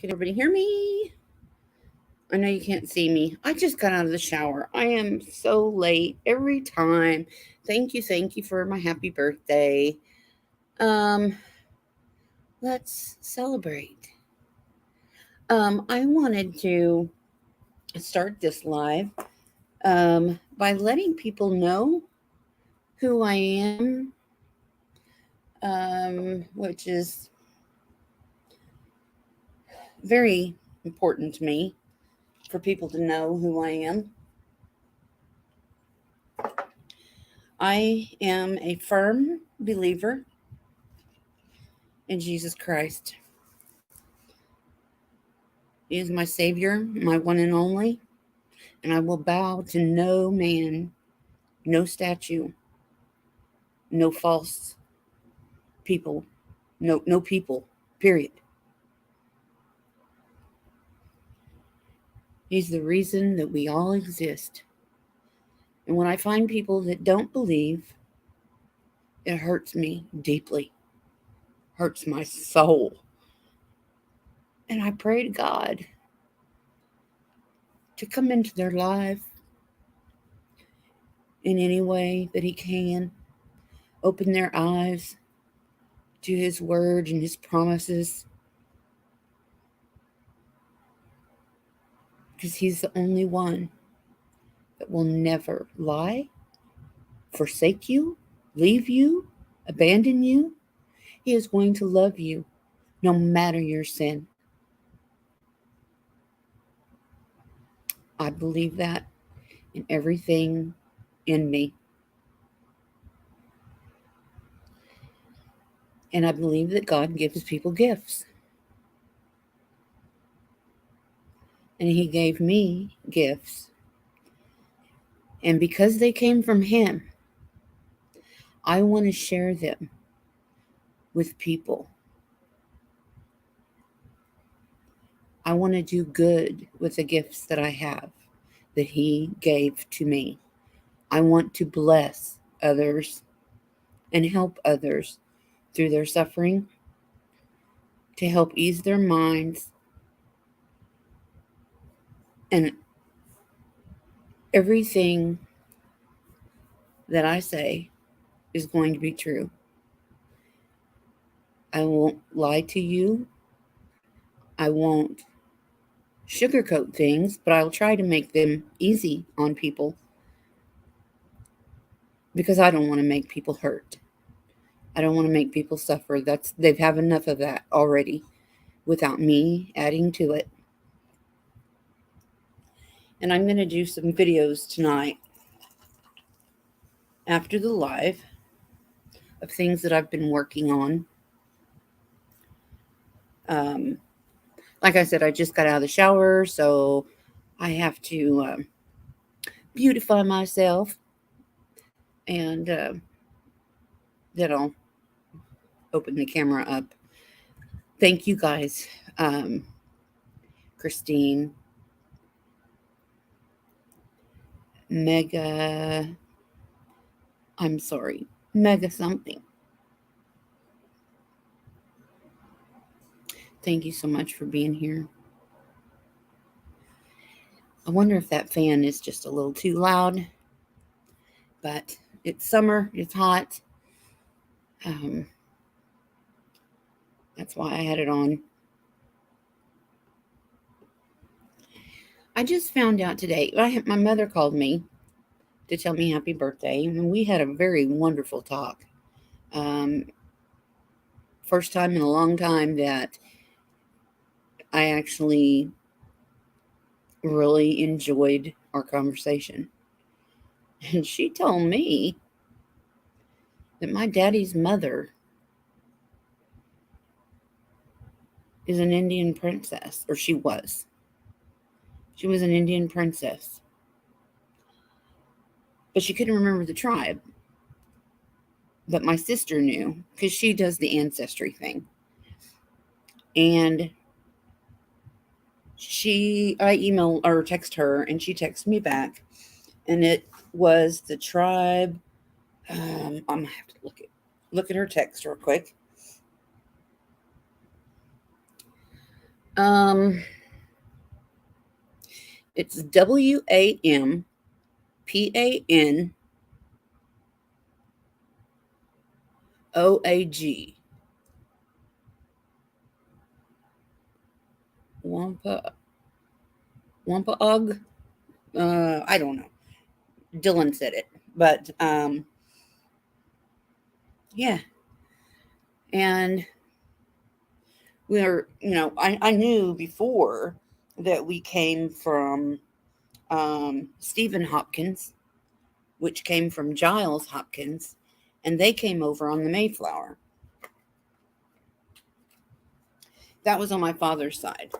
Can everybody hear me? I know you can't see me. I just got out of the shower. I am so late every time. Thank you for my happy birthday. Um, let's celebrate. I wanted to start this live by letting people know who I am, which is very important to me for people to know who I am. I am a firm believer in Jesus Christ. He is my Savior, my one and only, and I will bow to no man, no statue, no false people, no people, period. He's the reason that we all exist. And when I find people that don't believe, it hurts me deeply, hurts my soul. And I pray to God to come into their life in any way that He can, open their eyes to His word and His promises, because He's the only one that will never lie, forsake you, leave you, abandon you. He is going to love you no matter your sin. I believe that in everything in me. And I believe that God gives people gifts. And He gave me gifts. And because they came from Him, I want to share them with people. I want to do good with the gifts that I have, that He gave to me. I want to bless others and help others through their suffering, to help ease their minds. And everything that I say is going to be true. I won't lie to you. I won't sugarcoat things, but I'll try to make them easy on people, because I don't want to make people hurt. I don't want to make people suffer. They've have enough of that already without me adding to it. And I'm going to do some videos tonight after the live of things that I've been working on. Um, like I said, I just got out of the shower, so I have to beautify myself, and then I'll open the camera up. Thank you guys, Christine, Mega, I'm sorry, Mega something. Thank you so much for being here. I wonder if that fan is just a little too loud, but it's summer, it's hot. Um, that's why I had it on. I just found out today, my mother called me to tell me happy birthday, and we had a very wonderful talk. Um, First time in a long time that I actually really enjoyed our conversation. And she told me that my daddy's mother is an Indian princess, or she was. She was an Indian princess. But she couldn't remember the tribe. But my sister knew, because she does the ancestry thing. And I emailed or text her, and she texted me back, and it was the tribe. I'm gonna have to look at her text real quick. Um, it's WAMPANOAG. Wampa Wampaog. I don't know. Dylan said it, but yeah. And I knew before that we came from Stephen Hopkins, which came from Giles Hopkins, and they came over on the Mayflower. That was on my father's side.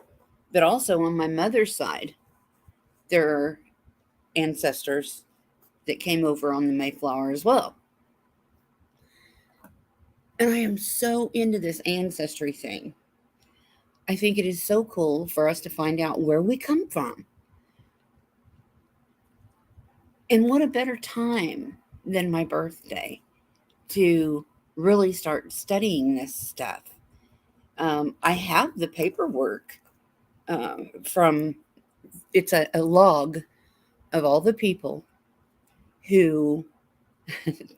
But also on my mother's side, there are ancestors that came over on the Mayflower as well. And I am so into this ancestry thing. I think it is so cool for us to find out where we come from. And what a better time than my birthday to really start studying this stuff. I have the paperwork from, it's a log of all the people who,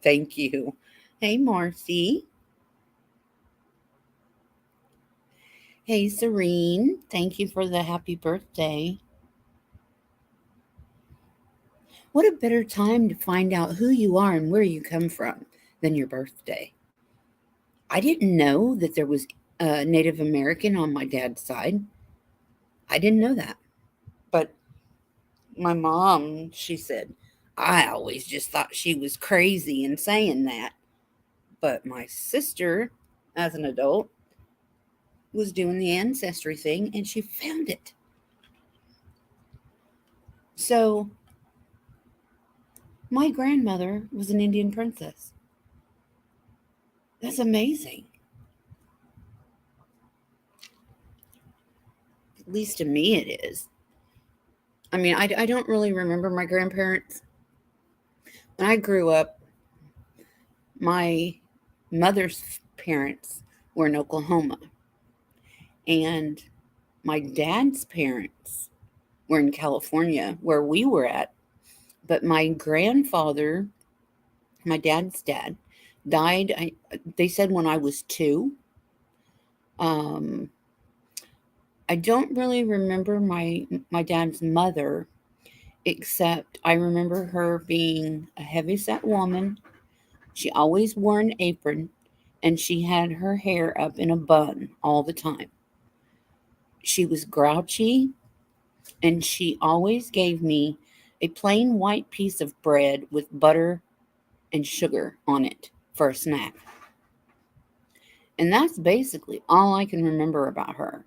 thank you. Hey, Marcy. Hey, Serene. Thank you for the happy birthday. What a better time to find out who you are and where you come from than your birthday. I didn't know that there was a Native American on my dad's side. I didn't know that. But my mom, she said, I always just thought she was crazy in saying that. But my sister, as an adult, was doing the ancestry thing and she found it. So my grandmother was an Indian princess. That's amazing. At least to me, it is. I mean, I don't really remember my grandparents. When I grew up, my mother's parents were in Oklahoma, and my dad's parents were in California, where we were at. But my grandfather, my dad's dad, died. They said when I was 2. Um, I don't really remember my dad's mother, except I remember her being a heavy-set woman. She always wore an apron, and she had her hair up in a bun all the time. She was grouchy, and she always gave me a plain white piece of bread with butter and sugar on it for a snack. And that's basically all I can remember about her.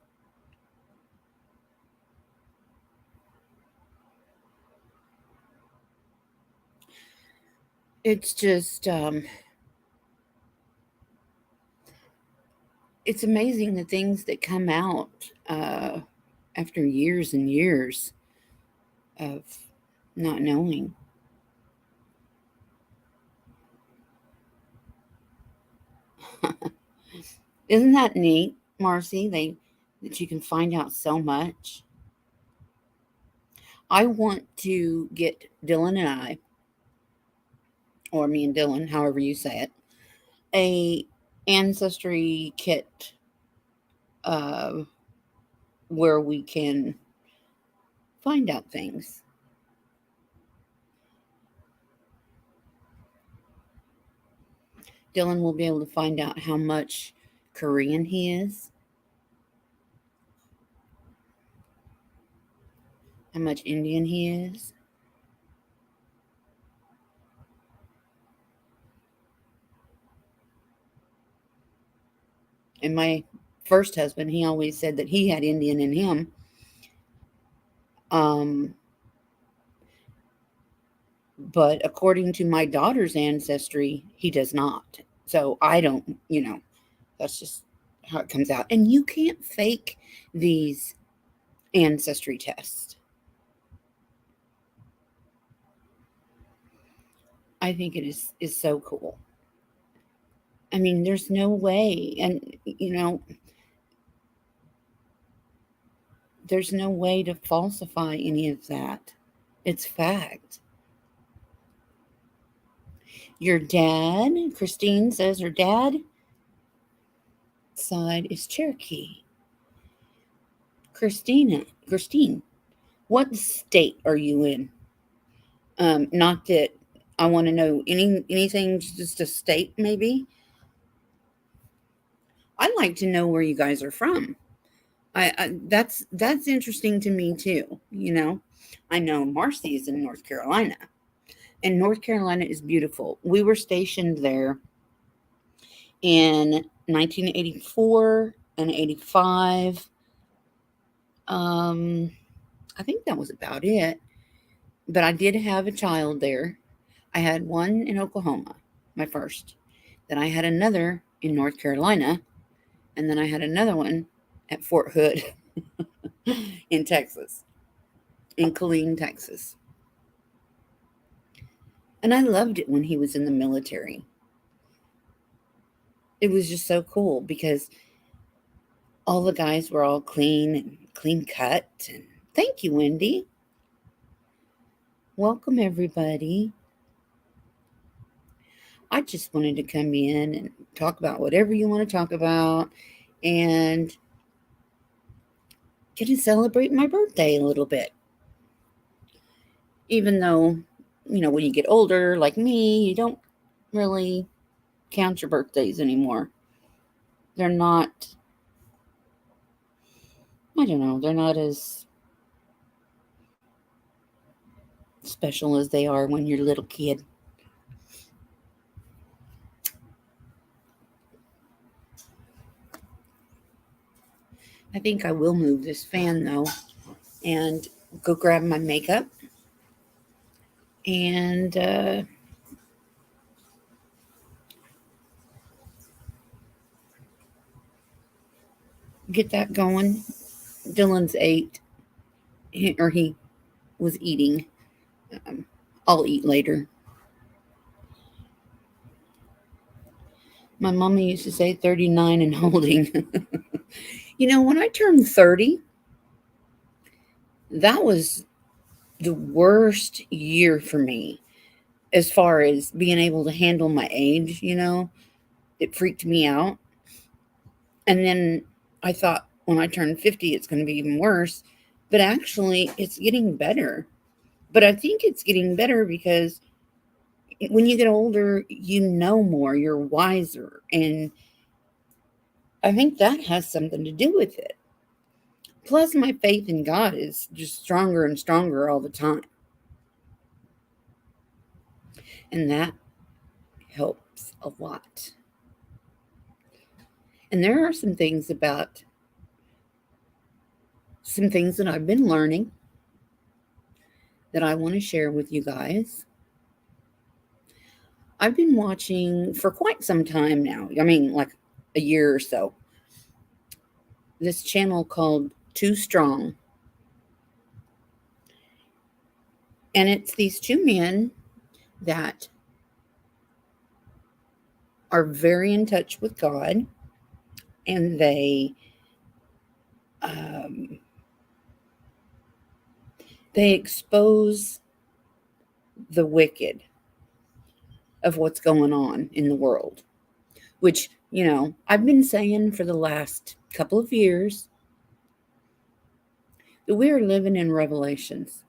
It's just, it's amazing the things that come out after years and years of not knowing. Isn't that neat, Marcy? That you can find out so much. I want to get Dylan and I, or me and Dylan, however you say it, a ancestry kit uh, where we can find out things. Dylan will be able to find out how much Korean he is, how much Indian he is. And my first husband, he always said that he had Indian in him. Um, but according to my daughter's ancestry, he does not. So I don't, that's just how it comes out. And you can't fake these ancestry tests. I think it is so cool. I mean, there's no way. And, There's no way to falsify any of that. It's fact. Your dad, Christine says her dad side is Cherokee. Christine, what state are you in? Not that I want to know anything, just a state maybe. I'd like to know where you guys are from. That's interesting to me too. You know, I know Marcy is in North Carolina, and North Carolina is beautiful. We were stationed there in 1984 and 85. Um, I think that was about it. But I did have a child there. I had one in Oklahoma, my first. Then I had another in North Carolina, and then I had another one at Fort Hood in Texas, in Killeen, Texas. And I loved it when he was in the military. It was just so cool because all the guys were all clean and clean cut. And thank you, Wendy. Welcome, everybody. I just wanted to come in and talk about whatever you want to talk about and get to celebrate my birthday a little bit. Even though, you know, when you get older, like me, you don't really count your birthdays anymore. They're not, I don't know, they're not as special as they are when you're a little kid. I think I will move this fan though and go grab my makeup and get that going. Dylan's ate, or he was eating. Um, I'll eat later. My mama used to say 39 and holding. You know, when I turned 30, that was the worst year for me as far as being able to handle my age, you know. It freaked me out. And then I thought when I turn 50, it's going to be even worse. But actually, it's getting better. But I think it's getting better because when you get older, you know more, you're wiser. And I think that has something to do with it. Plus, my faith in God is just stronger and stronger all the time. And that helps a lot. And there are some things that I've been learning that I want to share with you guys. I've been watching for quite some time now. I mean, like a year or so. This channel called Too Strong. And it's these two men that are very in touch with God, and um, they expose the wicked of what's going on in the world, which, you know, I've been saying for the last couple of years that we are living in revelations.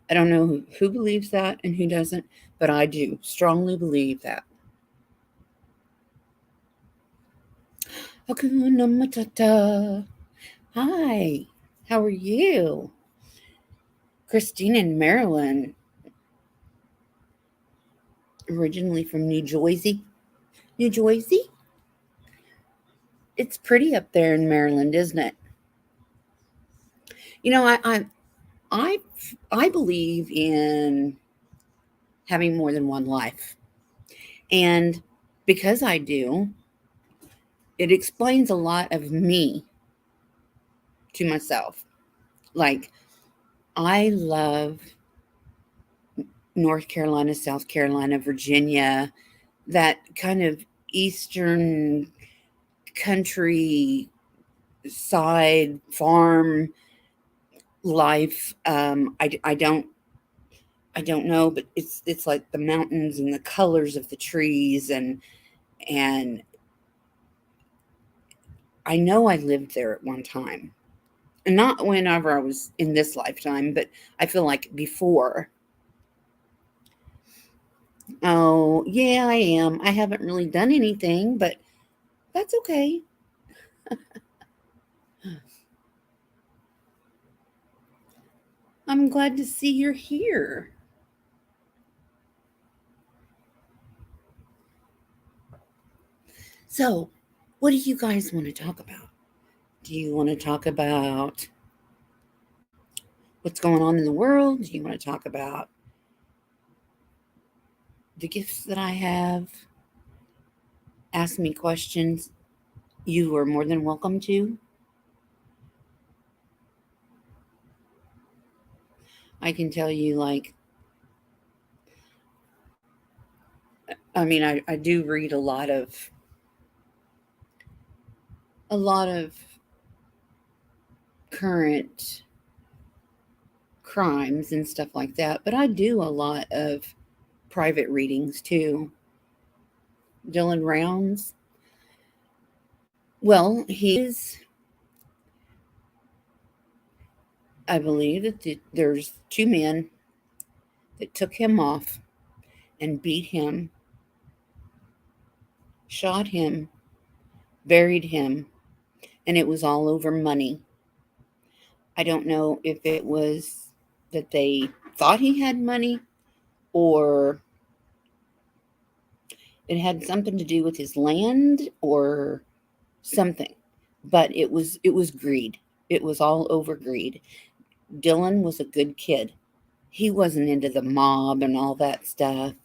I don't know who believes that and who doesn't, but I do strongly believe that. Hakuna Matata. Hi, how are you? Christine in Maryland, originally from New Jersey. New Jersey? It's pretty up there in Maryland, isn't it? You know, I, I believe in having more than one life. And because I do, it explains a lot of me to myself. Like, I love North Carolina, South Carolina, Virginia, that kind of eastern country side farm life. I don't know, but it's like the mountains and the colors of the trees, and I know I lived there at one time. And not whenever I was in this lifetime, but I feel like before. Oh, yeah, I am. I haven't really done anything, but that's okay. I'm glad to see you're here. So, what do you guys want to talk about? Do you want to talk about what's going on in the world? Do you want to talk about the gifts that I have? Ask me questions. You are more than welcome to. I can tell you, like, I mean, I do read a lot of current crimes and stuff like that, but I do a lot of private readings too. Dylan Rounds. Well, he is, I believe that there's two men that took him off and beat him, shot him, buried him, and it was all over money. I don't know if it was that they thought he had money or it had something to do with his land or something, but it was greed. It was all over greed. Dylan was a good kid. He wasn't into the mob and all that stuff.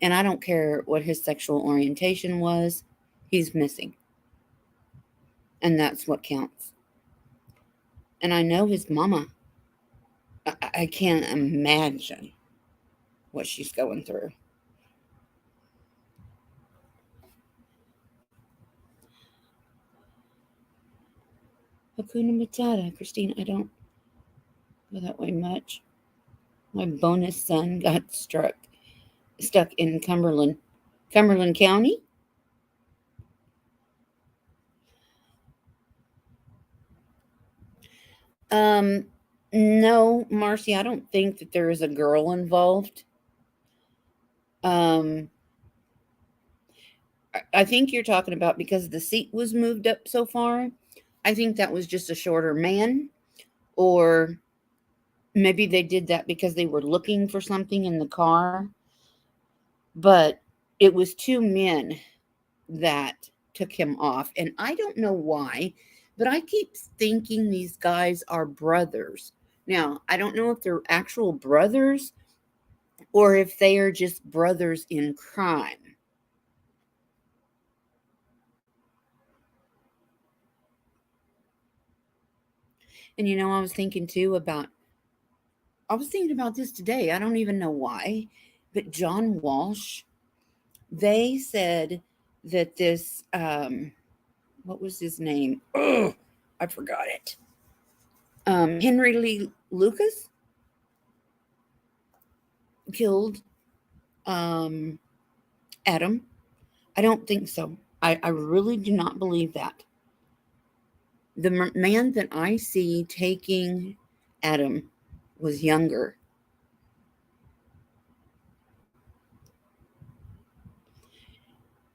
And I don't care what his sexual orientation was, he's missing. And that's what counts. And I know his mama. I can't imagine what she's going through. Hakuna Matata, Christine. I don't go that way much. My bonus son got stuck in Cumberland County. Um, no, Marcy, I don't think that there is a girl involved. Um, I think you're talking about because the seat was moved up so far. I think that was just a shorter man, or maybe they did that because they were looking for something in the car. But it was two men that took him off, and I don't know why, but I keep thinking these guys are brothers. Now, I don't know if they're actual brothers or if they are just brothers in crime. And I was thinking about this today. I don't even know why, but John Walsh, they said that this what was his name? Oh, I forgot it. Henry Lee Lucas killed um Adam. I don't think so. I really do not believe that. The man that I see taking Adam was younger.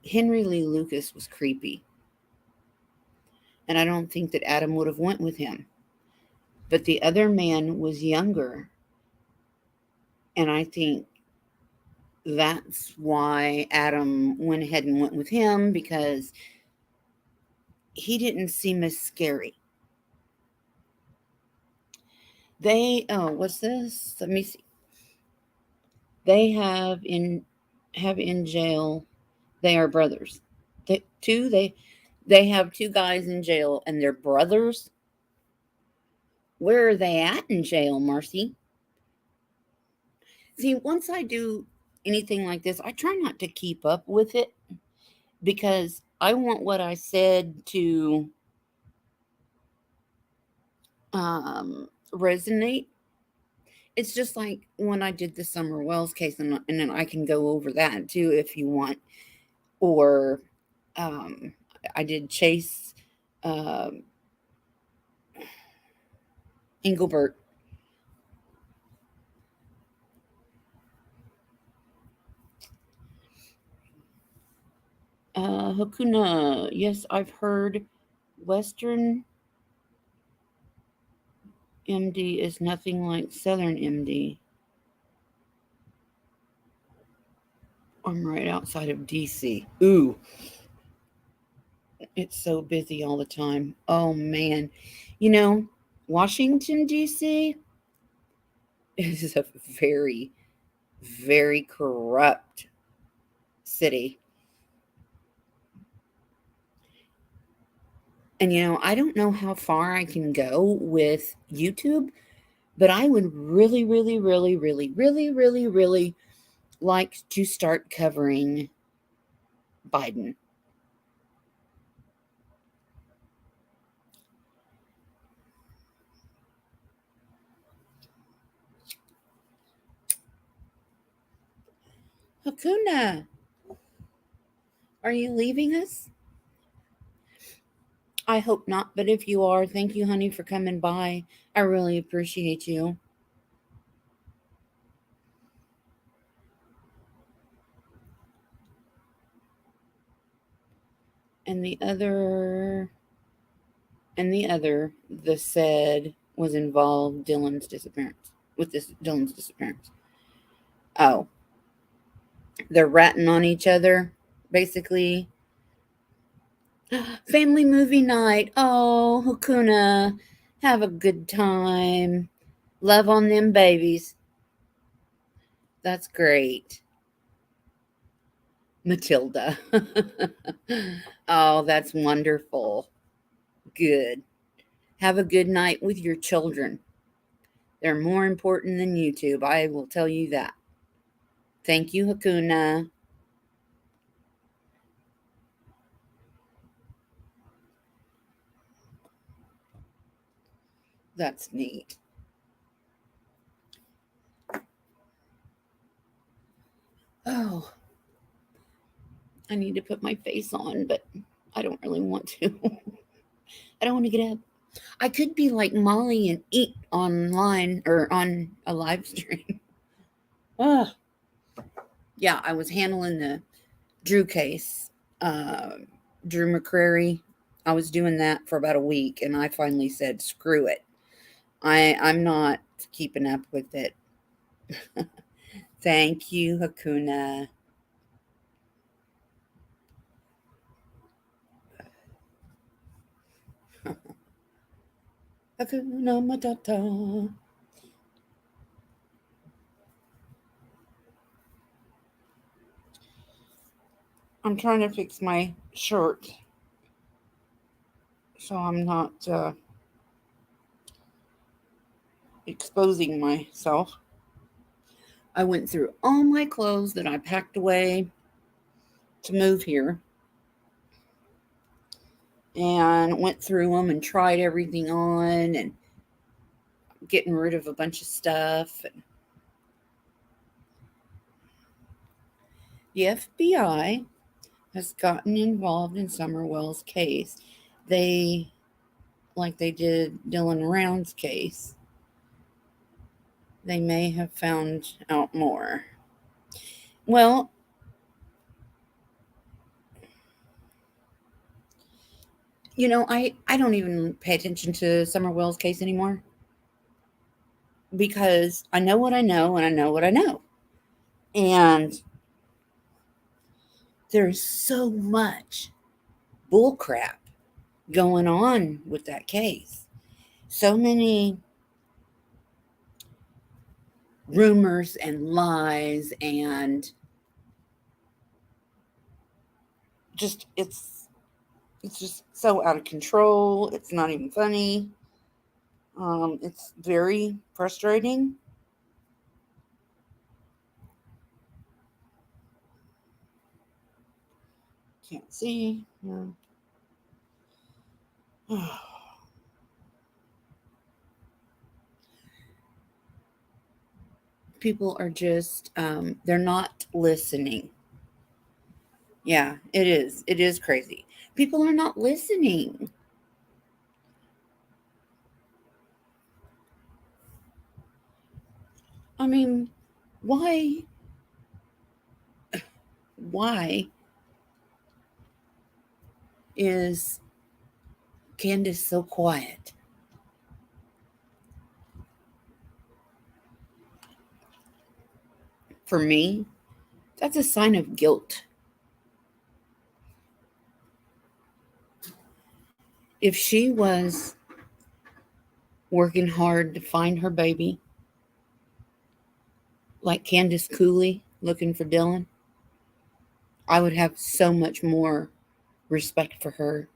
Henry Lee Lucas was creepy, and I don't think that Adam would have went with him. But the other man was younger, and I think that's why Adam went ahead and went with him because he didn't seem as scary. What's this? Let me see. They have in jail. They are brothers. They have two guys in jail and they're brothers. Where are they at in jail, Marcy? See, once I do anything like this, I try not to keep up with it because I want what I said to resonate. It's just like when I did the Summer Wells case, and then I can go over that too if you want. Or um, I did Chase um Engelbert. Hakuna. Yes, I've heard Western MD is nothing like Southern MD. I'm right outside of DC. Ooh, it's so busy all the time. Oh man. You know, Washington DC is a very, very corrupt city. And I don't know how far I can go with YouTube, but I would really, really, really, really, really, really, really like to start covering Biden. Hakuna, are you leaving us? I hope not, but if you are, thank you, honey, for coming by. I really appreciate you. And the said was involved Dylan's disappearance. With this Dylan's disappearance. Oh, they're ratting on each other, basically. Family movie night. Oh, Hakuna, have a good time. Love on them babies. That's great. Matilda. Oh, that's wonderful. Good. Have a good night with your children. They're more important than YouTube. I will tell you that. Thank you, Hakuna. That's neat. Oh, I need to put my face on, but I don't really want to. I don't want to get up. I could be like Molly and eat online or on a live stream. Ah, yeah, I was handling the Drew case. Uh, Drew McCrary. I was doing that for about a week, and I finally said, "Screw it. I'm not keeping up with it." Thank you, Hakuna. Hakuna Matata. I'm trying to fix my shirt so I'm not exposing myself. I went through all my clothes that I packed away to move here and went through them and tried everything on and getting rid of a bunch of stuff. And the FBI has gotten involved in Summerwell's case. They, like they did Dylan Round's case, they may have found out more. Well, I don't even pay attention to Summerwell's case anymore because I know what I know and I know what I know. And there's so much bullcrap going on with that case. So many rumors and lies and just it's just so out of control. It's not even funny. It's very frustrating. Can't see. Yeah. People are just, they're not listening. Yeah, it is. It is crazy. People are not listening. I mean, why, why is Candace so quiet? For me, that's a sign of guilt. If she was working hard to find her baby, like Candace Cooley looking for Dylan, I would have so much more respect for her.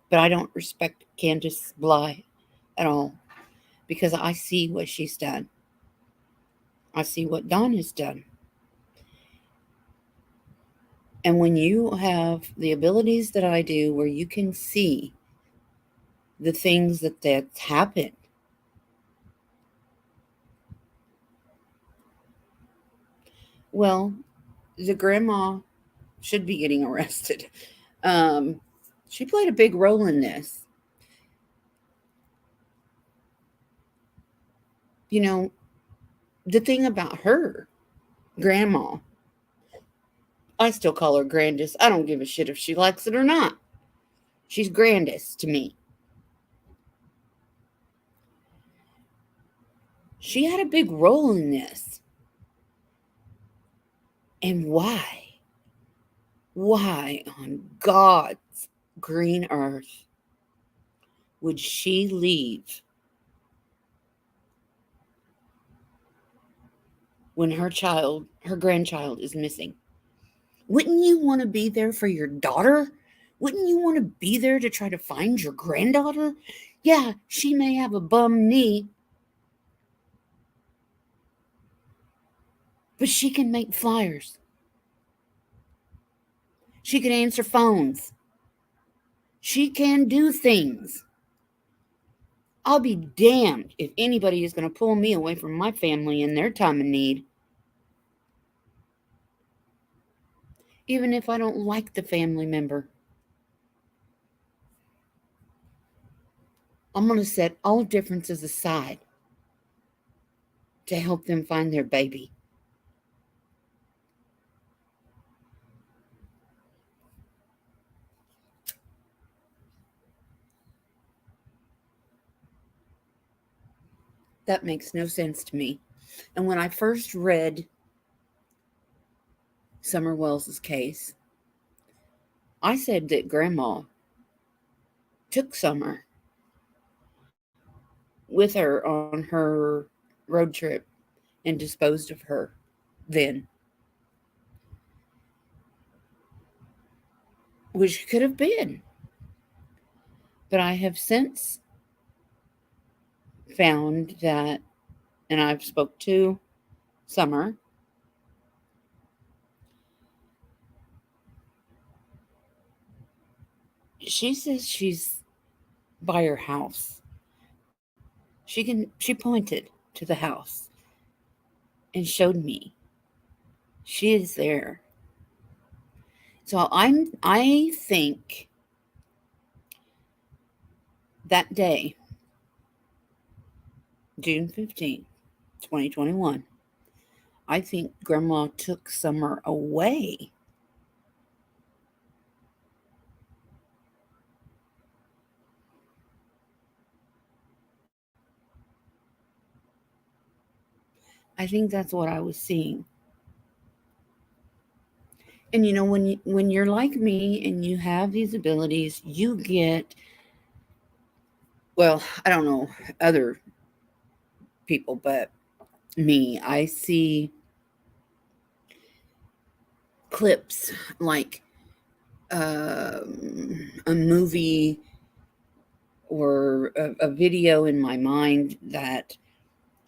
But I don't respect Candace Bly at all because I see what she's done. I see what Dawn has done. And when you have the abilities that I do, where you can see the things that's happened, well, the grandma should be getting arrested. Um, she played a big role in this. You know, the thing about her, grandma, I still call her Grandis. I don't give a shit if she likes it or not. She's Grandis to me. She had a big role in this. And why? Why on God's green earth would she leave when her grandchild is missing? Wouldn't you want to be there for your daughter? Wouldn't you want to be there to try to find your granddaughter? Yeah, she may have a bum knee, but she can make flyers. She can answer phones. She can do things. I'll be damned if anybody is going to pull me away from my family in their time of need. Even if I don't like the family member, I'm going to set all differences aside to help them find their baby. That makes no sense to me. And when I first read Summer Wells's case, I said that Grandma took Summer with her on her road trip and disposed of her then, which could have been. But I have since found that, and I've spoke to Summer, she says she's by her house. She pointed to the house and showed me she is there. So I think that day, June 15th, 2021, I think Grandma took Summer away. I think that's what I was seeing. And when you're like me and you have these abilities, you get, well, I don't know other people, but me, I see clips like a movie or a video in my mind that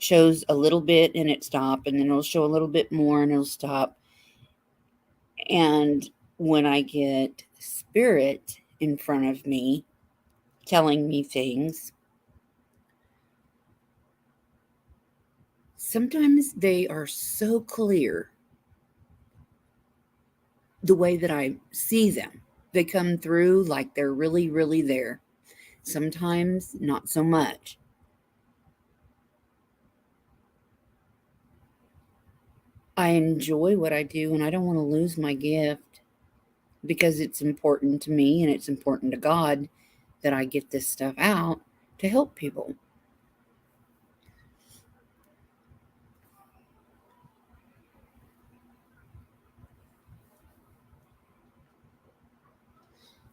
shows a little bit and it stop, and then it'll show a little bit more and it'll stop. And when I get spirit in front of me telling me things, sometimes they are so clear the way that I see them. They come through like they're really, really there. Sometimes not so much. I enjoy what I do and I don't want to lose my gift because it's important to me and it's important to God that I get this stuff out to help people.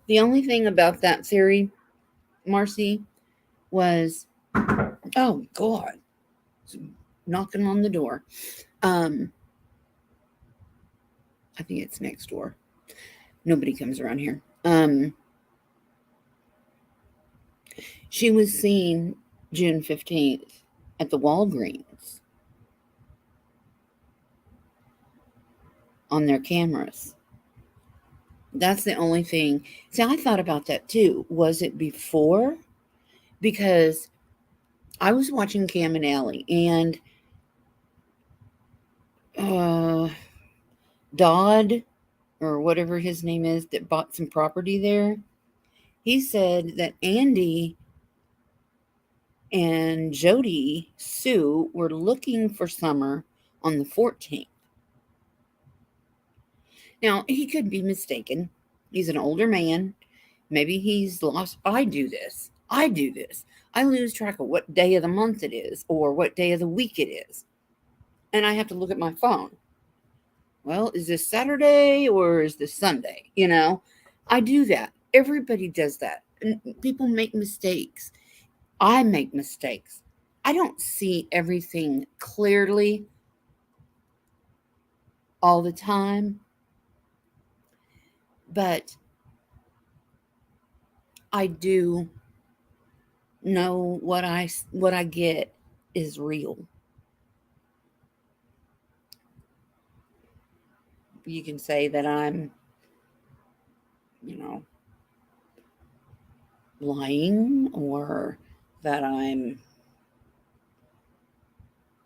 The only thing about that theory, Marcy, was oh God, knocking on the door. Um, I think it's next door. Nobody comes around here. She was seen June 15th at the Walgreens on their cameras. That's the only thing. See, I thought about that too. Was it before? Because I was watching Cam and Allie, and uh, Dodd, or whatever his name is, that bought some property there, he said that Andy and Jody Sue were looking for Summer on the 14th. Now, he could be mistaken. He's an older man. Maybe he's lost. I do this. I do this. I lose track of what day of the month it is or what day of the week it is. And I have to look at my phone. Well, is this Saturday or is this Sunday? I do that. Everybody does that. And people make mistakes. I make mistakes. I don't see everything clearly all the time, but I do know what I get is real. You can say that I'm, you know, lying or that I'm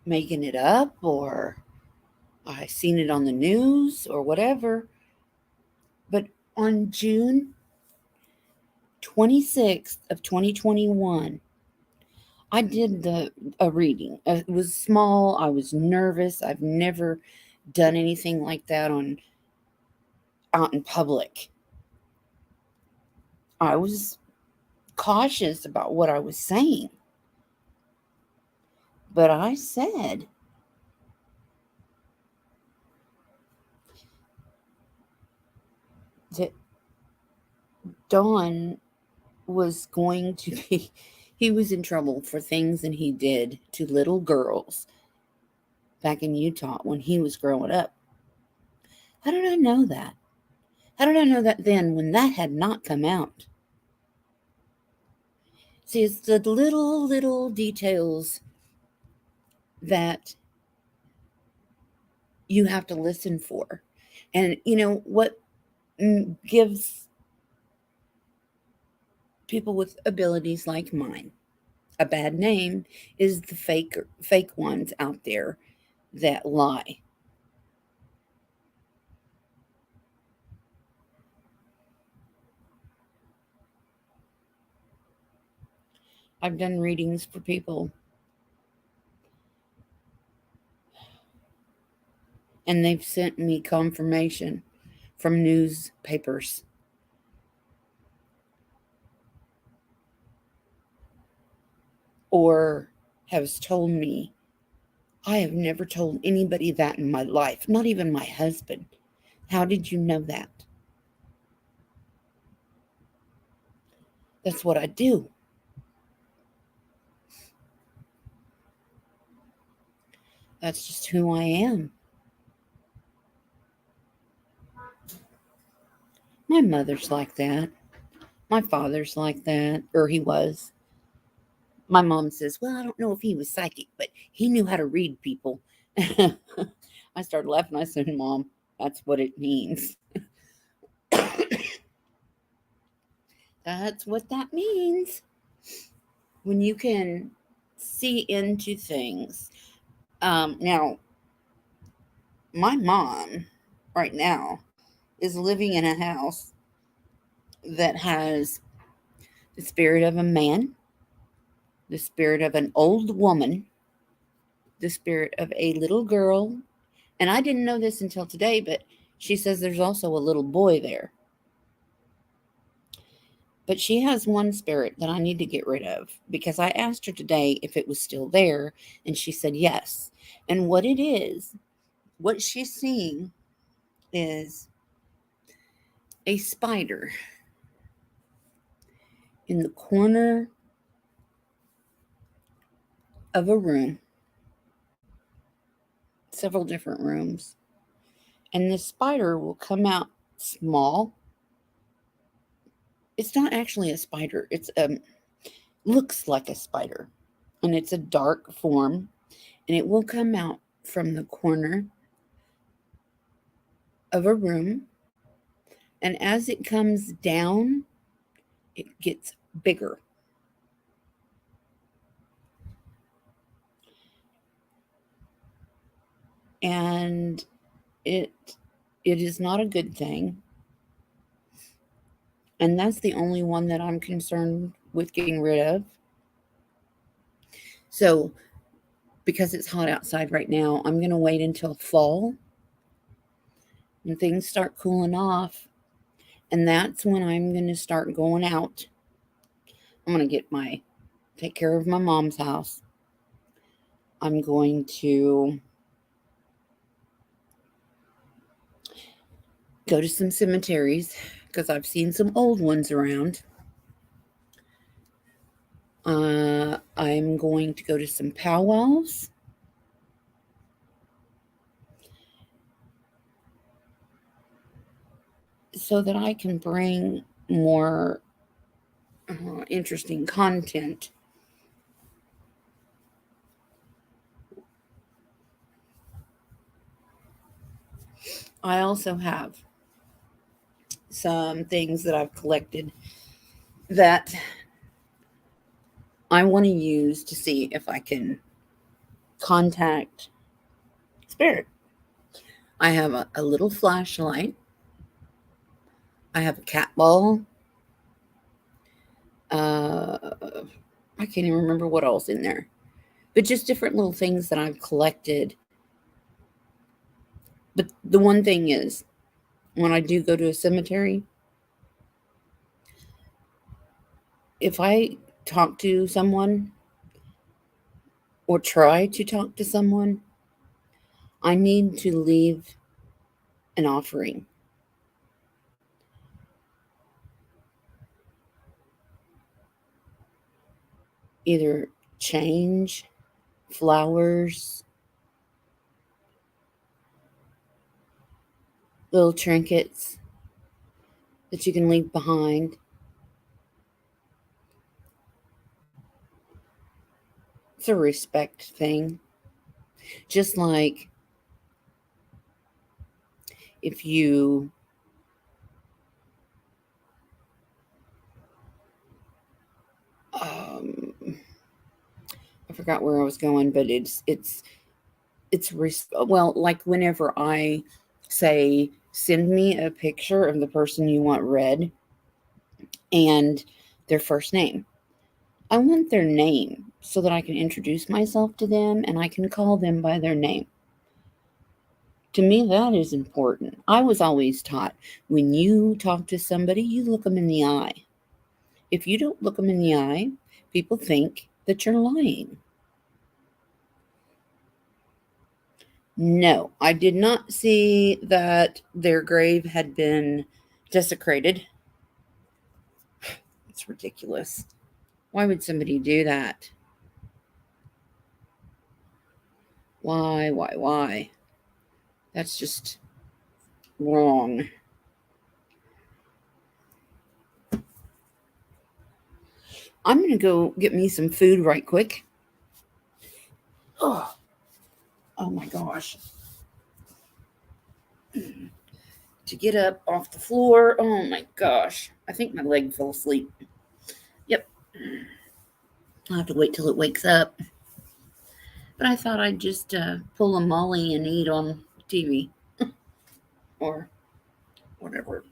making it up or I seen it on the news or whatever. But on June 26th of 2021, I did a reading. It was small. I was nervous. I've never done anything like that on out in public. I was cautious about what I was saying. But I said that Don was going to be, he was in trouble for things that he did to little girls back in Utah when he was growing up. How did I know that? How did I know that then when that had not come out? See, it's the little details that you have to listen for. And you know what gives people with abilities like mine a bad name is the fake ones out there that lie. I've done readings for people and they've sent me confirmation from newspapers or has told me, I have never told anybody that in my life, not even my husband. How did you know that? That's what I do. That's just who I am. My mother's like that. My father's like that, or he was. My mom says, well, I don't know if he was psychic, but he knew how to read people. I started laughing. I said, Mom, that's what it means. That's what that means. When you can see into things. Now, my mom right now is living in a house that has the spirit of a man, the spirit of an old woman, the spirit of a little girl. And I didn't know this until today, but she says there's also a little boy there. But she has one spirit that I need to get rid of because I asked her today if it was still there, and she said yes. And what it is, what she's seeing is a spider in the corner of a room, several different rooms. And the spider will come out small. It's not actually a spider. It's looks like a spider, and it's a dark form, and it will come out from the corner of a room, and as it comes down, it gets bigger. And it it is not a good thing. And that's the only one that I'm concerned with getting rid of. So, because it's hot outside right now, I'm going to wait until fall and things start cooling off. And that's when I'm going to start going out. I'm going to take care of my mom's house. I'm going to go to some cemeteries because I've seen some old ones around. I'm going to go to some powwows. So that I can bring more interesting content. I also have some things that I've collected that I want to use to see if I can contact spirit. I have a little flashlight. I have a cat ball. I can't even remember what else in there, but just different little things that I've collected. But the one thing is, when I do go to a cemetery, if I talk to someone or try to talk to someone, I need to leave an offering. Either change, flowers, little trinkets that you can leave behind. It's a respect thing. Just like if you I forgot where I was going, but well, like whenever I say send me a picture of the person you want read and their first name. I want their name so that I can introduce myself to them and I can call them by their name. To me, that is important. I was always taught when you talk to somebody, you look them in the eye. If you don't look them in the eye, people think that you're lying. No, I did not see that their grave had been desecrated. It's ridiculous. Why would somebody do that? Why? That's just wrong. I'm going to go get me some food right quick. Oh, oh my gosh. To get up off the floor. Oh my gosh. I think my leg fell asleep. Yep. I'll have to wait till it wakes up. But I thought I'd just pull a Molly and eat on TV or whatever.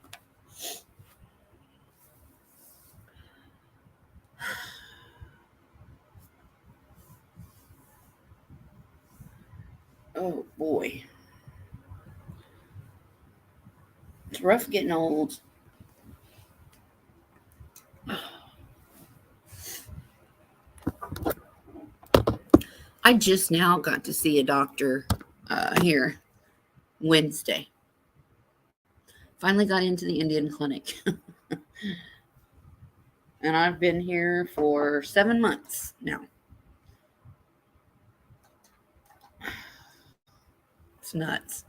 Oh boy. It's rough getting old. I just now got to see a doctor here Wednesday. Finally got into the Indian clinic. And I've been here for 7 months now. It's nuts.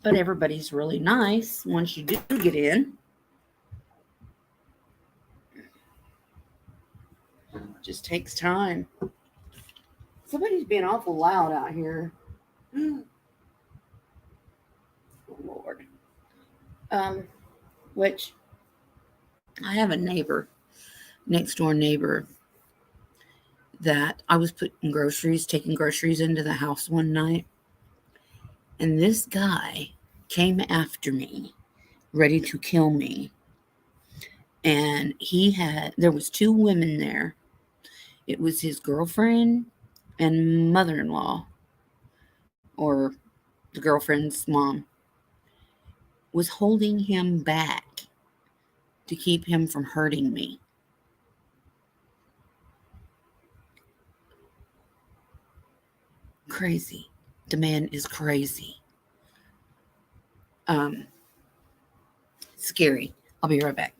But everybody's really nice once you do get in. It just takes time. Somebody's being awful loud out here. Oh, Lord. Which I have a neighbor, next door neighbor, that I was taking groceries into the house one night. And this guy came after me, ready to kill me. And there was 2 women there. It was his girlfriend and mother-in-law, or the girlfriend's mom, was holding him back to keep him from hurting me. Crazy. The man is crazy. Scary. I'll be right back.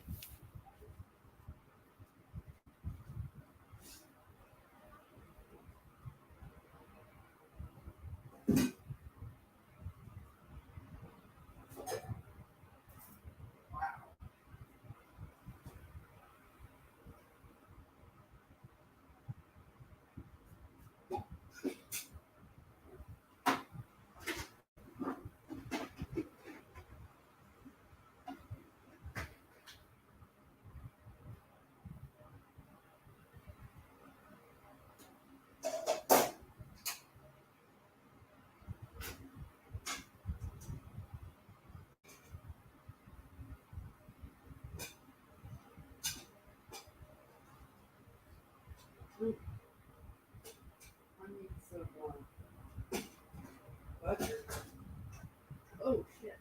Oh, shit.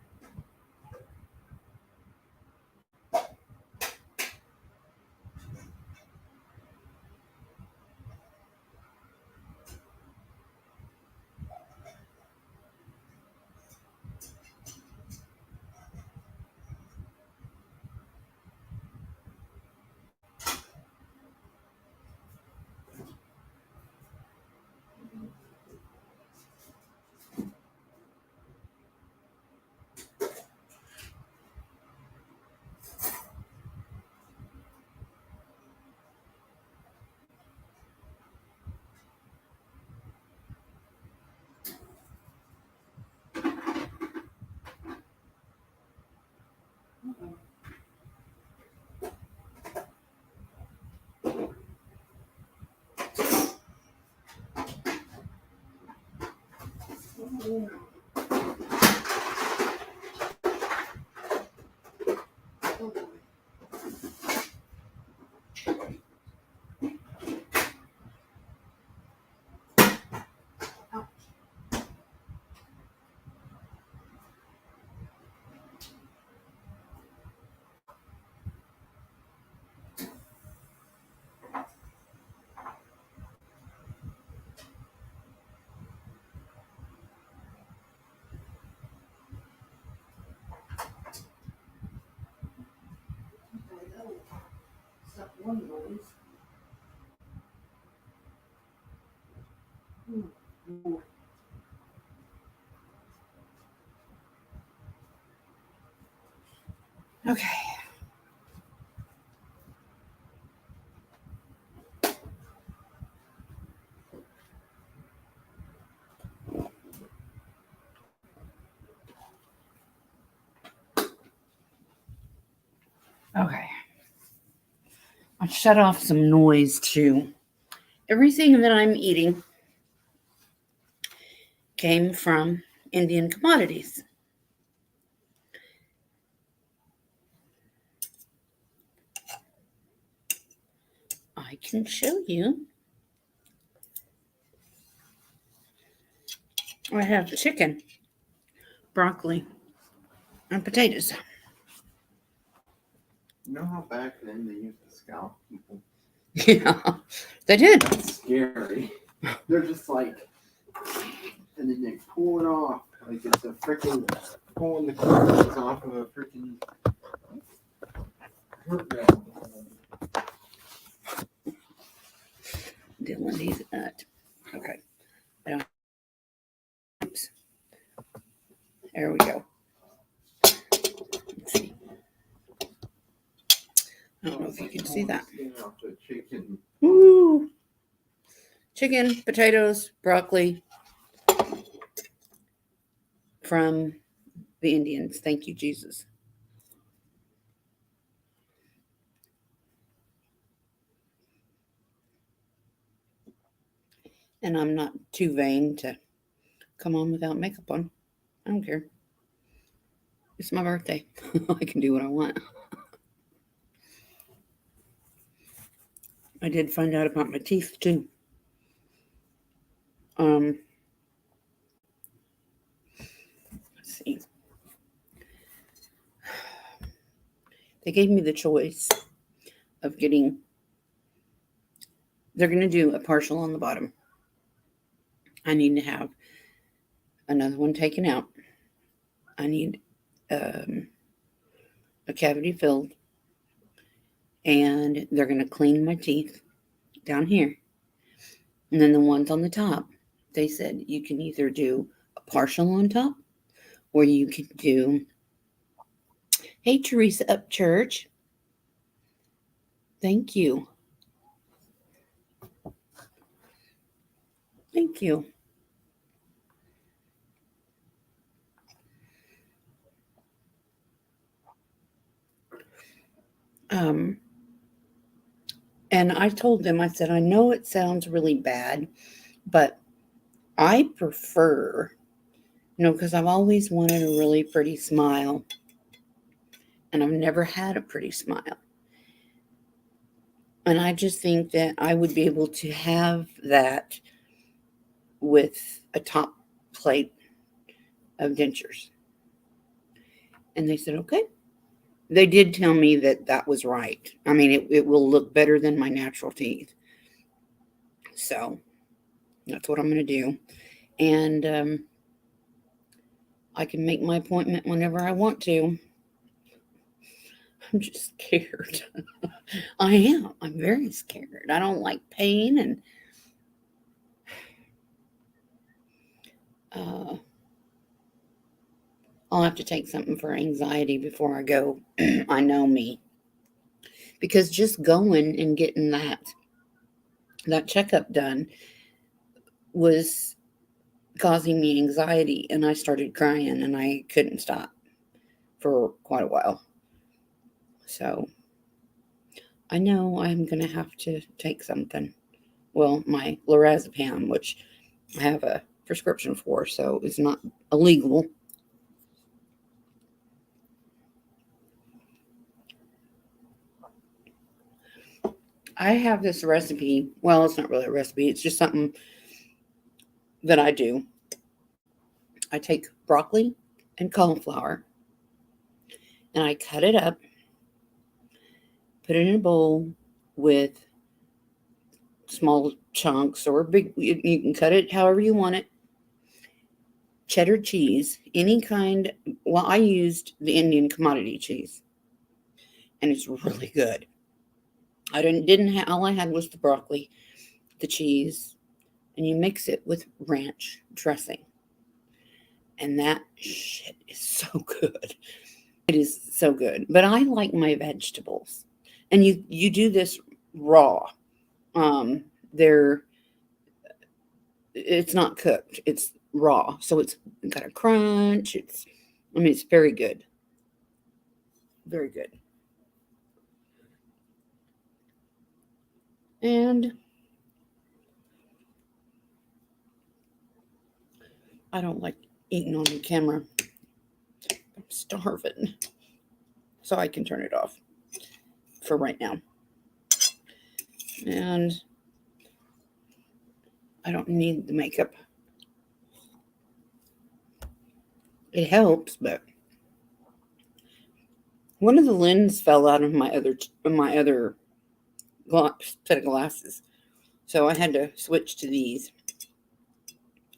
Stop one noise. Okay. Okay. I'll shut off some noise too. Everything that I'm eating came from Indian commodities. I can show you. I have chicken, broccoli, and potatoes. You know how back then they used to scalp people? Yeah, they did. That's scary. They're just like, and then they pull it off like it's a freaking pulling the corners off of a freaking. Dylan needs that. Okay. Oops. There we go. Let's see. I don't know if you can see that. Chicken. Woo! Chicken, potatoes, broccoli from the Indians. Thank you, Jesus. And I'm not too vain to come on without makeup on. I don't care. It's my birthday. I can do what I want. I did find out about my teeth too. Let's see. They gave me the choice of getting. They're going to do a partial on the bottom. I need to have another one taken out. I need a cavity filled, and they're going to clean my teeth down here. And then the ones on the top, they said you can either do a partial on top, or you can do, hey, Teresa Upchurch. Thank you. Thank you. And I told them, I said, I know it sounds really bad, but I prefer, because I've always wanted a really pretty smile, and I've never had a pretty smile. And I just think that I would be able to have that with a top plate of dentures. And they said, okay. They did tell me that that was right. I mean, it will look better than my natural teeth. So that's what I'm going to do. And I can make my appointment whenever I want to. I'm just scared. I am. I'm very scared. I don't like pain, and I'll have to take something for anxiety before I go. I know me. Because just going and getting that checkup done was causing me anxiety, and I started crying, and I couldn't stop for quite a while. So I know I'm going to have to take something. Well, my lorazepam, which I have a prescription for, so it's not illegal. I have this recipe. Well, it's not really a recipe. It's just something that I do. I take broccoli and cauliflower, and I cut it up, put it in a bowl with small chunks or big. You can cut it however you want it. Cheddar cheese, any kind. Well, I used the Indian commodity cheese, and it's really good. I didn't have, all I had was the broccoli, the cheese, and you mix it with ranch dressing. And that shit is so good. It is so good. But I like my vegetables. And you do this raw. It's not cooked. It's raw. So it's got a crunch. It's very good. Very good. And I don't like eating on the camera. I'm starving. So I can turn it off for right now. And I don't need the makeup. It helps, but one of the lenses fell out of my other set of glasses. So I had to switch to these.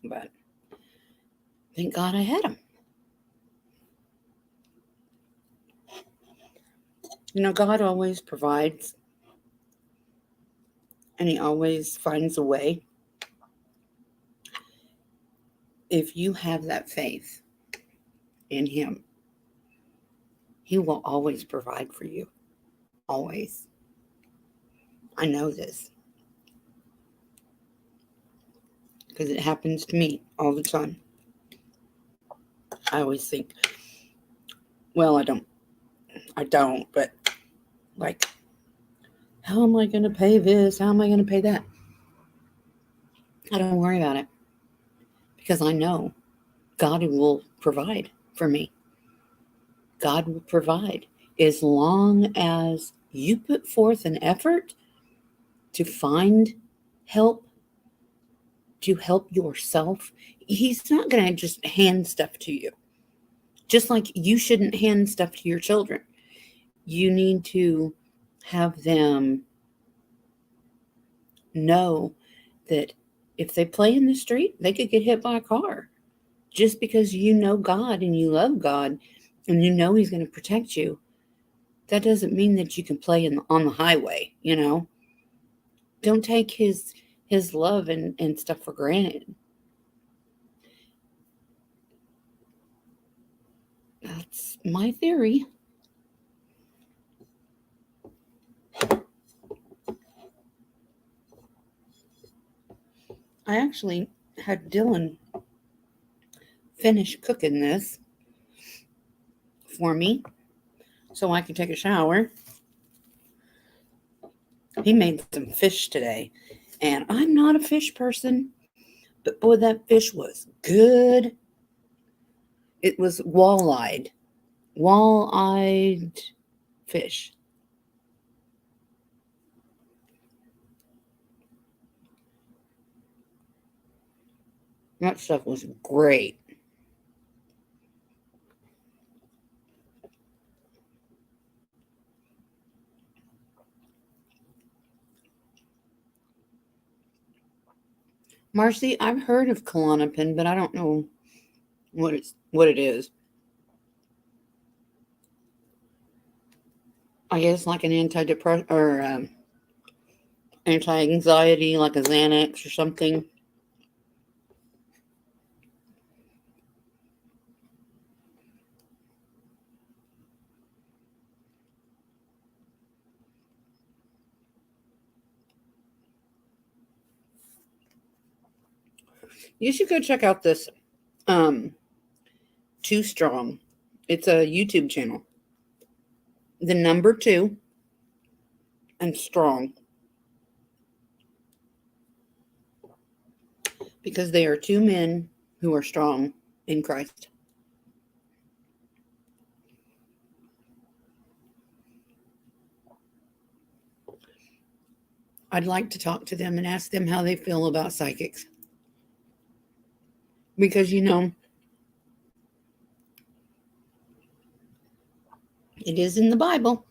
But thank God I had them. You know, God always provides, and He always finds a way. If you have that faith in Him, He will always provide for you. Always. I know this. Because it happens to me all the time. I always think, well, I don't, but like, how am I going to pay this? How am I going to pay that? I don't worry about it. Because I know God will provide for me. God will provide as long as you put forth an effort to find help, to help yourself. He's not going to just hand stuff to you. Just like you shouldn't hand stuff to your children. You need to have them know that if they play in the street, they could get hit by a car. Just because you know God and you love God and you know He's going to protect you, that doesn't mean that you can play on the highway, you know. Don't take His love and stuff for granted. That's my theory. I actually had Dylan finish cooking this for me so I could take a shower. He made some fish today, and I'm not a fish person, but boy, that fish was good. It was wall-eyed fish. That stuff was great. Marcy, I've heard of Klonopin, but I don't know what it is. I guess like an antidepressant or anti-anxiety, like a Xanax or something. You should go check out this Too Strong. It's a YouTube channel. The number 2 and strong. Because they are 2 men who are strong in Christ. I'd like to talk to them and ask them how they feel about psychics. Because, you know, it is in the Bible.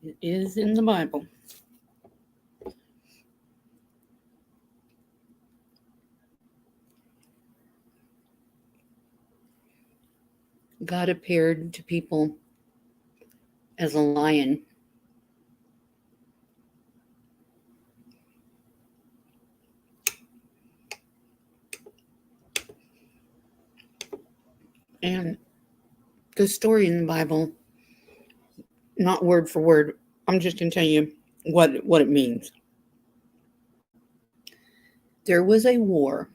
It is in the Bible. God appeared to people as a lion. And the story in the Bible, not word for word, I'm just going to tell you what it means. There was a war,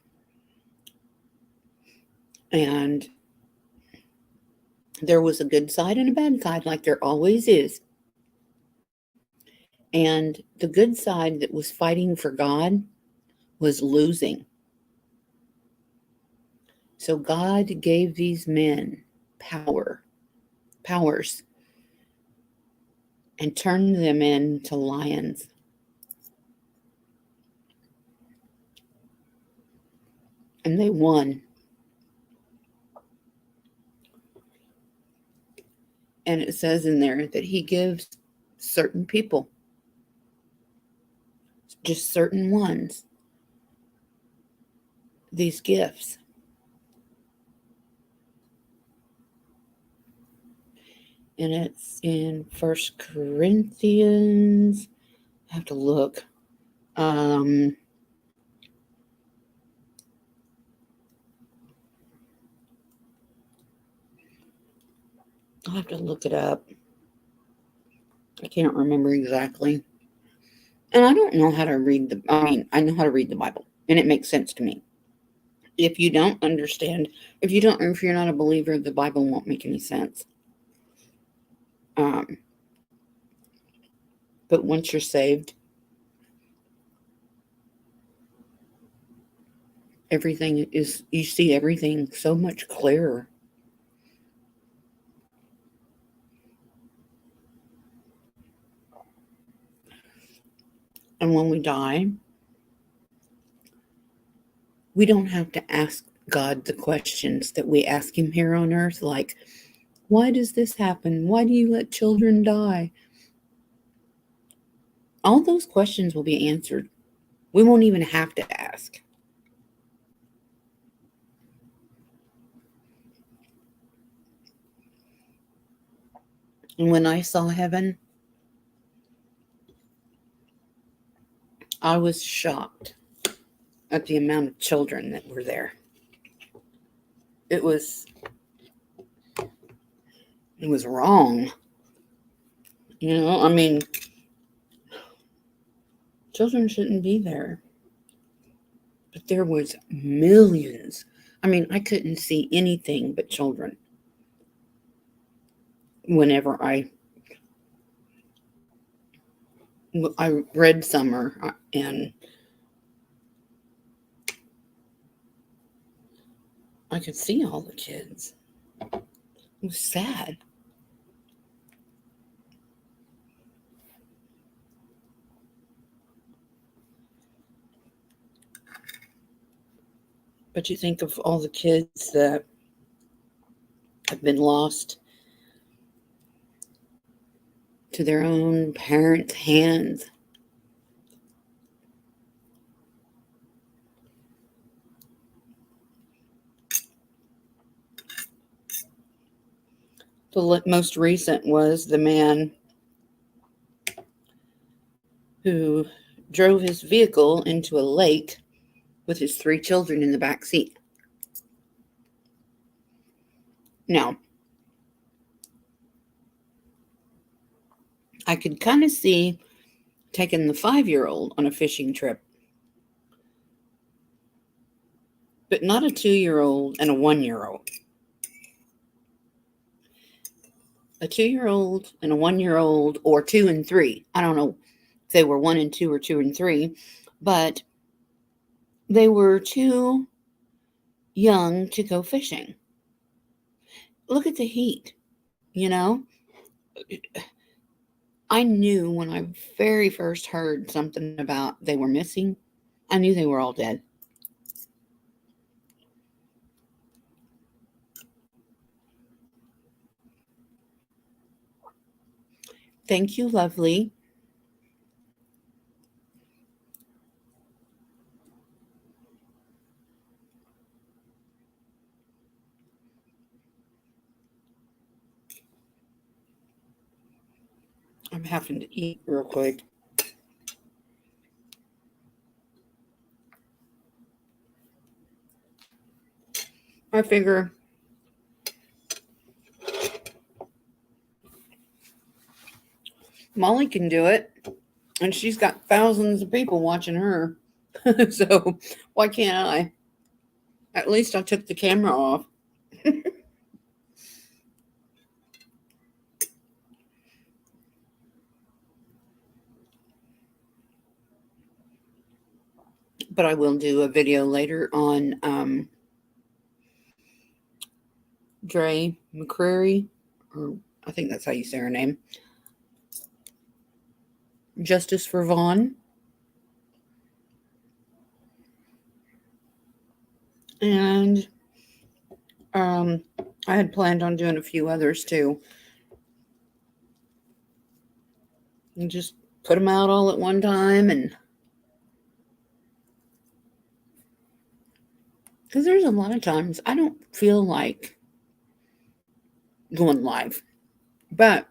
and there was a good side and a bad side, like there always is. And the good side that was fighting for God was losing. So God gave these men powers, and turned them into lions. And they won. And it says in there that he gives certain people, just certain ones, these gifts. And it's in First Corinthians. I have to look. I'll have to look it up. I can't remember exactly. And I don't know how to read I know how to read the Bible, and it makes sense to me. If you don't understand, if you're not a believer, the Bible won't make any sense. But once you're saved, you see everything so much clearer. And when we die, we don't have to ask God the questions that we ask him here on earth, like, why does this happen? Why do you let children die? All those questions will be answered. We won't even have to ask. And when I saw heaven, I was shocked at the amount of children that were there. It was wrong. Children shouldn't be there. But there was millions. I couldn't see anything but children whenever I read Summer, and I could see all the kids. It was sad. But you think of all the kids that have been lost to their own parents' hands. The most recent was the man who drove his vehicle into a lake with his 3 children in the back seat. Now, I could kind of see taking the 5-year-old on a fishing trip, but not a 2-year-old and a 1-year-old. A 2-year-old and a 1-year-old, or 2 and 3. I don't know if they were 1 and 2 or 2 and 3, but they were too young to go fishing. Look at the heat, I knew when I very first heard something about they were missing, I knew they were all dead. Thank you, lovely. I'm having to eat real quick. I figure Molly can do it, and she's got thousands of people watching her. So why can't I? At least I took the camera off. but I will do a video later on Dre McCreary, or I think that's how you say her name. Justice for Vaughn. And I had planned on doing a few others too. And just put them out all at one time, and because there's a lot of times I don't feel like going live, but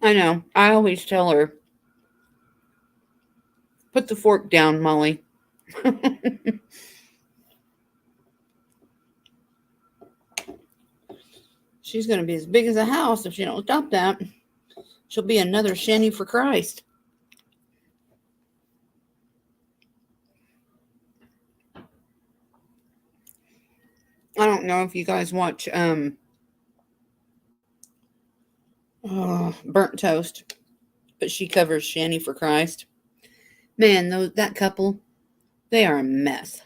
I know I always tell her, put the fork down, Molly. She's going to be as big as a house if she don't stop that. She'll be another Shanny for Christ. I don't know if you guys watch Burnt Toast, but she covers Shanny for Christ. Man, that couple, they are a mess.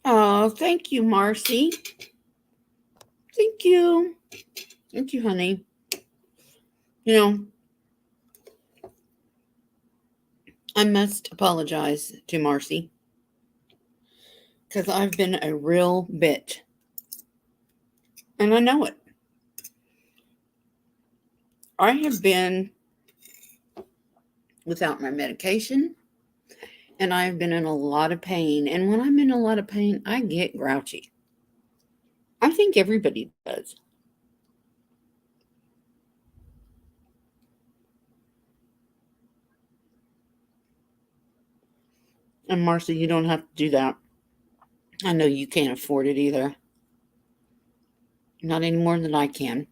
Oh, thank you, Marcy. Thank you. Thank you, honey. You know, I must apologize to Marcy because I've been a real bitch. And I know it. I have been without my medication, and I've been in a lot of pain. And when I'm in a lot of pain, I get grouchy. I think everybody does. And Marcy, you don't have to do that. I know you can't afford it either. Not any more than I can.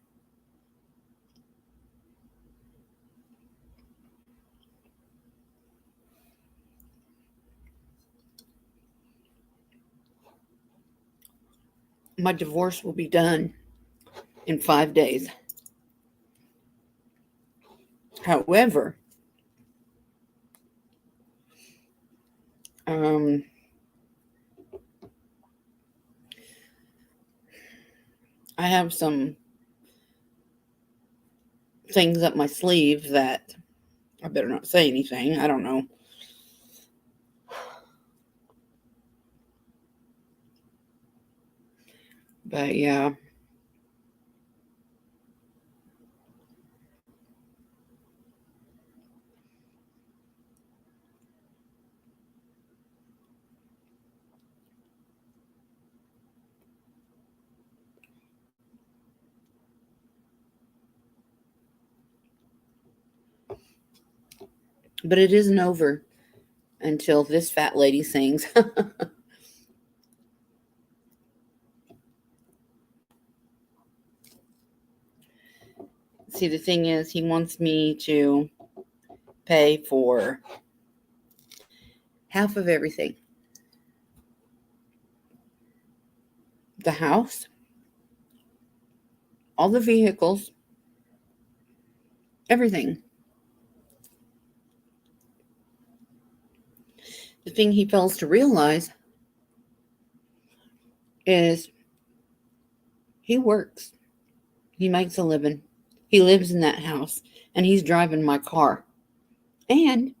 My divorce will be done in 5 days. However, I have some things up my sleeve that I better not say anything. I don't know. But yeah. But it isn't over until this fat lady sings. See, the thing is, he wants me to pay for half of everything. The house, all the vehicles, everything. The thing he fails to realize is he works. He makes a living. He lives in that house, and he's driving my car. And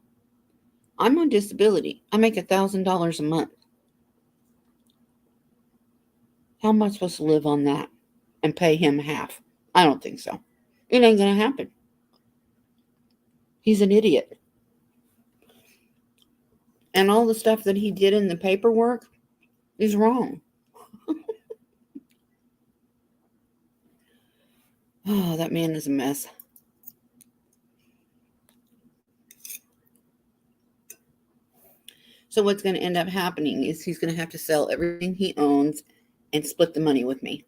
I'm on disability. I make $1,000 a month. How am I supposed to live on that and pay him half? I don't think so. It ain't going to happen. He's an idiot. And all the stuff that he did in the paperwork is wrong. Oh, that man is a mess. So what's going to end up happening is he's going to have to sell everything he owns and split the money with me.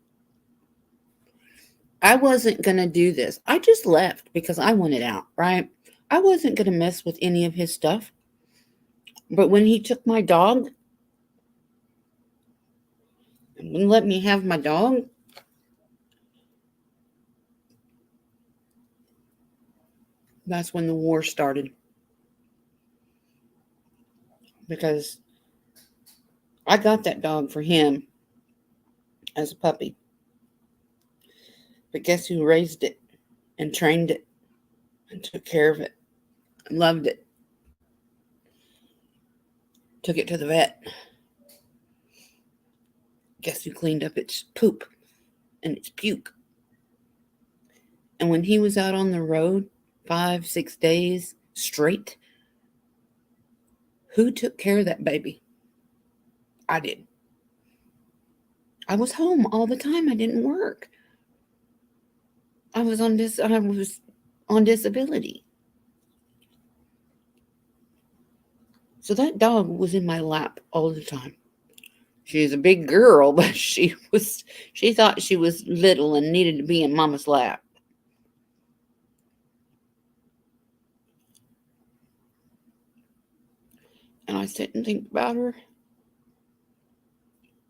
I wasn't going to do this. I just left because I wanted out, right? I wasn't going to mess with any of his stuff. But when he took my dog, wouldn't let me have my dog. That's when the war started. Because I got that dog for him as a puppy. But guess who raised it and trained it and took care of it and loved it? Took it to the vet. Guess who cleaned up its poop and its puke? And when he was out on the road 5-6 days straight, who took care of that baby? I did. I was home all the time. I didn't work. I was on disability. So that dog was in my lap all the time. She's a big girl, but she thought she was little and needed to be in mama's lap. And I sit and think about her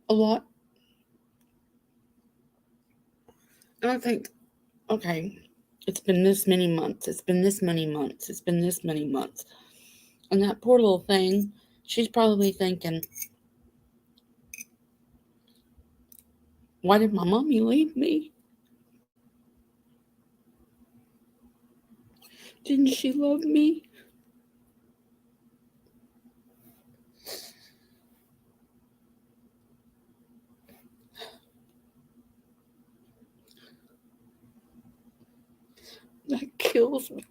a lot. And I think, okay, it's been this many months. It's been this many months. It's been this many months. And that poor little thing, she's probably thinking, why did my mommy leave me? Didn't she love me? That kills me.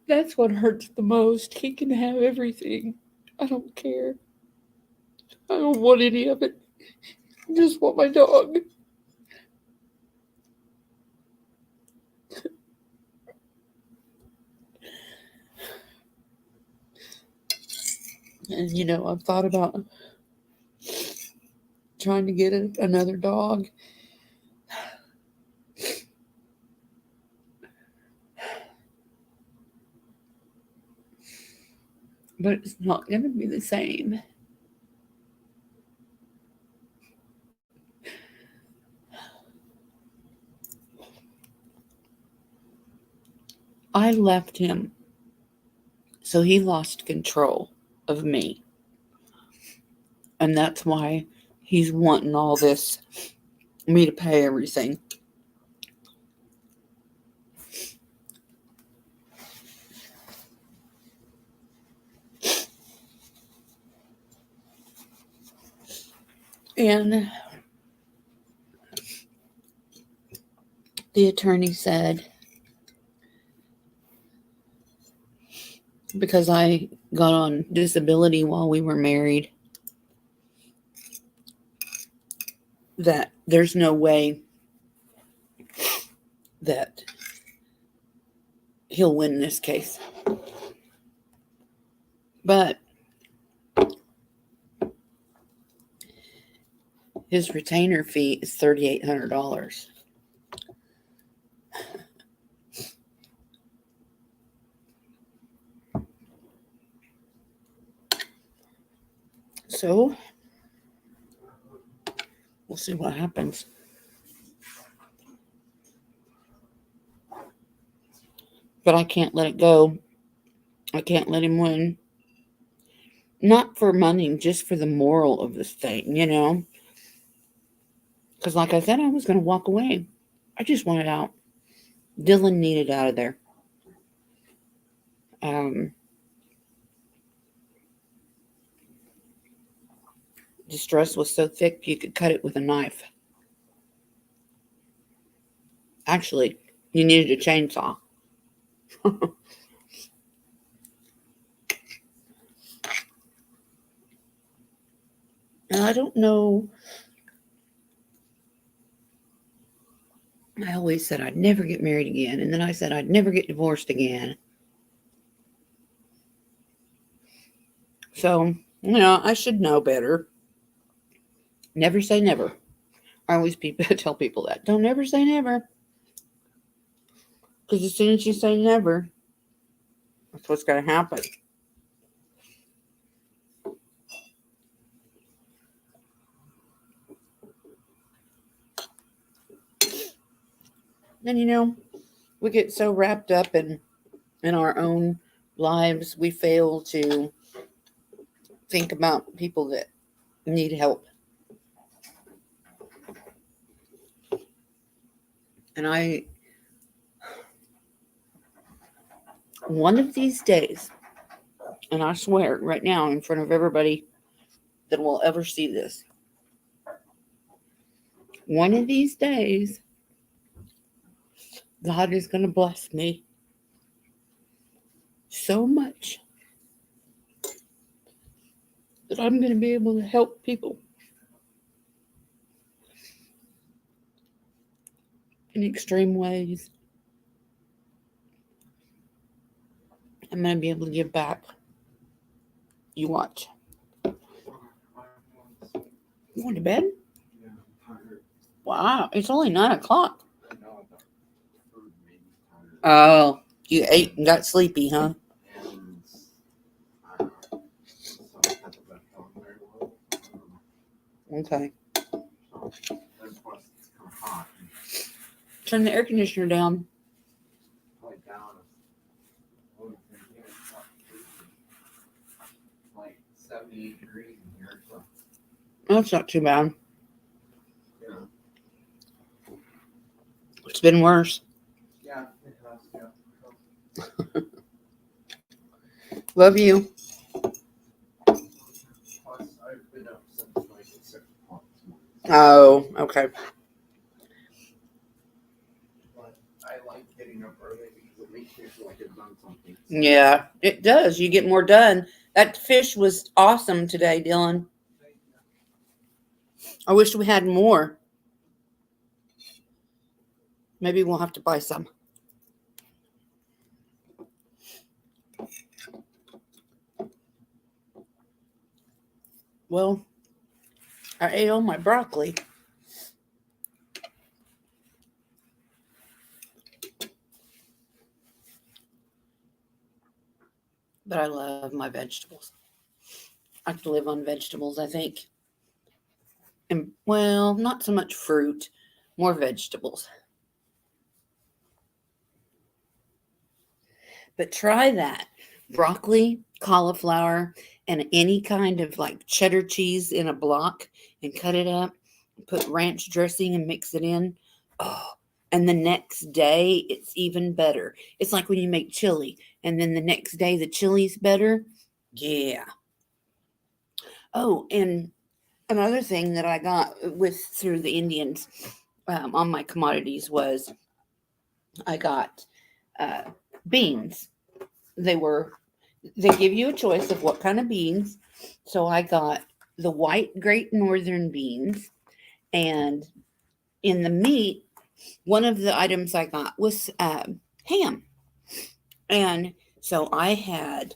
That's what hurts the most. He can have everything. I don't care. I don't want any of it. I just want my dog. And I've thought about trying to get another dog. But it's not going to be the same. I left him, so he lost control of me. And that's why he's wanting all this, me to pay everything. And the attorney said, because I got on disability while we were married, that there's no way that he'll win this case. But his retainer fee is $3,800. So we'll see what happens. But I can't let it go. I can't let him win. Not for money, just for the moral of this thing, Because like I said, I was going to walk away. I just wanted out. Dylan needed out of there. The stress was so thick you could cut it with a knife. Actually, you needed a chainsaw. And I don't know. I always said I'd never get married again. And then I said I'd never get divorced again. So, I should know better. Never say never. I always tell people that. Don't ever say never. Because as soon as you say never, That's what's going to happen. And we get so wrapped up in our own lives, we fail to think about people that need help. And one of these days, and I swear right now in front of everybody that will ever see this, one of these days, God is going to bless me so much that I'm going to be able to help people in extreme ways. I'm going to be able to give back. You watch. You going to bed? Yeah, I'm tired. Wow, it's only 9 o'clock. I know the food made me tired. Oh, you ate and got sleepy, huh? And I don't know. So I haven't been feeling very well. Okay. So that's why it's kind of hot. Turn the air conditioner down. Like down. Like 78 degrees in here. So, That's not too bad. you know. It's been worse. Yeah, it has, yeah. Love you. Plus, I've been up since like 6 o'clock this morning. Oh, okay. But I like getting up early because it makes me feel like I've done something. Yeah, it does. You get more done. That fish was awesome today, Dylan. I wish we had more. Maybe we'll have to buy some. Well, I ate all my broccoli. But I love my vegetables. I could live on vegetables, I think. And, well, not so much fruit, more vegetables. But try that. Broccoli, cauliflower, and any kind of like cheddar cheese in a block and cut it up. Put ranch dressing and mix it in. Oh, and the next day it's even better. It's like when you make chili and then the next day the chili's better. Yeah. Oh, and another thing that I got through the Indians on my commodities was I got beans. They give you a choice of what kind of beans. So I got the white Great Northern beans, and in the meat, one of the items I got was ham. And so I had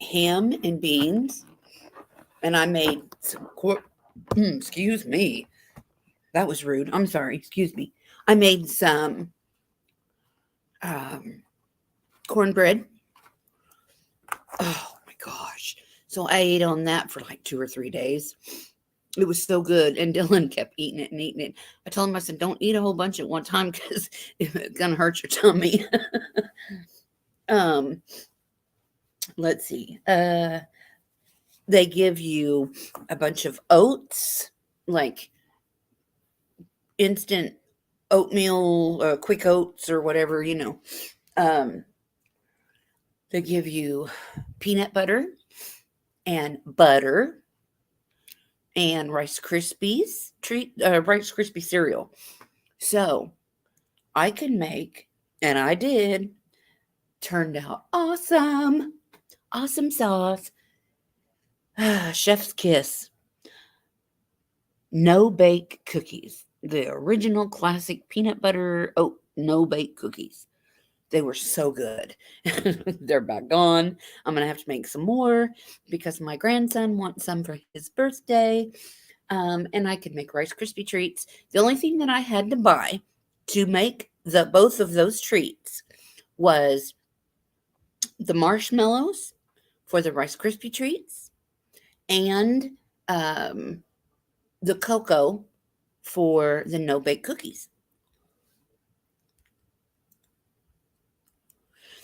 ham and beans, and I made some excuse me. That was rude. I'm sorry. Excuse me. I made some cornbread. Oh my gosh. So I ate on that for like 2 or 3 days. It was so good. And Dylan kept eating it and eating it. I told him, I said, don't eat a whole bunch at one time because it's going to hurt your tummy. Let's see. They give you a bunch of oats, like instant oatmeal, quick oats or whatever, They give you peanut butter and butter and Rice Krispies Rice Krispie cereal. So I could make, and I did, turned out awesome. Awesome sauce. Chef's kiss. No bake cookies. The original classic peanut butter oat no bake cookies. They were so good. They're back gone. I'm going to have to make some more because my grandson wants some for his birthday. And I could make Rice Krispie treats. The only thing that I had to buy to make both of those treats was the marshmallows for the Rice Krispie treats, and um, the cocoa for the no bake cookies.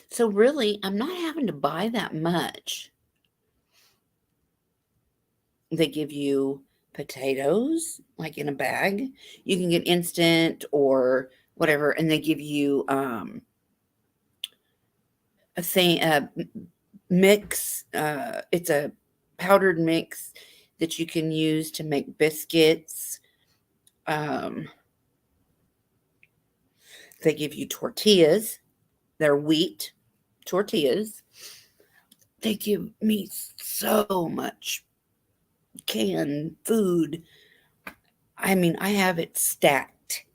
So really, I'm not having to buy that much. They give you potatoes like in a bag. You can get instant or whatever, and they give you a thing, mix. It's a powdered mix that you can use to make biscuits. Um, they give you tortillas. They're wheat tortillas. They give me so much canned food. I mean, I have it stacked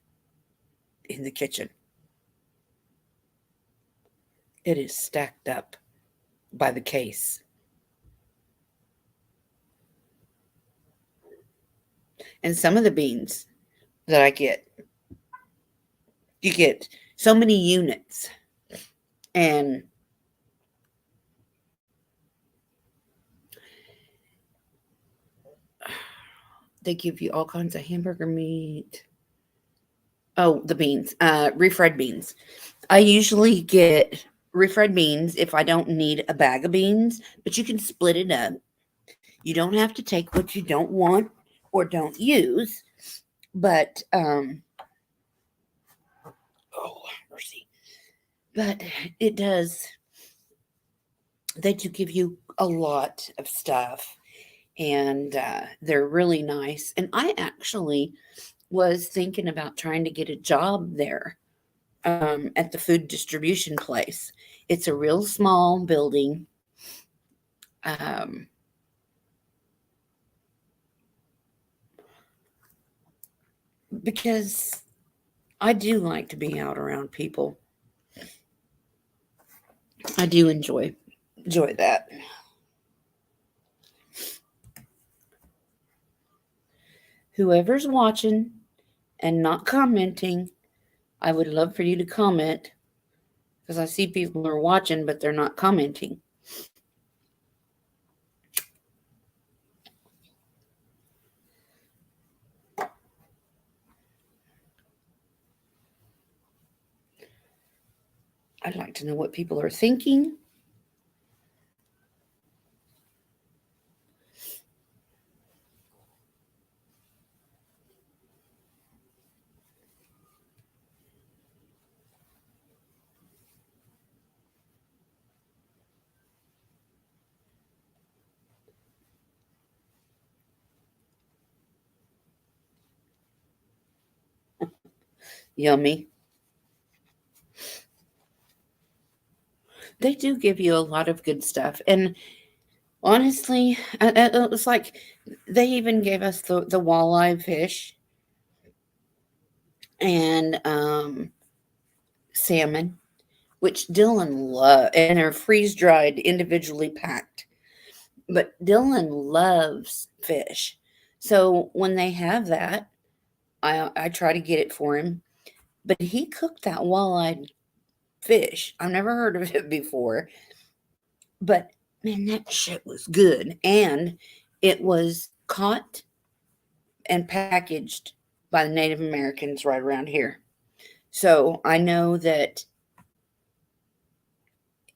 in the kitchen. It is stacked up by the case. And some of the beans that I get, you get so many units, and they give you all kinds of hamburger meat. Oh, the beans, refried beans. I usually get refried beans if I don't need a bag of beans, but you can split it up. You don't have to take what you don't want or don't use, but oh mercy. But it does. They do give you a lot of stuff, and they're really nice. And I actually was thinking about trying to get a job there at the food distribution place. It's a real small building. Um, because I do like to be out around people. I do enjoy that. Whoever's watching and not commenting, I would love for you to comment, because I see people are watching but they're not commenting. I'd like to know what people are thinking. Yummy. They do give you a lot of good stuff. And honestly, it was like they even gave us the walleye fish and salmon, which Dylan loved, and they're freeze dried, individually packed. But Dylan loves fish. So when they have that, I try to get it for him. But he cooked that walleye fish. I've never heard of it before. But man, that shit was good. And it was caught and packaged by the Native Americans right around here. So I know that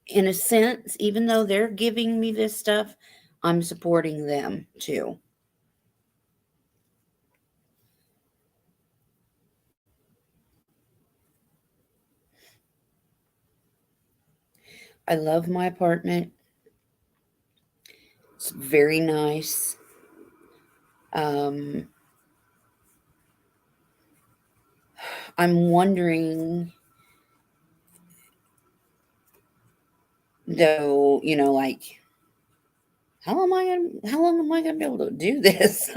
in a sense, even though they're giving me this stuff, I'm supporting them too. I love my apartment. It's very nice. Um, I'm wondering, though, like how long am I gonna be able to do this?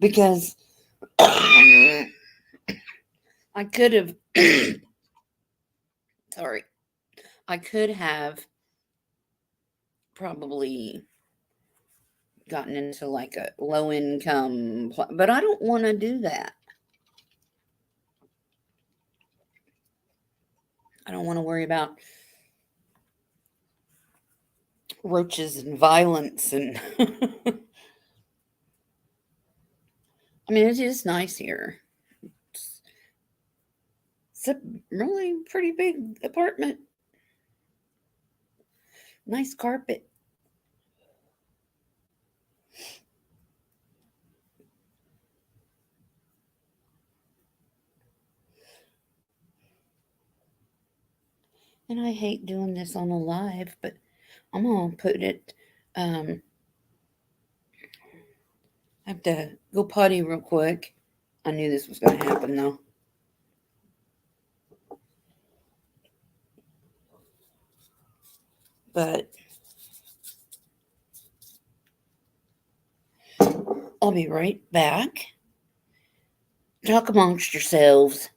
Because I could have sorry, I could have probably gotten into like a low income, but I don't want to do that. I don't want to worry about roaches and violence and I mean, it is nice here. It's a really pretty big apartment. Nice carpet. And I hate doing this on a live, but I'm gonna put it. I have to go potty real quick. I knew this was gonna happen though. But I'll be right back. Talk amongst yourselves.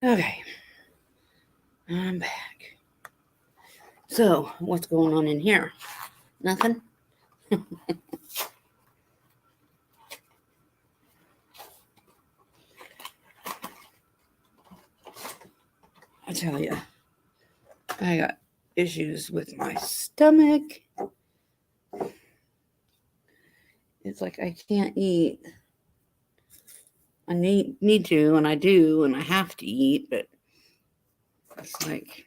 Okay, I'm back. So, what's going on in here? Nothing? I tell you, I got issues with my stomach. It's like I can't eat. I need to, and I do, and I have to eat, but it's like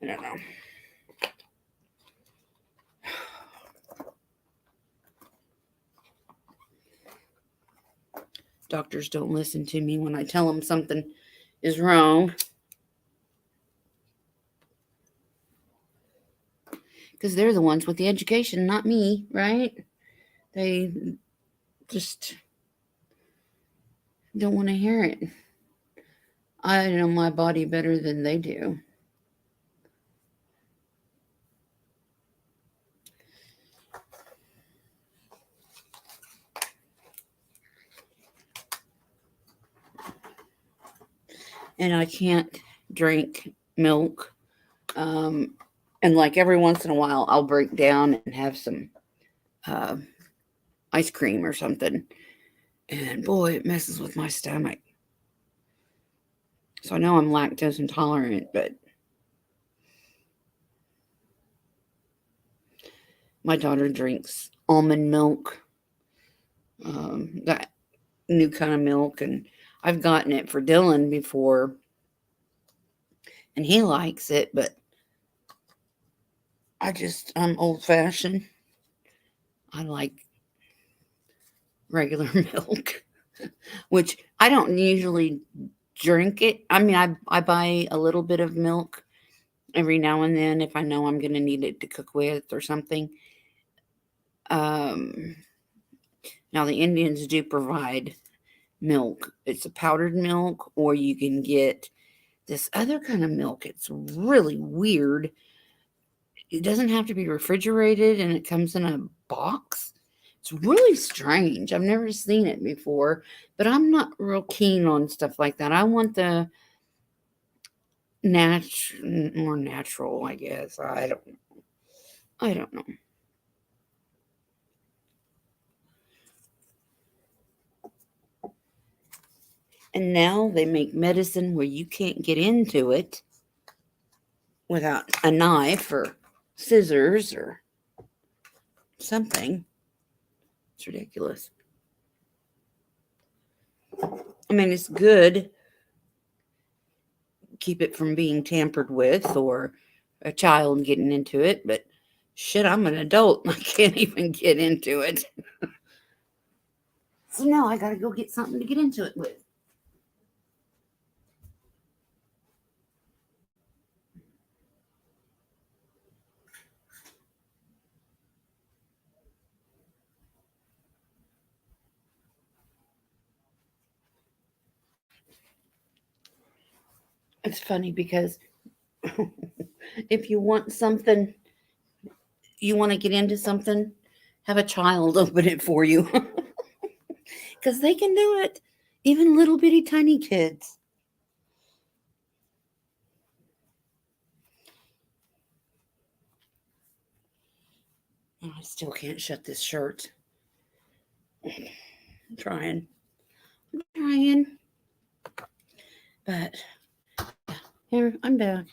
I don't know. Doctors don't listen to me when I tell them something is wrong. Because they're the ones with the education, not me, right? They just don't want to hear it. I know my body better than they do. And I can't drink milk. Um, and like every once in a while, I'll break down and have some uh, ice cream or something. And boy, it messes with my stomach. So I know I'm lactose intolerant, but my daughter drinks almond milk, that new kind of milk. And I've gotten it for Dylan before, and he likes it, but I'm old fashioned. I like regular milk, which I don't usually drink it. I mean, I buy a little bit of milk every now and then if I know I'm going to need it to cook with or something. Um, Now, the Indians do provide milk. It's a powdered milk, or you can get this other kind of milk. It's really weird. It doesn't have to be refrigerated and it comes in a box. It's really strange. I've never seen it before, but I'm not real keen on stuff like that. I want the more natural, I guess. I don't know. And now they make medicine where you can't get into it without a knife or scissors or something. It's ridiculous. I mean, it's good. Keep it from being tampered with or a child getting into it, but shit, I'm an adult and I can't even get into it. So now I gotta go get something to get into it with. It's funny because if you want something, you want to get into something, have a child open it for you because they can do it. Even little bitty tiny kids. Oh, I still can't shut this shirt. I'm trying. I'm trying. But yeah, here, I'm back.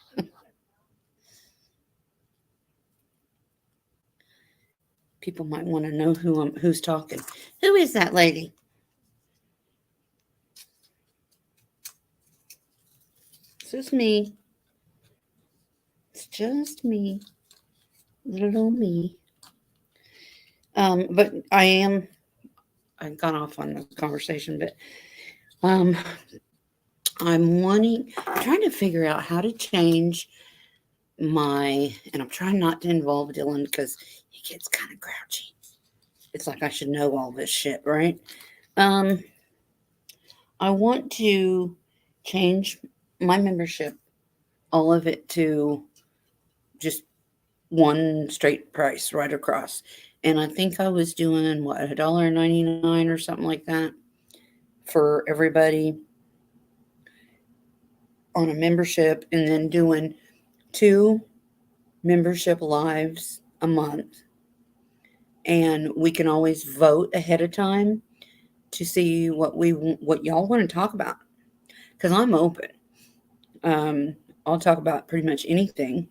People might want to know who's talking. Who is that lady? It's just me. It's just me. Little old me. But I got off on the conversation, but um I'm trying to figure out how to change and I'm trying not to involve Dylan because he gets kind of grouchy. It's like I should know all this shit, right? Um, I want to change my membership, all of it to just one straight price right across. And I think I was doing what, $1.99 or something like that for everybody on a membership, and then doing 2 membership lives a month. And we can always vote ahead of time to see what y'all want to talk about, because I'm open. I'll talk about pretty much anything.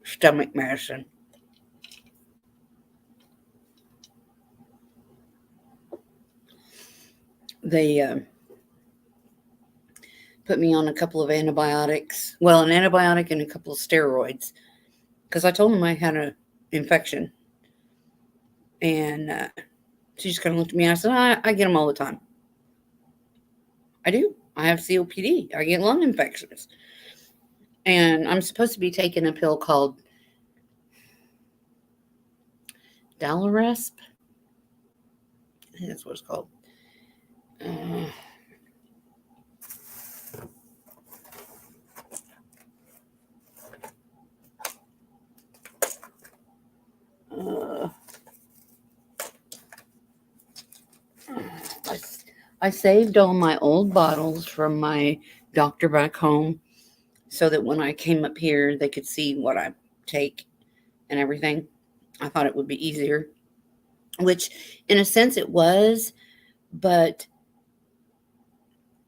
Stomach medicine. They put me on a couple of antibiotics. Well, an antibiotic and a couple of steroids, because I told them I had an infection. And she just kind of looked at me and I said, I get them all the time. I do. I have COPD. I get lung infections. And I'm supposed to be taking a pill called Dalaresp. I think that's what it's called. Uh, I saved all my old bottles from my doctor back home so that when I came up here, they could see what I take and everything. I thought it would be easier, which in a sense it was, but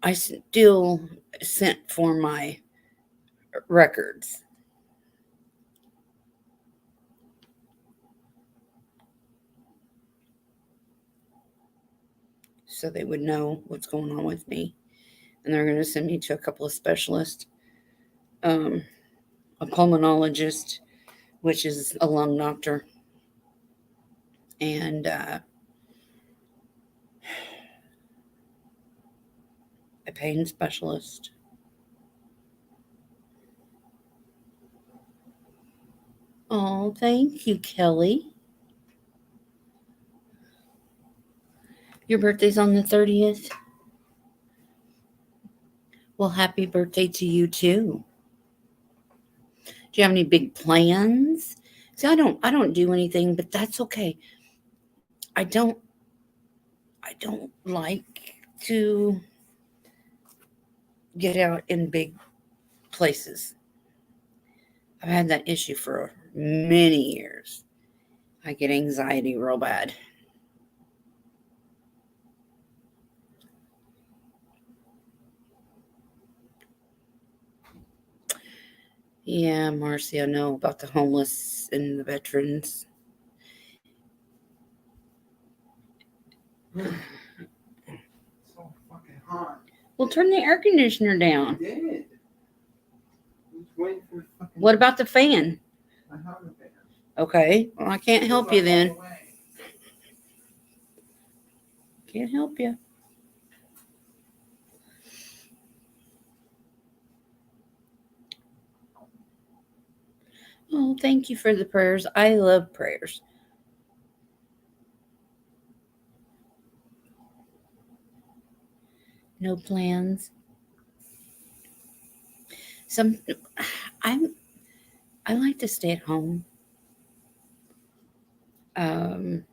I still sent for my records. So they would know what's going on with me. And they're going to send me to a couple of specialists, um, a pulmonologist, which is a lung doctor, and a pain specialist. Oh, thank you, Kelly. Your birthday's on the 30th. Well, happy birthday to you too. Do you have any big plans? See, I don't do anything, but that's okay. I don't I don't like to get out in big places. I've had that issue for many years. I get anxiety real bad. Yeah, Marcy, I know about the homeless and the veterans. So fucking hot. Well, turn the air conditioner I down. did. I'm just waiting for the fucking. What about the fan? I have a fan. Okay, well, I can't help you It's all then. the way. Can't help you. Oh, thank you for the prayers. I love prayers. No plans. Some I'm I like to stay at home. Um,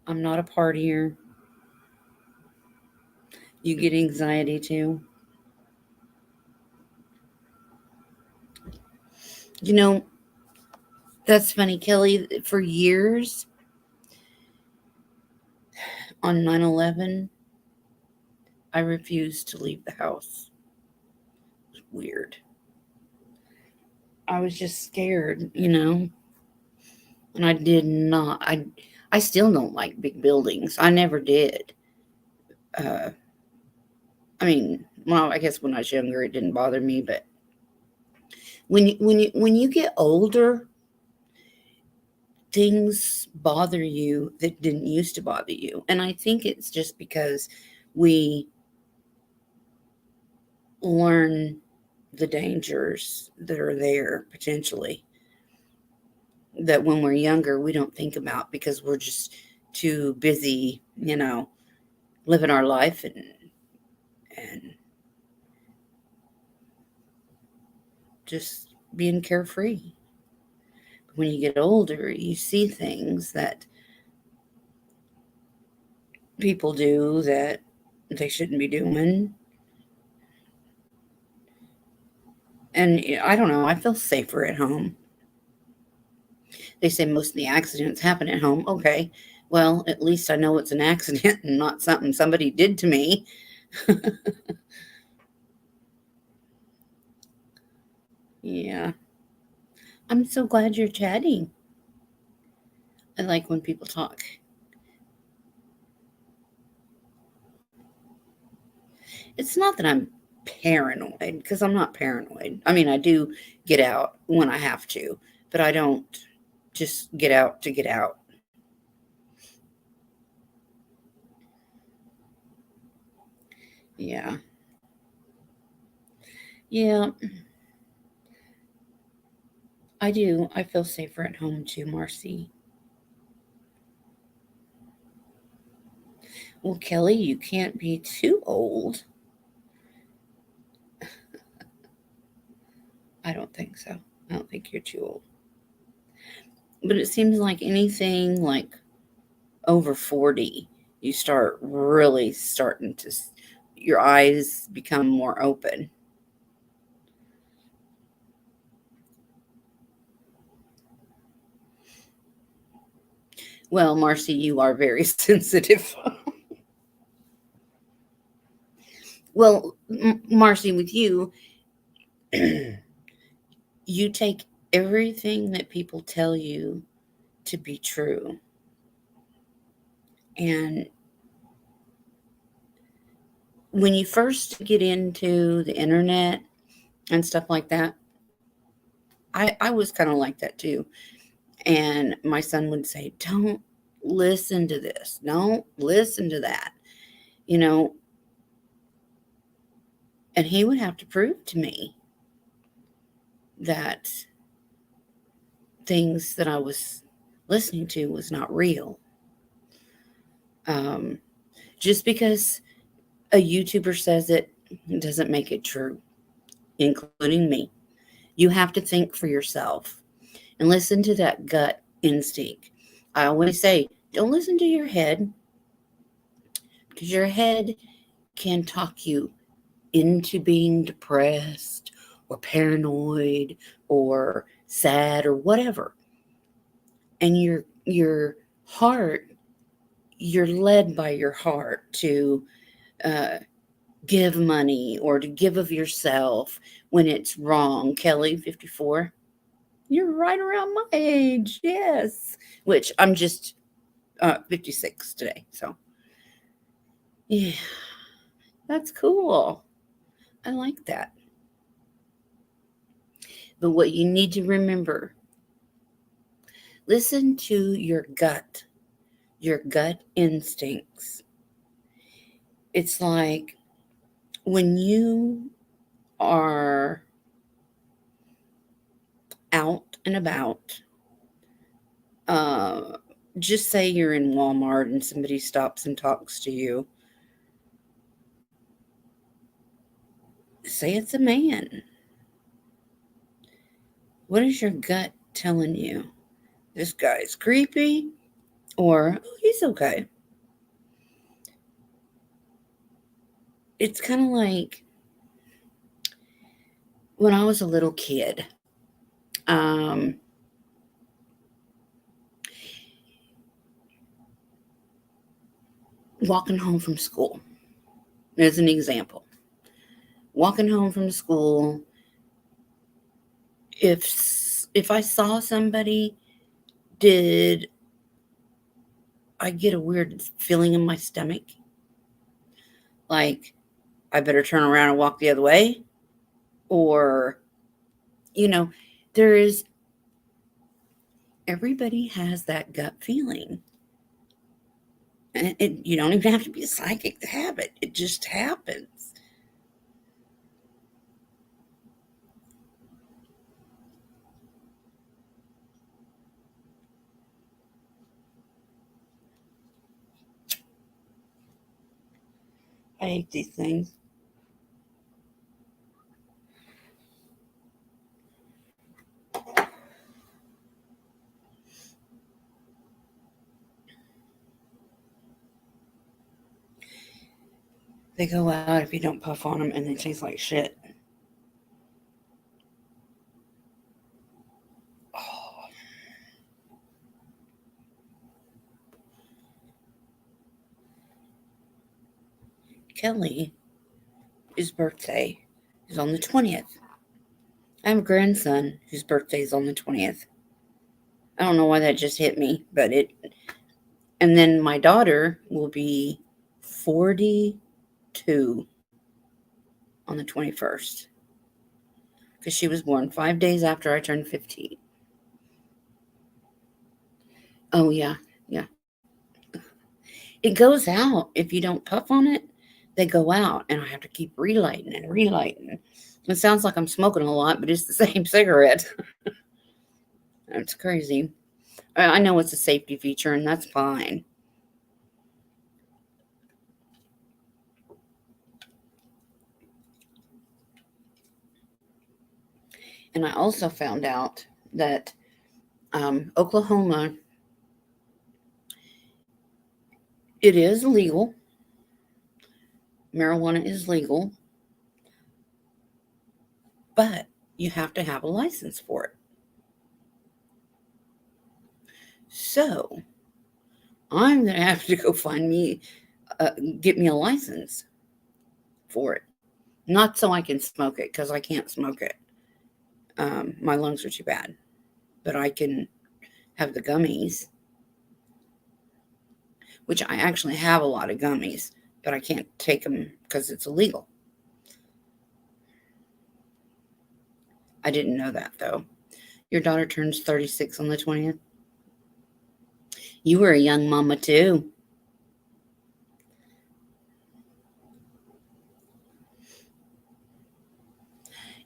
I'm not a partier. You get anxiety too. You know, that's funny, Kelly. For years on 9/11, I refused to leave the house. It was weird. I was just scared, and I did not. I still don't like big buildings. I never did. Uh, I mean, well, I guess when I was younger, it didn't bother me, but when you get older, things bother you that didn't used to bother you, and I think it's just because we learn the dangers that are there potentially that when we're younger we don't think about because we're just too busy, living our life and just being carefree. When you get older, you see things that people do that they shouldn't be doing. And I don't know, I feel safer at home. They say most of the accidents happen at home. Okay, well, at least I know it's an accident and not something somebody did to me. Yeah. I'm so glad you're chatting. I like when people talk. It's not that I'm paranoid because I'm not paranoid. I mean, I do get out when I have to, but I don't just get out to get out. Yeah. Yeah, I do. I feel safer at home too, Marcy. Well, Kelly, you can't be too old. I don't think so. I don't think you're too old. But it seems like anything like over 40 you start really starting to, your eyes become more open. Well, Marcy, you are very sensitive. Well, Marcy, with you, you take everything that people tell you to be true. And when you first get into the internet and stuff like that, I was kind of like that too. And my son would say, "Don't listen to this. Don't listen to that." You know, and he would have to prove to me that things that I was listening to was not real. Um, just because a YouTuber says it doesn't make it true, including me. You have to think for yourself and listen to that gut instinct. I always say, don't listen to your head because your head can talk you into being depressed or paranoid or sad or whatever. And your heart, you're led by your heart to uh, give money or to give of yourself when it's wrong. Kelly, 54. You're right around my age. Yes. Which I'm just 56 today. So, yeah, that's cool. I like that. But what you need to remember, listen to your gut instincts. It's like when you are out and about, uh, just say you're in Walmart and somebody stops and talks to you. Say it's a man. What is your gut telling you? This guy's creepy, or oh, he's okay. It's kind of like when I was a little kid. Um, Walking home from school, as an example. Walking home from school, if I saw somebody, did I get a weird feeling in my stomach? Like I better turn around and walk the other way? Or, you know, there is, everybody has that gut feeling. And you don't even have to be a psychic to have it, it just happens. I hate these things. They go out if you don't puff on them and they taste like shit. Oh, Kelly, his birthday is on the 20th. I have a grandson whose birthday is on the 20th. I don't know why that just hit me, but it. And then my daughter will be 42 on the 21st because she was born 5 days after I turned 15. Oh, yeah, yeah. It goes out if you don't puff on it. They go out, and I have to keep relighting and relighting. It sounds like I'm smoking a lot, but it's the same cigarette. It's crazy. I know it's a safety feature, and that's fine. And I also found out that Oklahoma It is legal. Marijuana is legal, but you have to have a license for it. So I'm going to have to go get me a license for it. Not so I can smoke it, because I can't smoke it. My lungs are too bad. But I can have the gummies, which I actually have a lot of gummies, but I can't take them because it's illegal. I didn't know that, though. Your daughter turns 36 on the 20th. You were a young mama, too.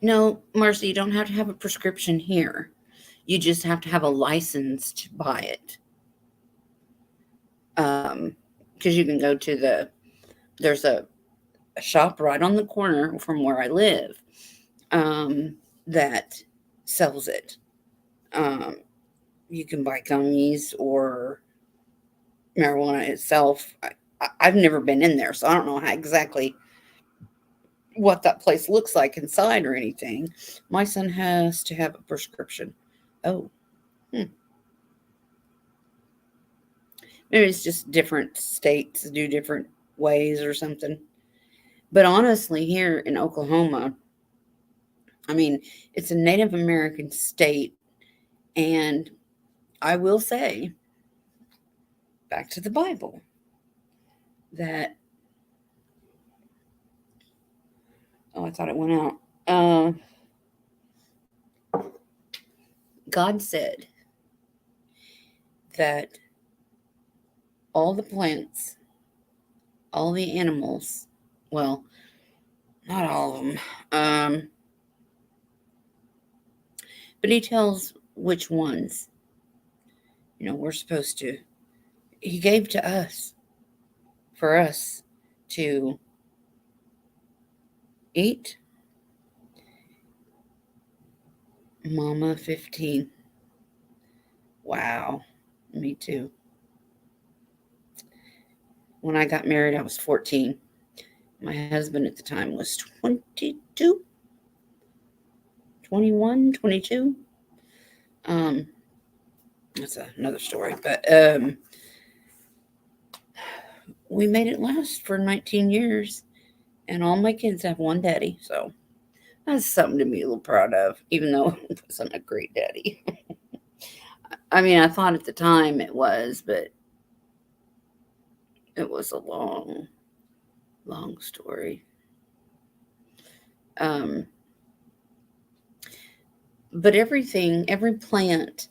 No, Marcy, you don't have to have a prescription here. You just have to have a license to buy it. Because you can go to there's a shop right on the corner from where I live that sells it. You can buy gummies or marijuana itself. I've never been in there, so I don't know exactly what that place looks like inside or anything. My son has to have a prescription. Oh. Maybe it's just different states do different ways or something. But honestly, here in Oklahoma, I mean, it's a Native American state. And I will say, back to the Bible, that, I thought it went out. God said that all the plants, all the animals, well, not all of them, but he tells which ones, we're supposed to, he gave to us, for us to eat. Mama 15. Wow, me too. When I got married, I was 14. My husband at the time was 22, 21, 22. That's another story. But we made it last for 19 years. And all my kids have one daddy. So that's something to be a little proud of, even though it wasn't a great daddy. I mean, I thought at the time it was, but it was a long, long story. But every plant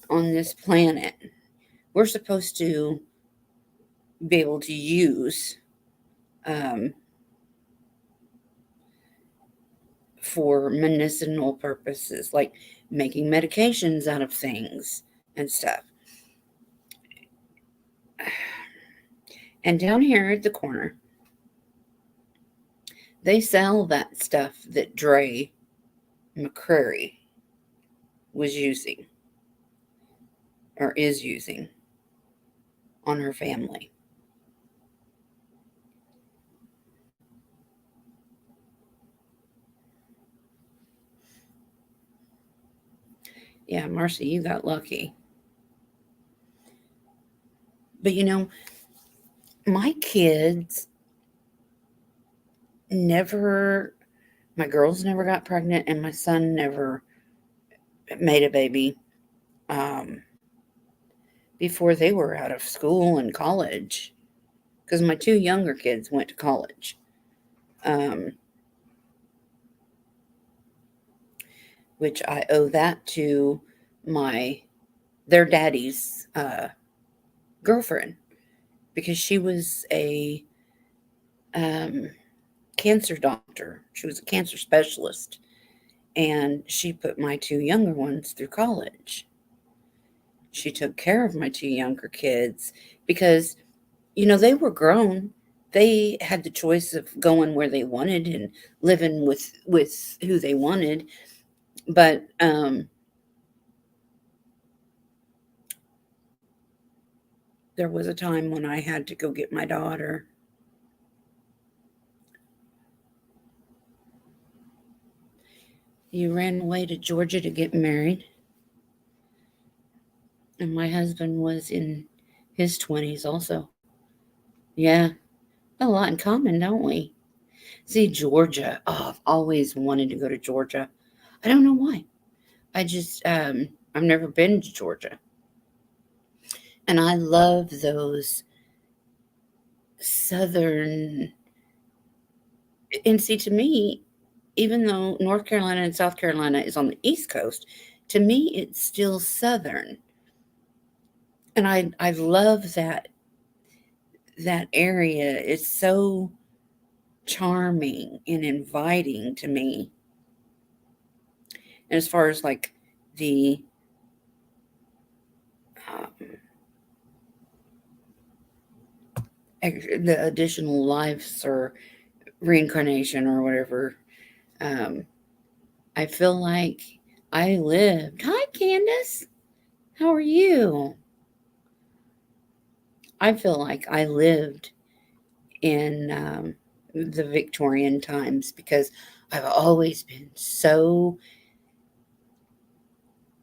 on this planet, we're supposed to be able to use for medicinal purposes, like making medications out of things and stuff. And down here at the corner, they sell that stuff that Dre McCrary was using or is using on her family. Yeah, Marcy, you got lucky. But my kids my girls never got pregnant, and my son never made a baby before they were out of school and college, because my two younger kids went to college. Which I owe that to their daddy's girlfriend, because she was a cancer doctor. She was a cancer specialist, and she put my two younger ones through college. She took care of my two younger kids because, they were grown. They had the choice of going where they wanted and living with who they wanted. But there was a time when I had to go get my daughter. You ran away to Georgia to get married, and my husband was in his 20s also. Yeah, a lot in common, don't we? See, Georgia. Oh, I've always wanted to go to Georgia. I don't know why. I just, I've never been to Georgia. And I love those southern, and see, to me, even though North Carolina and South Carolina is on the East Coast, to me, it's still southern. And I love that area. It's so charming and inviting to me. And as far as like the um, the additional lives or reincarnation or whatever, um, I feel like I lived. Hi, Candace. How are you? I feel like I lived in the Victorian times because I've always been so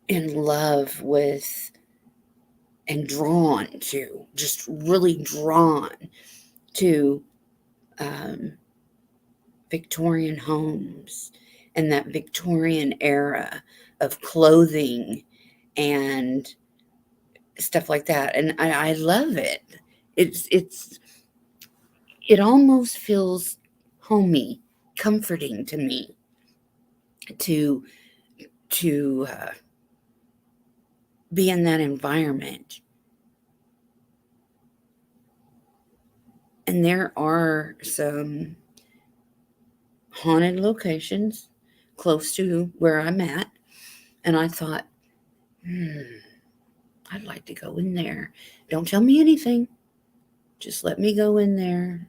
in love with and drawn to, just really drawn to um, Victorian homes and that Victorian era of clothing and stuff like that. And I love it. It's it almost feels homey, comforting to me to to be in that environment. And there are some haunted locations close to where I'm at, and I thought, I'd like to go in there. Don't tell me anything. Just let me go in there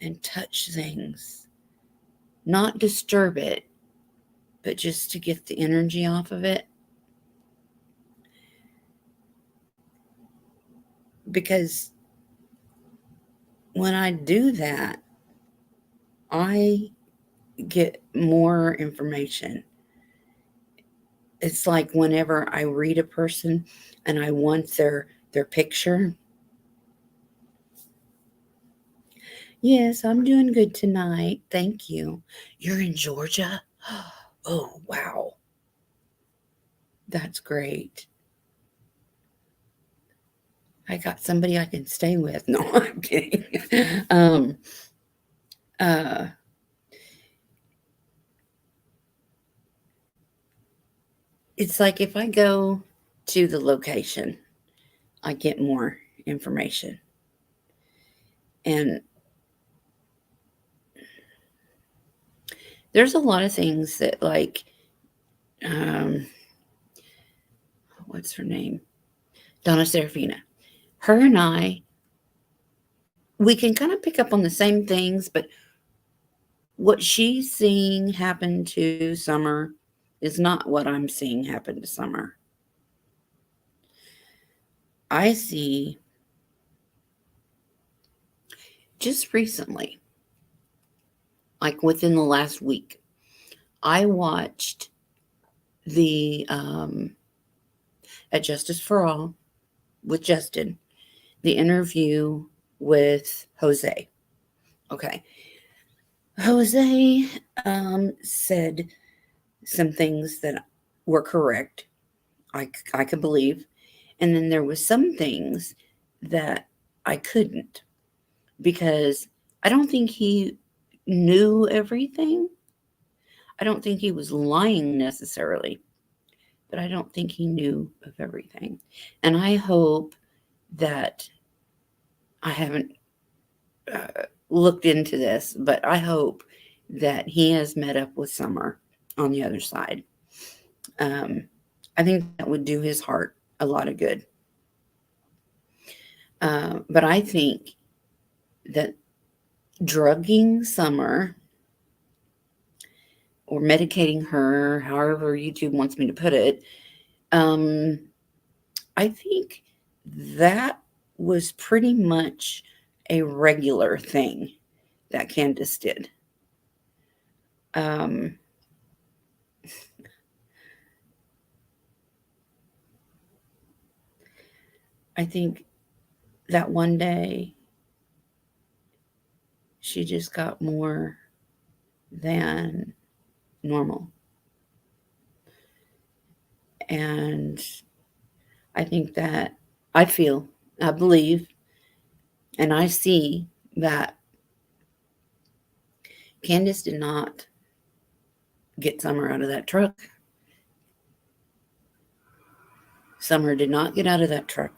and touch things. Not disturb it, but just to get the energy off of it. Because when I do that, I get more information. It's like whenever I read a person and I want their picture. Yes, I'm doing good tonight. Thank you. You're in Georgia? Oh, wow. That's great. I got somebody I can stay with. No, I'm kidding. um, uh, it's like if I go to the location, I get more information. And there's a lot of things that, like, um, what's her name? Donna Serafina. Her and I, we can kind of pick up on the same things, but what she's seeing happen to Summer is not what I'm seeing happen to Summer. I see just recently, like within the last week, I watched the at Justice for All with Justin, the interview with Jose. Okay. Jose said some things that were correct. I could believe. And then there was some things that I couldn't because I don't think he knew everything. I don't think he was lying necessarily, but I don't think he knew of everything. And I hope that I haven't looked into this, but I hope that he has met up with Summer on the other side. I think that would do his heart a lot of good. But I think that drugging Summer or medicating her, however YouTube wants me to put it, I think that was pretty much a regular thing that Candace did. I think that one day she just got more than normal. And I think that I believe, and I see that Candace did not get Summer out of that truck. Summer did not get out of that truck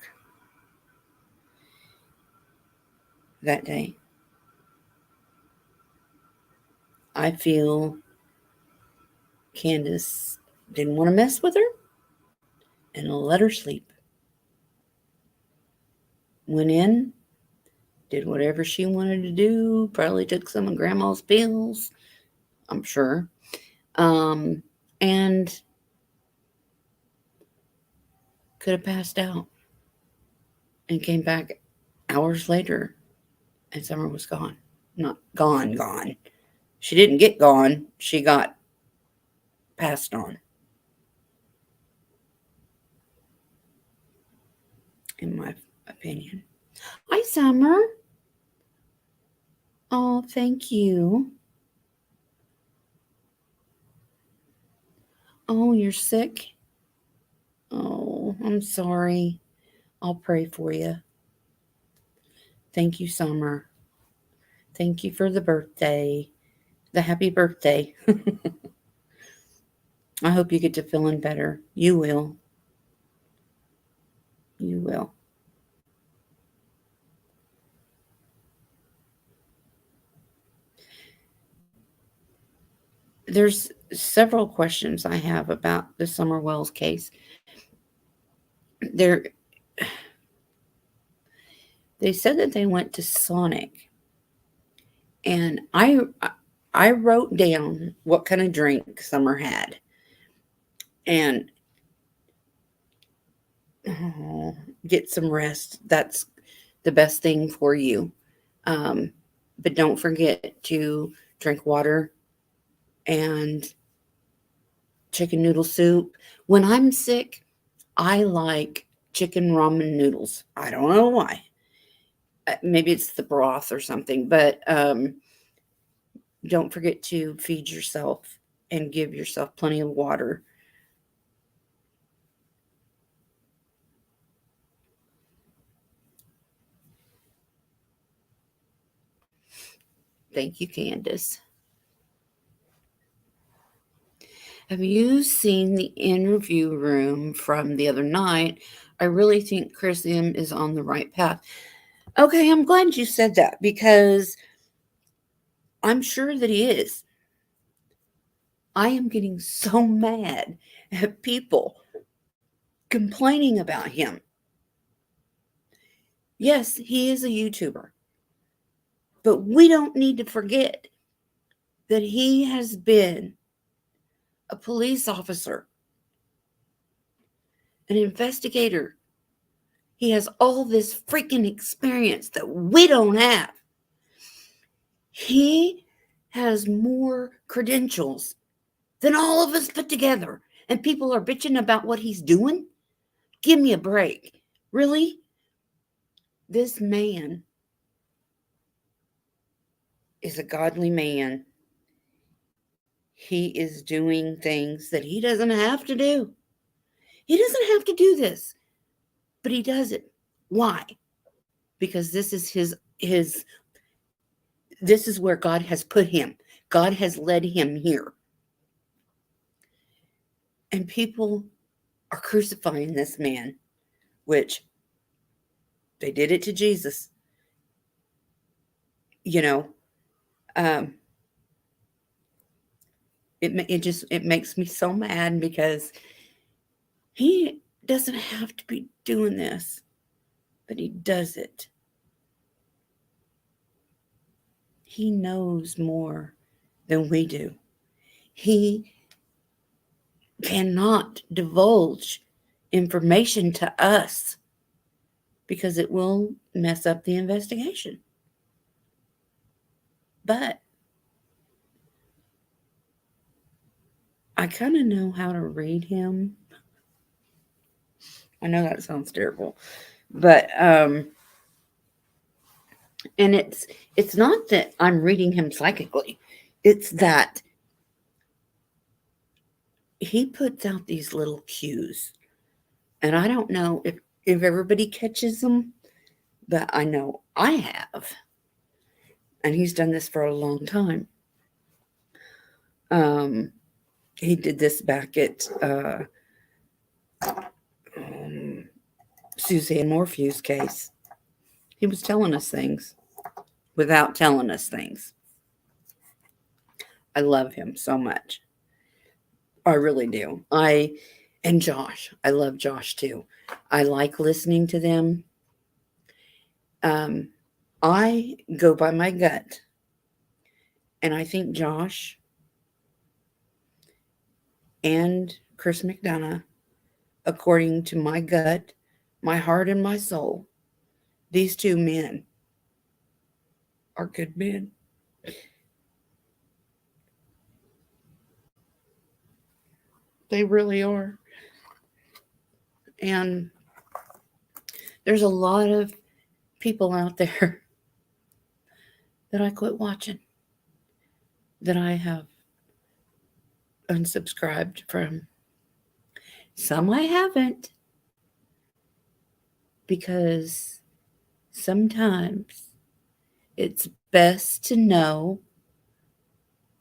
that day. I feel Candace didn't want to mess with her and let her sleep. Went in, did whatever she wanted to do, probably took some of Grandma's pills, I'm sure. And could have passed out and came back hours later and Summer was gone. Not gone. She didn't get gone. She got passed on. In my opinion. Hi, Summer. Oh, thank you. Oh, you're sick? Oh, I'm sorry. I'll pray for you. Thank you, Summer. Thank you for the birthday. The happy birthday. I hope you get to feeling better. You will. You will. There's several questions I have about the Summer Wells case. They said that they went to Sonic, and I wrote down what kind of drink Summer had, and get some rest. That's the best thing for you. But don't forget to drink water and chicken noodle soup. When I'm sick, I like chicken ramen noodles. I don't know why. Maybe it's the broth or something, but don't forget to feed yourself and give yourself plenty of water. Thank you, Candace. Have you seen the interview room from the other night? I really think Chris M is on the right path. Okay, I'm glad you said that because I'm sure that he is. I am getting so mad at people complaining about him. Yes, he is a YouTuber, but we don't need to forget that he has been a police officer, an investigator. He has all this freaking experience that we don't have. He has more credentials than all of us put together, and people are bitching about what he's doing? Give me a break. Really? This man is a godly man. He is doing things that he doesn't have to do. He doesn't have to do this, but he does it. Why? Because this is this is where God has put him. God has led him here. And people are crucifying this man, which they did it to Jesus. You know, it makes me so mad because he doesn't have to be doing this, but he does it. He knows more than we do. He cannot divulge information to us because it will mess up the investigation. But I kind of know how to read him. I know that sounds terrible, but and it's not that I'm reading him psychically. It's that he puts out these little cues. And I don't know if everybody catches them, but I know I have. And he's done this for a long time. Um, he did this back at Suzanne Morphew's case. He was telling us things without telling us things. I love him so much. I really do. And Josh. I love Josh too. I like listening to them. I go by my gut. And I think Josh and Chris McDonough, according to my gut, my heart, and my soul, these two men are good men. They really are. And there's a lot of people out there that I quit watching, that I have unsubscribed from. Some I haven't, because sometimes it's best to know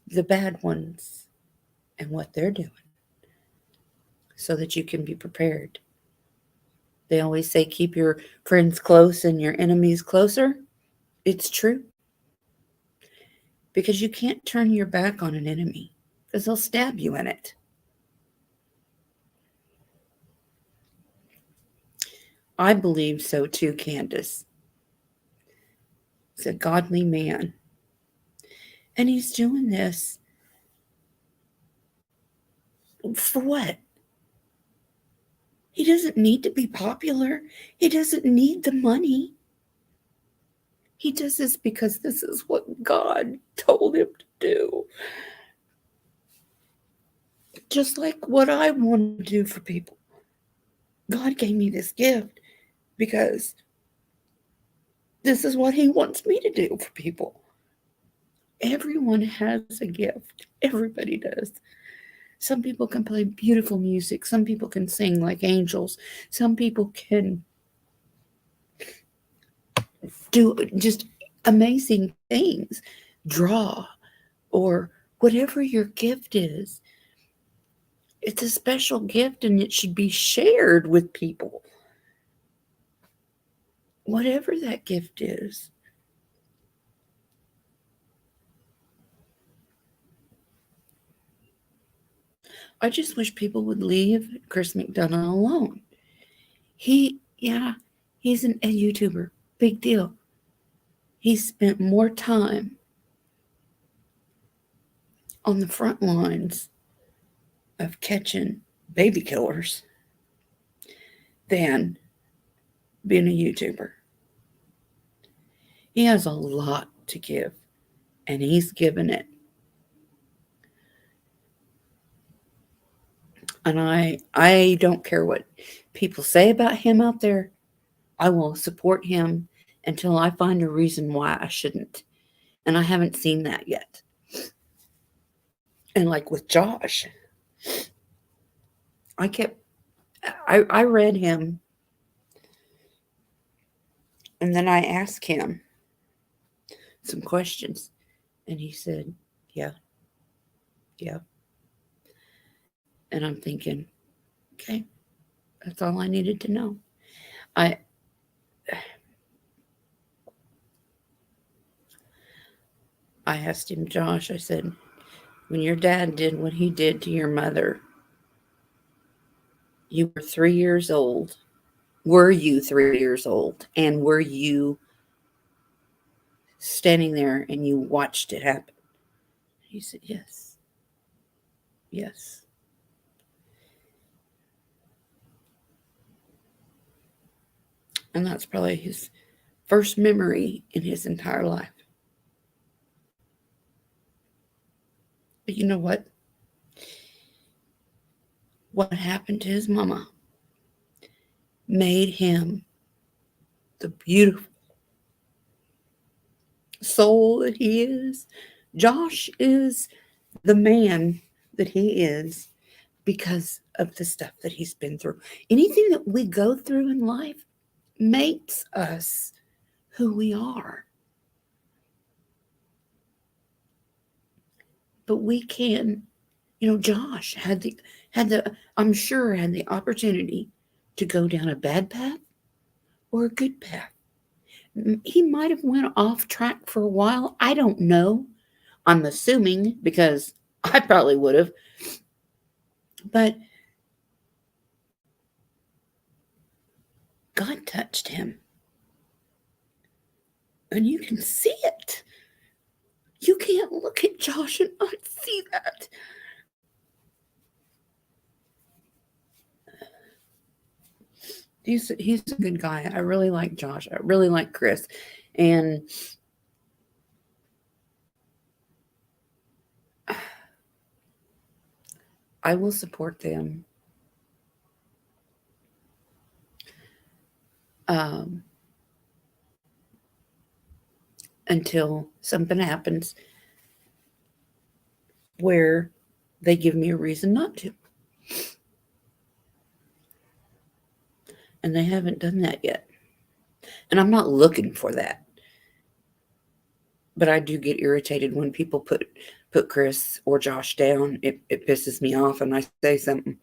the bad ones and what they're doing so that you can be prepared. They always say keep your friends close and your enemies closer. It's true. Because you can't turn your back on an enemy because they'll stab you in it. I believe so too, Candace. He's a godly man. And he's doing this for what? He doesn't need to be popular. He doesn't need the money. He does this because this is what God told him to do. Just like what I want to do for people. God gave me this gift because this is what he wants me to do for people. Everyone has a gift. Everybody does. Some people can play beautiful music. Some people can sing like angels. Some people can do just amazing things, draw, or whatever your gift is. It's a special gift and it should be shared with people. Whatever that gift is. I just wish people would leave Chris McDonough alone. He's a YouTuber. Big deal. He spent more time on the front lines of catching baby killers than being a YouTuber. He has a lot to give, and he's given it. And I don't care what people say about him out there. I will support him until I find a reason why I shouldn't. And I haven't seen that yet. And like with Josh, I read him, and then I asked him some questions, and he said, yeah. And I'm thinking, okay, that's all I needed to know. I asked him, Josh, I said, when your dad did what he did to your mother, you were 3 years old. Were you 3 years old? And were you standing there and you watched it happen? He said, yes. Yes. And that's probably his first memory in his entire life. But you know what? What happened to his mama made him the beautiful soul that he is. Josh is the man that he is because of the stuff that he's been through. Anything that we go through in life makes us who we are. But we can, Josh I'm sure had the opportunity to go down a bad path or a good path. He might have went off track for a while. I don't know. I'm assuming because I probably would have. But God touched him. And you can see it. You can't look at Josh and not see that. He's a good guy. I really like Josh. I really like Chris. And I will support them until something happens where they give me a reason not to. And they haven't done that yet. And I'm not looking for that. But I do get irritated when people put Chris or Josh down. It pisses me off and I say something.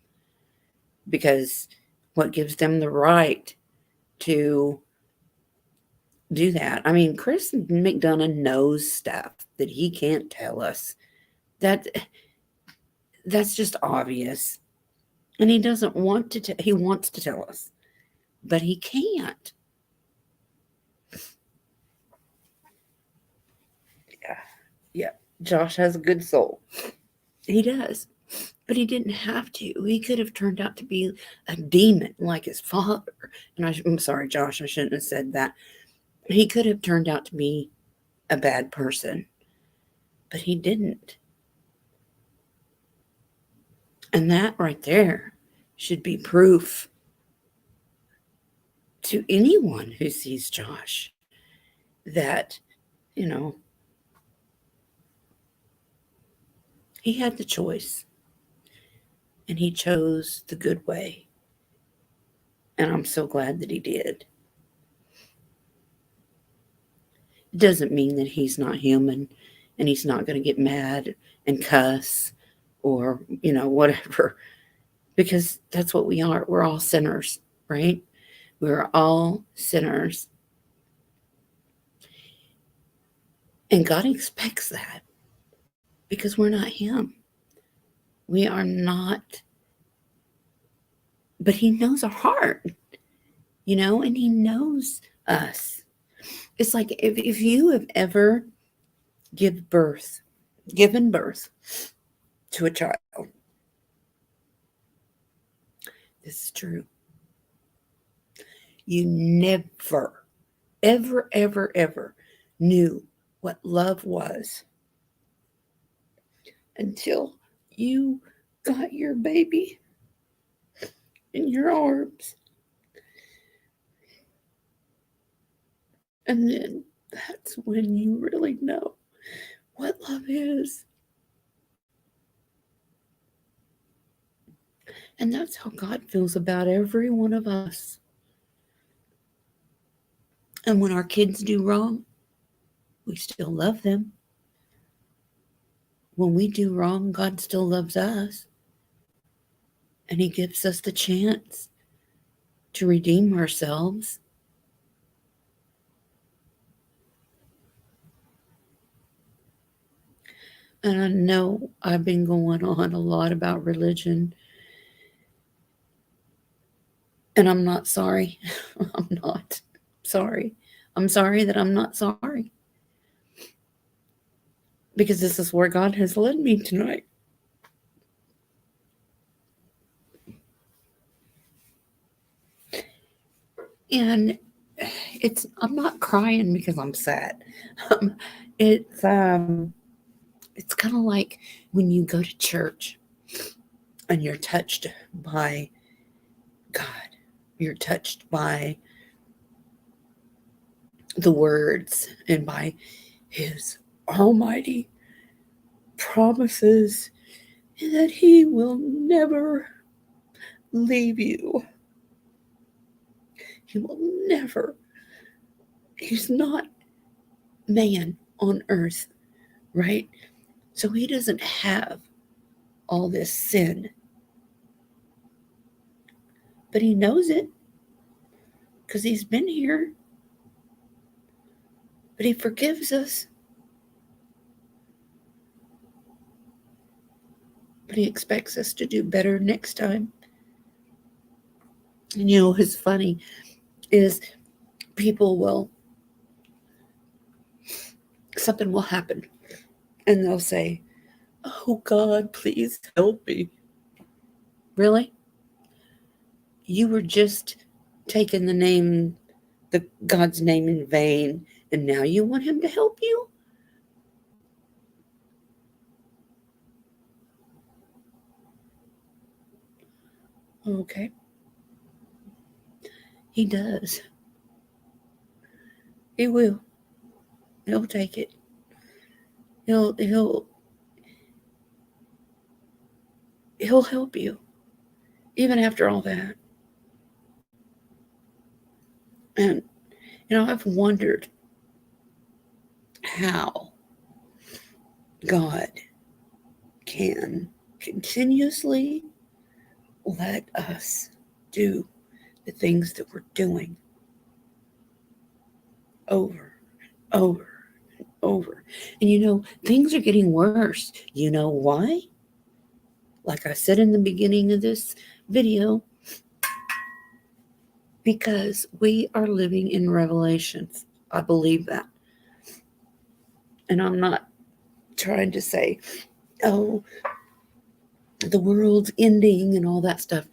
Because what gives them the right to do that? I mean, Chris McDonough knows stuff that he can't tell us. That's just obvious. And he doesn't want to he wants to tell us. But he can't. Yeah. Josh has a good soul. He does. But he didn't have to. He could have turned out to be a demon like his father. And I'm sorry, Josh, I shouldn't have said that. He could have turned out to be a bad person. But he didn't. And that right there should be proof to anyone who sees Josh that, he had the choice. And he chose the good way. And I'm so glad that he did. It doesn't mean that he's not human and he's not going to get mad and cuss or, whatever. Because that's what we are. We're all sinners, right? We're all sinners. And God expects that because we're not him. We are not. But he knows our heart, and he knows us. It's like if you have ever given birth to a child, this is true. You never, ever, ever, ever knew what love was until you got your baby in your arms. And then that's when you really know what love is. And that's how God feels about every one of us. And when our kids do wrong, we still love them. When we do wrong, God still loves us. And he gives us the chance to redeem ourselves. And I know I've been going on a lot about religion. And I'm not sorry. I'm not sorry. I'm sorry that I'm not sorry. Because this is where God has led me tonight. And I'm not crying because I'm sad. Um, it's it's kind of like when you go to church and you're touched by God. You're touched by the words and by his almighty promises that he will never leave you. He will never. He's not man on earth, right? So he doesn't have all this sin. But he knows it because he's been here. But he forgives us. But he expects us to do better next time. And you know what's funny is something will happen and they'll say, "Oh God, please help me." Really? You were just taking God's name in vain, and now you want him to help you? Okay. He does. He will. He'll take it. He'll help you even after all that. And I've wondered how God can continuously let us do the things that we're doing over and over and over. And things are getting worse. You know why? Like I said in the beginning of this video, because we are living in Revelations. I believe that. And I'm not trying to say, oh, the world's ending and all that stuff.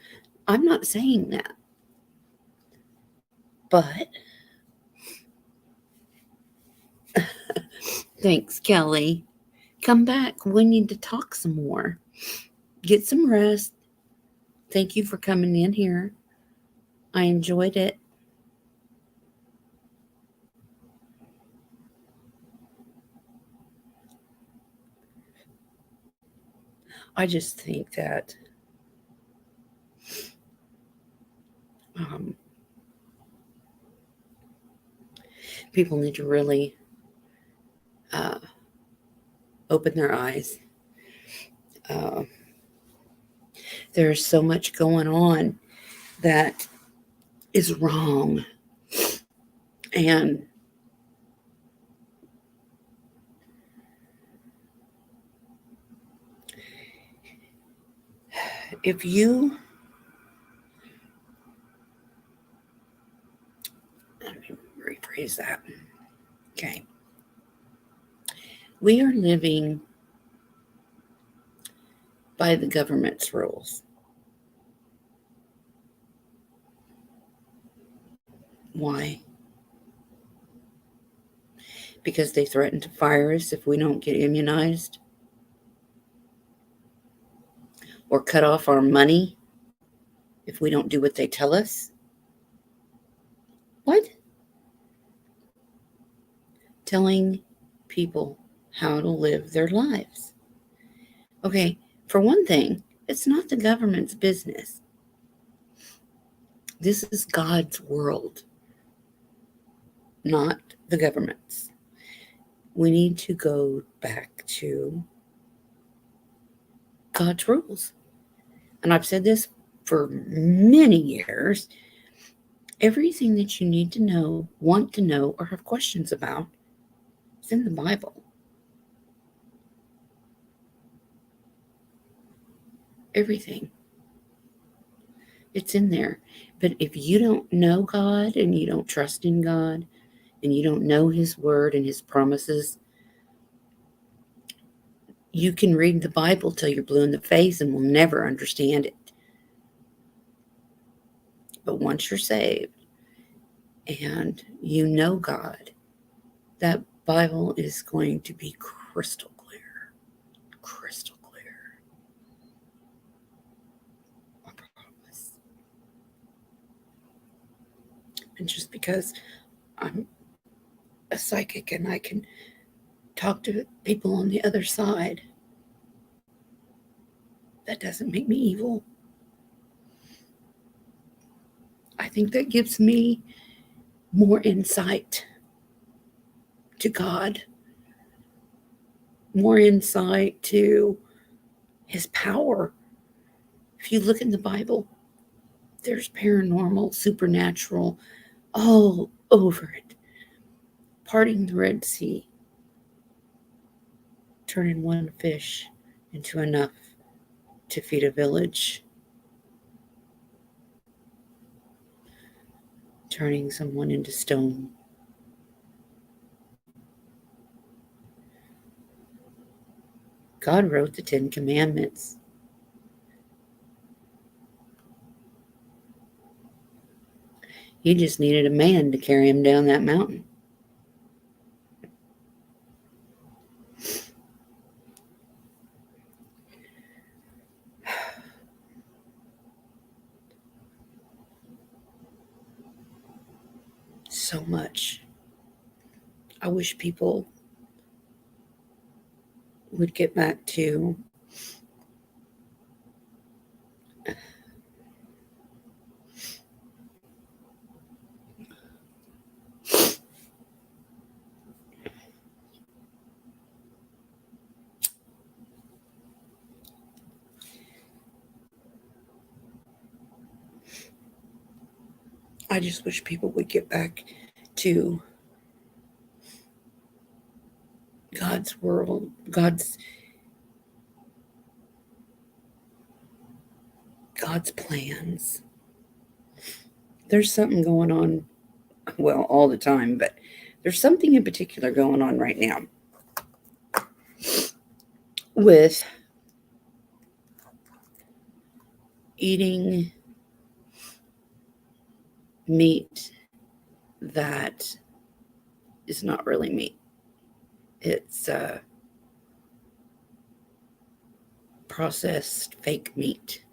I'm not saying that. But thanks, Kelly. Come back. We need to talk some more. Get some rest. Thank you for coming in here. I enjoyed it. I just think that people need to really open their eyes. There's so much going on that is wrong. And if you, let me rephrase that. Okay. We are living by the government's rules. Why? Because they threaten to fire us if we don't get immunized, or cut off our money if we don't do what they tell us. What? Telling people how to live their lives. Okay, for one thing, it's not the government's business. This is God's world, not the government's. We need to go back to God's rules. And I've said this for many years. Everything that you need to know, want to know, or have questions about is in the Bible. Everything. It's in there. But if you don't know God and you don't trust in God and you don't know his word and his promises, you can read the Bible till you're blue in the face and will never understand it. But once you're saved, and you know God, that Bible is going to be crystal clear. Crystal clear. I promise. And just because I'm a psychic and I can talk to people on the other side, that doesn't make me evil. I think that gives me more insight to God, more insight to his power. If you look in the Bible, there's paranormal, supernatural, all over it. Parting the Red Sea, turning one fish into enough to feed a village, turning someone into stone. God wrote the 10 Commandments. He just needed a man to carry him down that mountain. So much. I wish people would get back to I just wish people would get back to God's world, God's plans. There's something going on, well, all the time, but there's something in particular going on right now with eating meat that is not really meat. It's processed fake meat.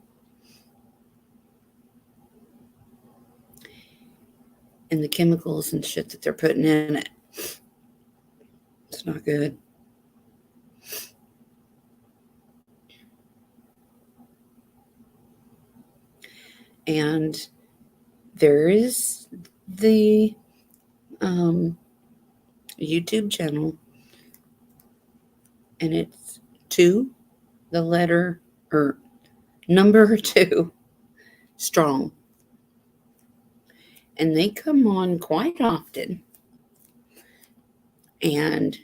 And the chemicals and shit that they're putting in it, it's not good. And there is the YouTube channel, and it's 2, the letter, or number 2, strong. And they come on quite often, and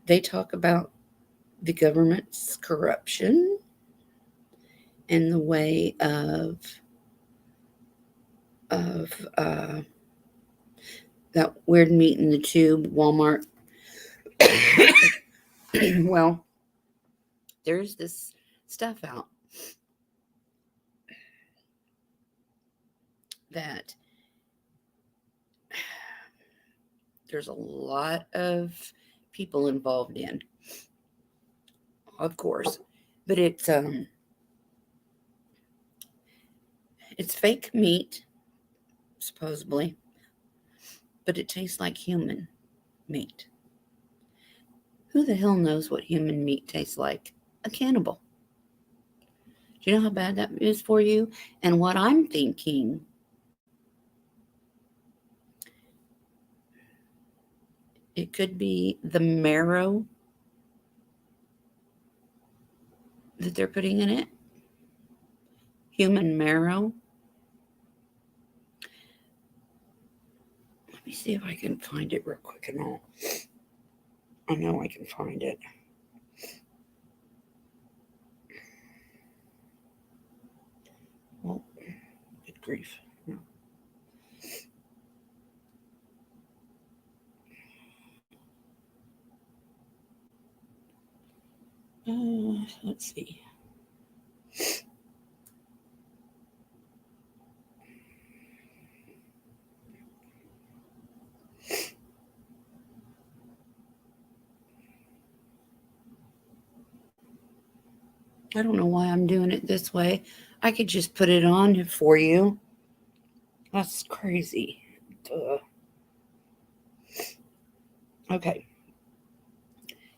they talk about the government's corruption and the way of that weird meat in the tube, Walmart. Well, there's this stuff out that there's a lot of people involved in, of course, but it's fake meat, supposedly, but it tastes like human meat. Who the hell knows what human meat tastes like? A cannibal. Do you know how bad that is for you? And what I'm thinking, it could be the marrow that they're putting in it. Human marrow. Let me see if I can find it real quick and all. I know I can find it. Well, good grief. No. Let's see. I don't know why I'm doing it this way. I could just put it on for you. That's crazy. Duh. Okay.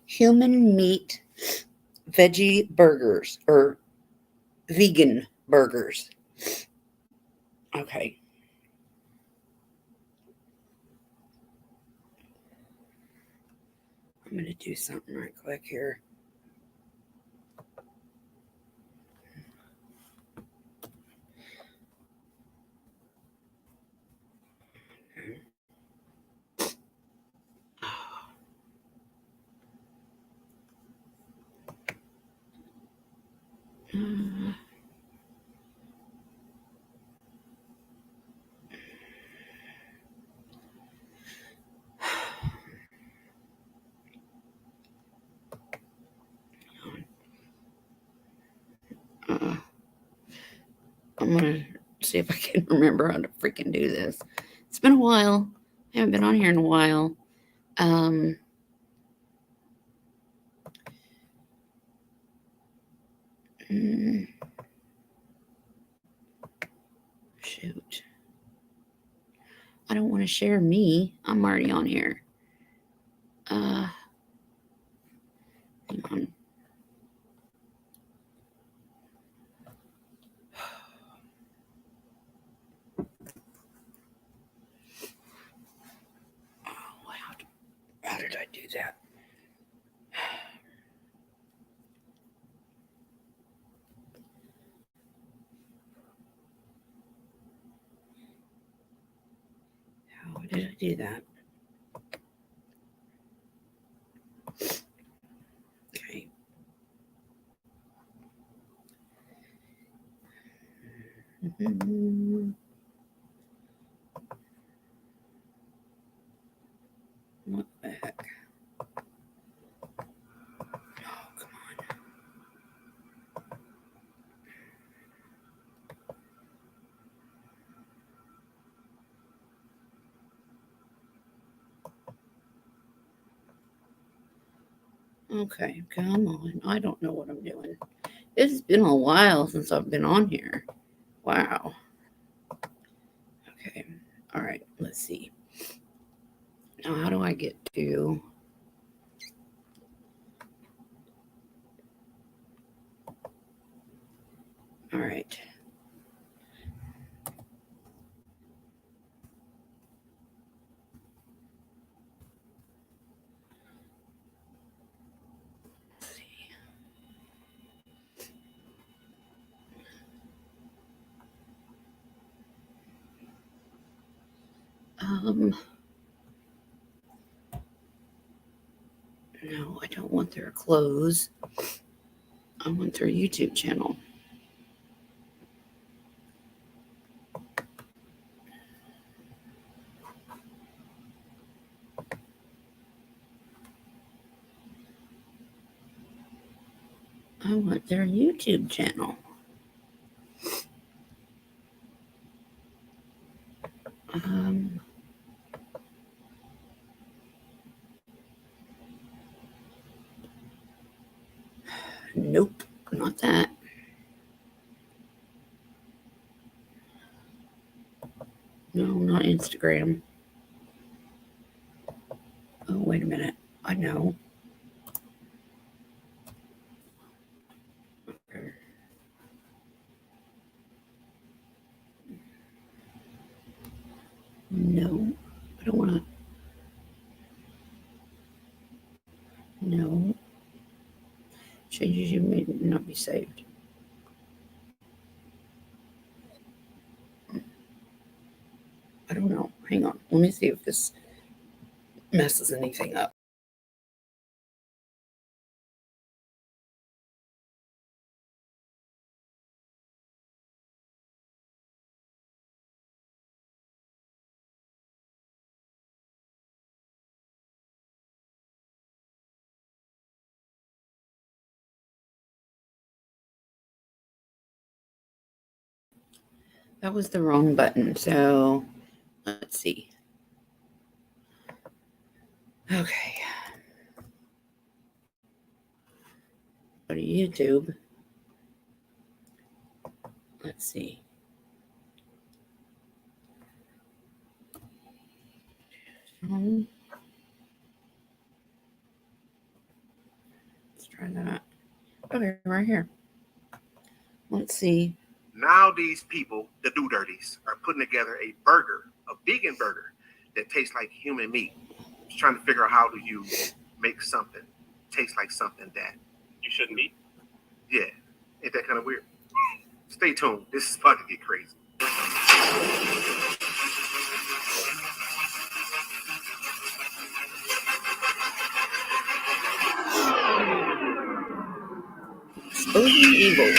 Human meat veggie burgers or vegan burgers. Okay. I'm going to do something right quick here. Uh, I'm going to see if I can remember how to freaking do this. It's been a while. I haven't been on here in a while. Um, mm, shoot. I don't want to share me. I'm already on here. Hang on. Oh, how did I do that? How did I do that? Okay. What the heck? Oh, come on. Okay, come on. I don't know what I'm doing. It's been a while since I've been on here. Wow. Okay. All right. Let's see. Now, how do I get to? All right. Let's see. No, I don't want their clothes. I want their YouTube channel. I want their YouTube channel. Um, nope, not that. No, not Instagram. Oh, wait a minute. I know. No, I don't want to. No. Changes you may not be saved. I don't know. Hang on. Let me see if this messes anything up. That was the wrong button. So let's see. Okay. Go to YouTube. Let's see. Let's try that. Okay, right here. Let's see. Now these people, the do-dirties, are putting together a burger, a vegan burger that tastes like human meat. Just trying to figure out how do you make something taste like something that you shouldn't eat. Yeah, ain't that kind of weird? Stay tuned. This is about to get crazy. Exposing evil.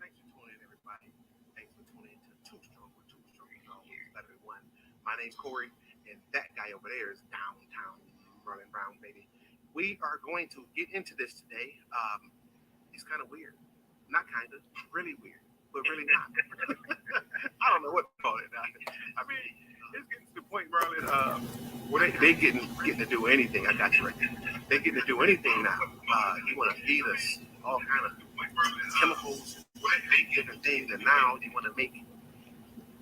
Thanks for tuning in, everybody. Thanks for tuning in to Two Strong with Two Strong. Better than one. My name's Corey, and that guy over there is downtown Marlon Brown, baby. We are going to get into this today. It's kind of weird. Not kind of, really weird, but really not. I don't know what to call it now. I mean, it's getting to the point, Marlon, where they getting to do anything. I got you right there. They getting to do anything now. You want to feed us all kind of chemicals, different things, and now you want to make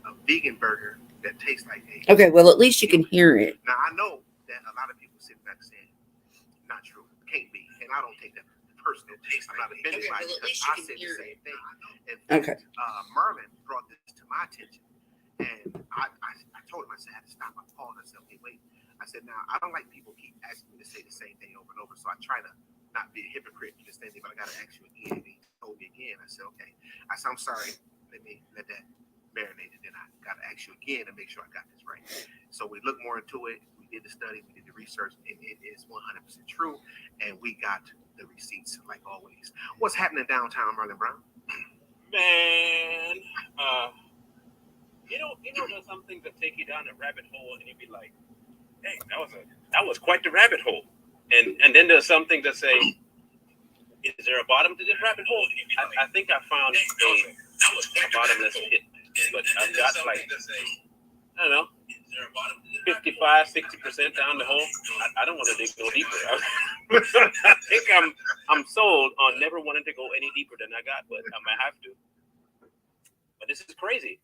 a vegan burger that tastes like a. Okay, well, at least you can hear it. Now, I know that a lot of people sitting back saying, not true, can't be, and I don't take that personal. I'm not offended by it because I said the same thing. And Okay. Merlin brought this to my attention, and I told him, I said, I had to stop. I paused myself. Hey, wait. I said, now, I don't like people keep asking me to say the same thing over and over, so I try to not be a hypocrite and the same thing, but I got to ask you again. And he told me again. I said, okay. I said, I'm sorry. Let that marinate, and then I got to ask you again to make sure I got this right. So we looked more into it. We did the study. We did the research, and it is 100% true. And we got the receipts, like always. What's happening downtown, Marlon Brown? Man, you know, there's some things that take you down a rabbit hole, and you'd be like, "Hey, that was quite the rabbit hole." And then there's some things that say, "Is there a bottom to this rabbit hole?" I think I found a bottomless pit, but I've got like, I don't know, 55, 60% down the hole. I don't want to dig no deeper. I think I'm sold on never wanting to go any deeper than I got, but I might have to. But this is crazy.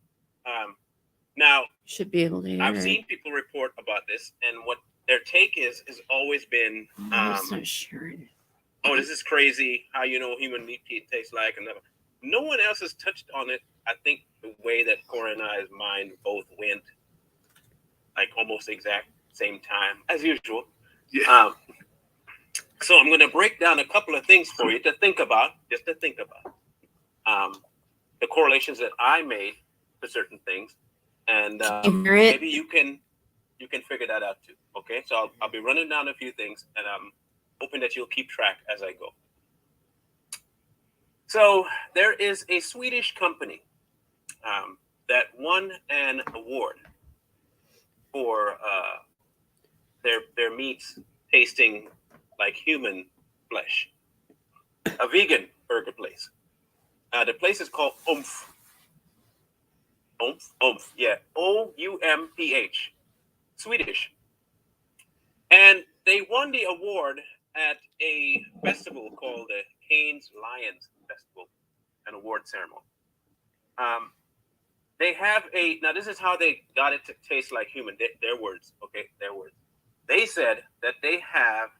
Now, Should be able to hear I've it. seen people report about this, and what their take has always been, It's not sharing. oh, this is crazy, how human meat tastes like. And no one else has touched on it. I think the way that Corey and I's mind both went, like almost exact same time as usual. Yeah. So I'm going to break down a couple of things for you to think about, just to think about. The correlations that I made for certain things, and Can you hear it? maybe you can figure that out too. Okay, so I'll be running down a few things, and I'm hoping that you'll keep track as I go. So there is a Swedish company that won an award for their meats tasting like human flesh. A vegan burger place. The place is called Oomph. Oomph, yeah. Oumph. Swedish. And they won the award at a festival called the Cannes Lions Festival, an award ceremony. They have now this is how they got it to taste like human, their words, okay, their words. They said that they have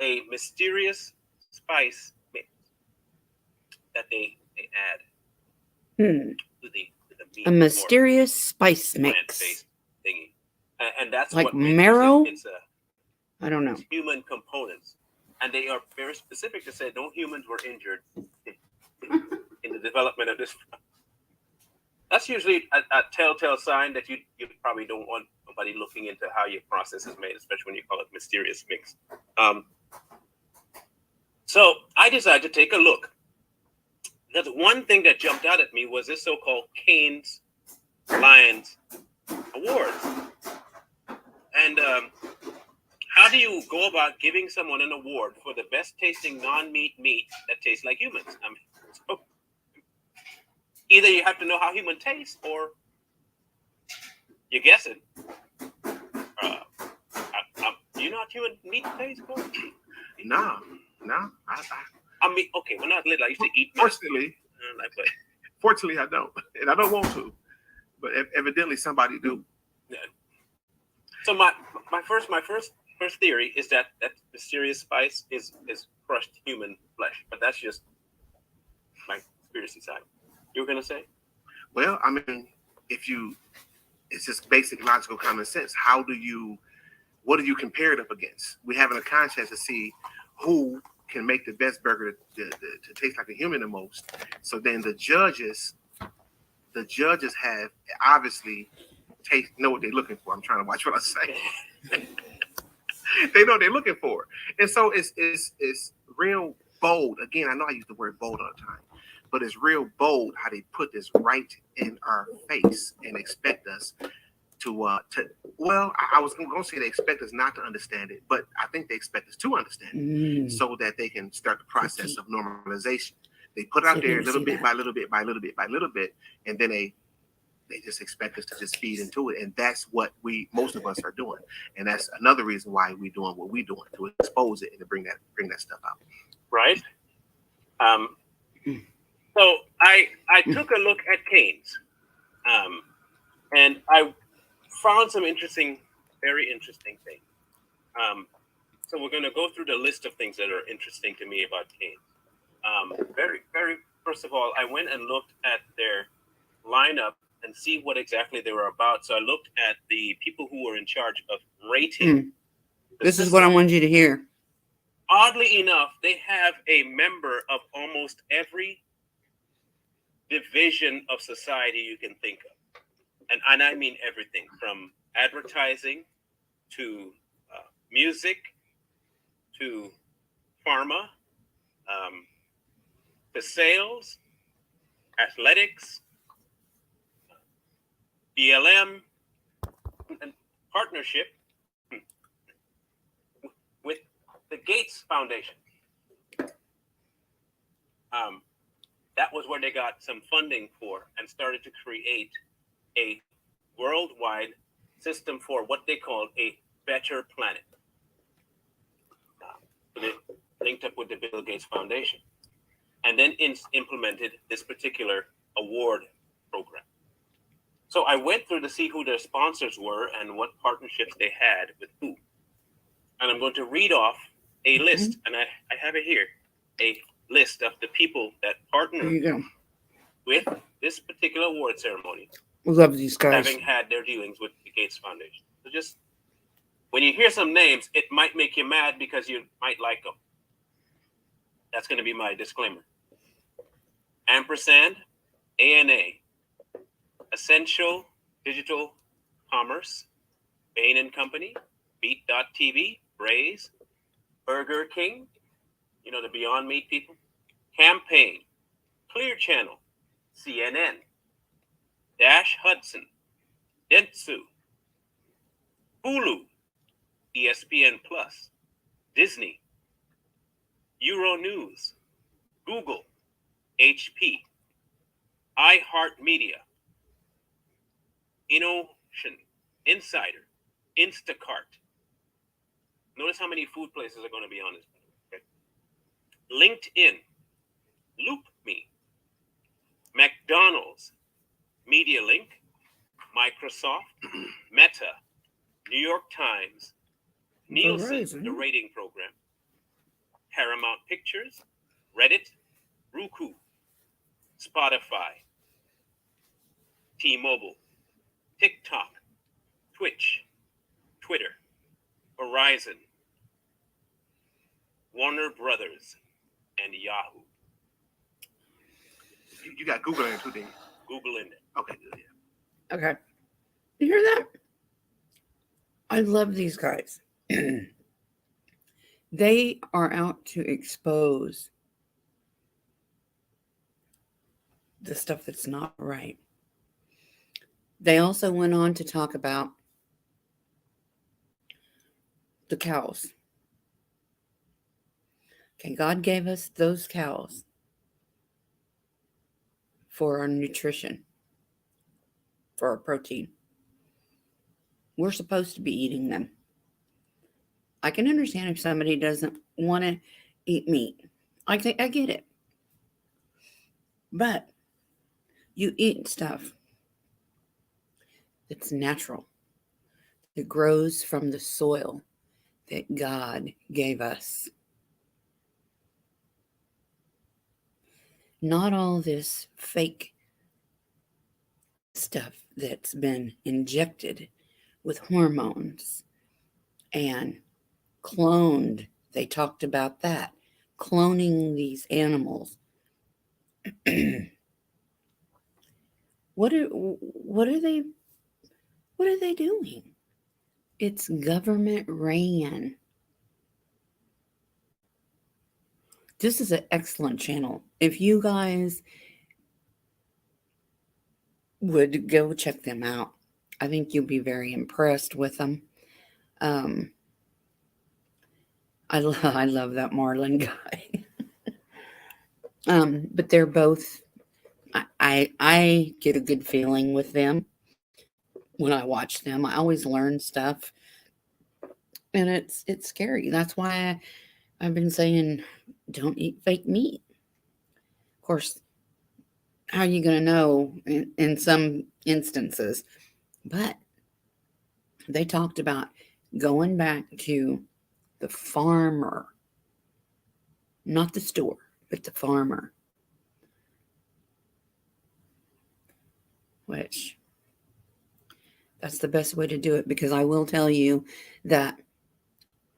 a mysterious spice mix that they add to the meat. A mysterious spice mix. Plant-based thingy. And that's Like what makes marrow? It's I don't know. human components. And they are very specific to say no humans were injured in the development of this. That's usually a telltale sign that you probably don't want somebody looking into how your process is made, especially when you call it mysterious mix. So I decided to take a look. Because one thing that jumped out at me was this so-called Cannes Lions Awards. And how do you go about giving someone an award for the best tasting non-meat meat that tastes like humans? I mean, so either you have to know how human tastes, or you're guessing. Do you know how human meat tastes, Corey? No. I mean, okay, when I was little, I used to eat my food. But Fortunately, I don't, and I don't want to. But evidently, somebody do. yeah. So my first theory is that mysterious spice is crushed human flesh, but that's just my conspiracy side. You were gonna say? Well, I mean, it's just basic logical common sense. What do you compare it up against? We're having a contest to see who can make the best burger to taste like a human the most. So then the judges have obviously know what they're looking for. I'm trying to watch what I say. They know what they're looking for. And so it's real bold. Again, I know I use the word bold all the time, but it's real bold how they put this right in our face and expect us to I was going to say they expect us not to understand it, but I think they expect us to understand it so that they can start the process of normalization. They put out there little bit by little bit by little bit by little bit, and then they just expect us to just feed into it. And that's what most of us are doing. And that's another reason why we're doing what we're doing, to expose it and to bring that stuff out. Right. So I took a look at Cane's, and I found some very interesting things. So we're going to go through the list of things that are interesting to me about Cane's. First of all, I went and looked at their lineup and see what exactly they were about. So I looked at the people who were in charge of rating. This is what I wanted you to hear. Oddly enough, they have a member of almost every division of society you can think of. And I mean everything from advertising to music to pharma to sales, athletics, BLM, and partnership with the Gates Foundation. That was where they got some funding for and started to create a worldwide system for what they called a better planet. They linked up with the Bill Gates Foundation and then implemented this particular award program. So I went through to see who their sponsors were and what partnerships they had with who. And I'm going to read off a list, and I have it here, a list of the people that partner with this particular award ceremony. We love these guys. Having had their dealings with the Gates Foundation. So just, when you hear some names, it might make you mad because you might like them. That's going to be my disclaimer. Ampersand, ANA, Essential Digital Commerce, Bain & Company, Beat.tv, Braze, Burger King, the Beyond Meat people, Campaign, Clear Channel, CNN, Dash Hudson, Dentsu, Hulu, ESPN Plus, Disney, Euronews, Google, HP, iHeartMedia, InOcean, Insider, Instacart. Notice how many food places are going to be on this. Okay. LinkedIn, LoopMe, McDonald's, MediaLink, Microsoft, Meta, New York Times, Nielsen, the rating program, Paramount Pictures, Reddit, Roku, Spotify, T-Mobile, TikTok, Twitch, Twitter, Verizon, Warner Brothers, and Yahoo. You got Google in it too, didn't you? Google in it. Okay, good. Yeah. Okay. You hear that? I love these guys. They are out to expose the stuff that's not right. They also went on to talk about the cows. Okay, God gave us those cows for our nutrition, for our protein. We're supposed to be eating them. I can understand if somebody doesn't want to eat meat. I get it. But you eat stuff that's natural, that grows from the soil that God gave us. Not all this fake stuff that's been injected with hormones and cloned. They talked about that. Cloning these animals. What are they doing? It's government ran. This is an excellent channel. If you guys would go check them out, I think you'll be very impressed with them. I love that Marlin guy. But they're both. I get a good feeling with them when I watch them. I always learn stuff, and it's scary. That's why I've been saying don't eat fake meat. Of course, how are you going to know in some instances? But they talked about going back to the farmer, not the store, but the farmer. Which, that's the best way to do it, because I will tell you that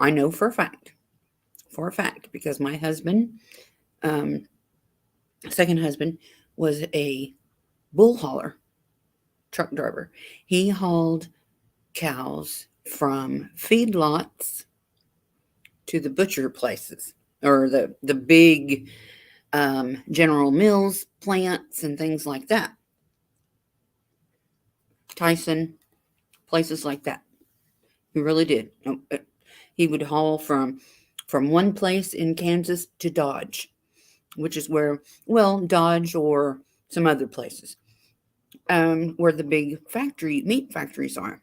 I know for a fact, because my husband, second husband, was a bull hauler, truck driver. He hauled cows from feedlots to the butcher places, or the big General Mills plants and things like that. Tyson, places like that. He really did. He would haul from one place in Kansas to Dodge, which is where, Dodge or some other places, where the big meat factories are.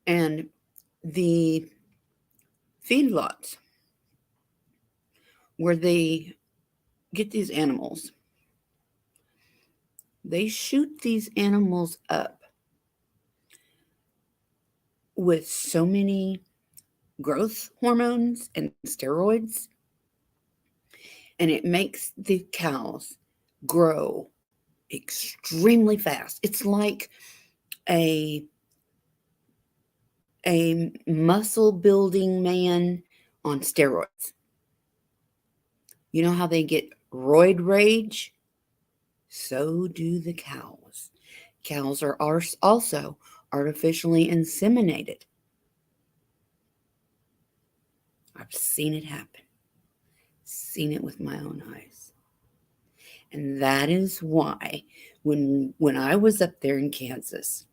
And the feedlots where they get these animals, they shoot these animals up with so many growth hormones and steroids, and it makes the cows grow extremely fast. It's like a muscle building man on steroids. You know how they get roid rage? So do the cows. Cows are also artificially inseminated. I've seen it happen. Seen it with my own eyes. And that is why when I was up there in Kansas,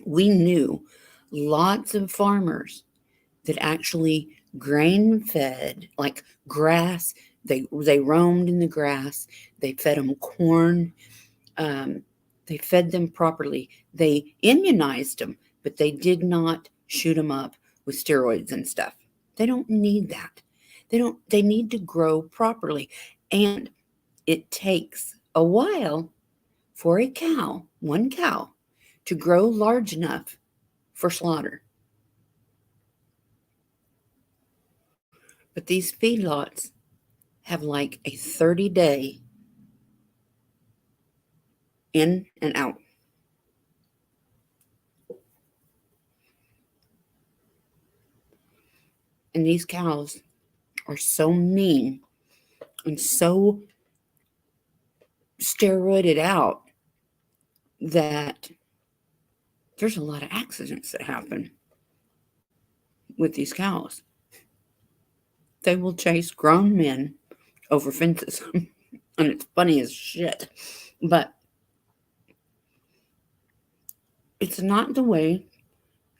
we knew lots of farmers that actually grain fed, like grass. They roamed in the grass. They fed them corn. They fed them properly. They immunized them, but they did not shoot them up with steroids and stuff. They don't need that. They need to grow properly. And it takes a while for one cow, to grow large enough for slaughter. But these feedlots have like a 30-day in and out. And these cows are so mean and so steroided out that there's a lot of accidents that happen with these cows. They will chase grown men over fences. And it's funny as shit. But it's not the way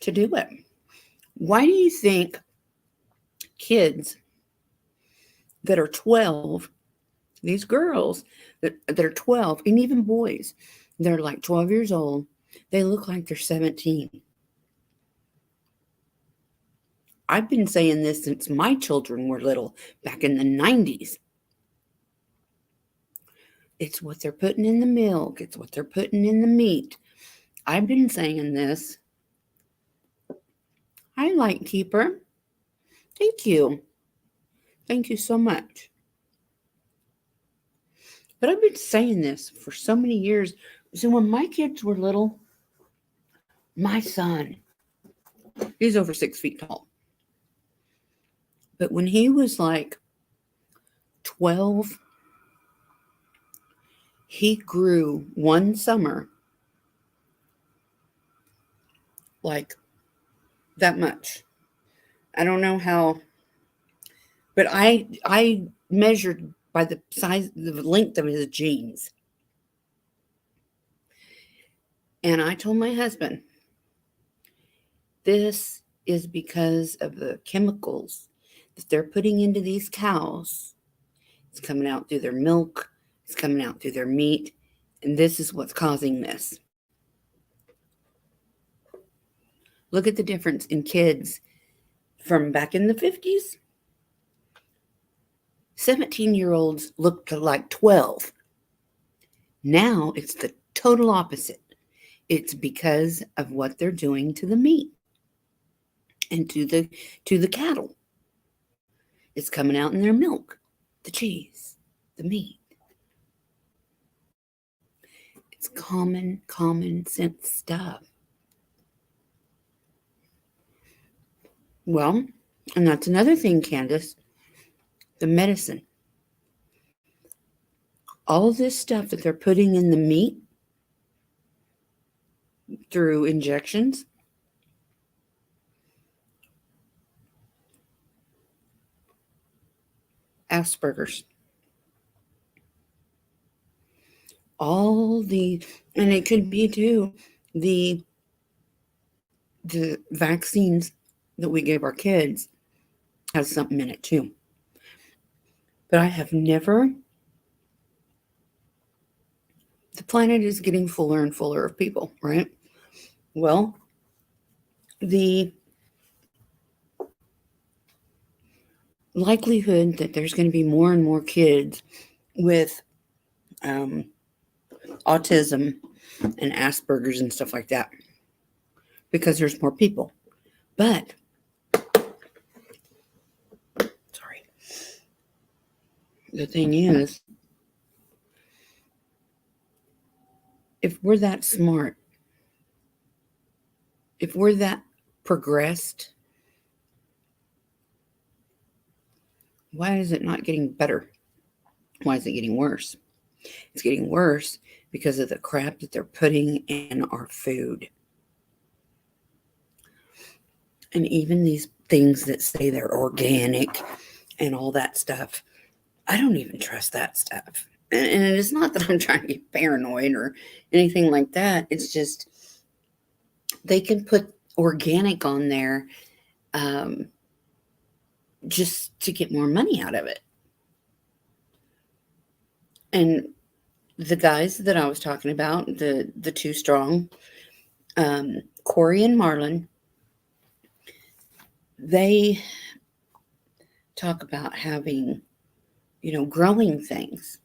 to do it. Why do you think kids that are 12, these girls that are 12, and even boys, they're like 12 years old, they look like they're 17? I've been saying this since my children were little, back in the 90s. It's what they're putting in the milk. It's what they're putting in the meat. I've been saying this. Hi, Lightkeeper. Thank you. Thank you so much. But I've been saying this for so many years. So when my kids were little, my son, he's over 6 feet tall. But when he was like 12, he grew one summer like that much. I don't know how, but I measured by the size, the length of his jeans. And I told my husband, this is because of the chemicals that they're putting into these cows. It's coming out through their milk. It's coming out through their meat. And this is what's causing this. Look at the difference in kids from back in the 50s. 17-year-olds looked like 12. Now it's the total opposite. It's because of what they're doing to the meat and to the cattle. It's coming out in their milk, the cheese, the meat. It's common sense stuff. Well, and that's another thing, Candace, the medicine. All of this stuff that they're putting in the meat through injections, Asperger's. And it could be too, the vaccines that we gave our kids has something in it too. But I have never, the planet is getting fuller and fuller of people, right? Well, the likelihood that there's going to be more and more kids with autism and Asperger's and stuff like that, because there's more people. But, sorry, the thing is, if we're that smart, if we're that progressed, why is it not getting better? Why is it getting worse? It's getting worse because of the crap that they're putting in our food. And even these things that say they're organic and all that stuff, I don't even trust that stuff. And it's not that I'm trying to get paranoid or anything like that. It's just they can put organic on there just to get more money out of it. And the guys that I was talking about, the two strong, Corey and Marlon, they talk about having, growing things.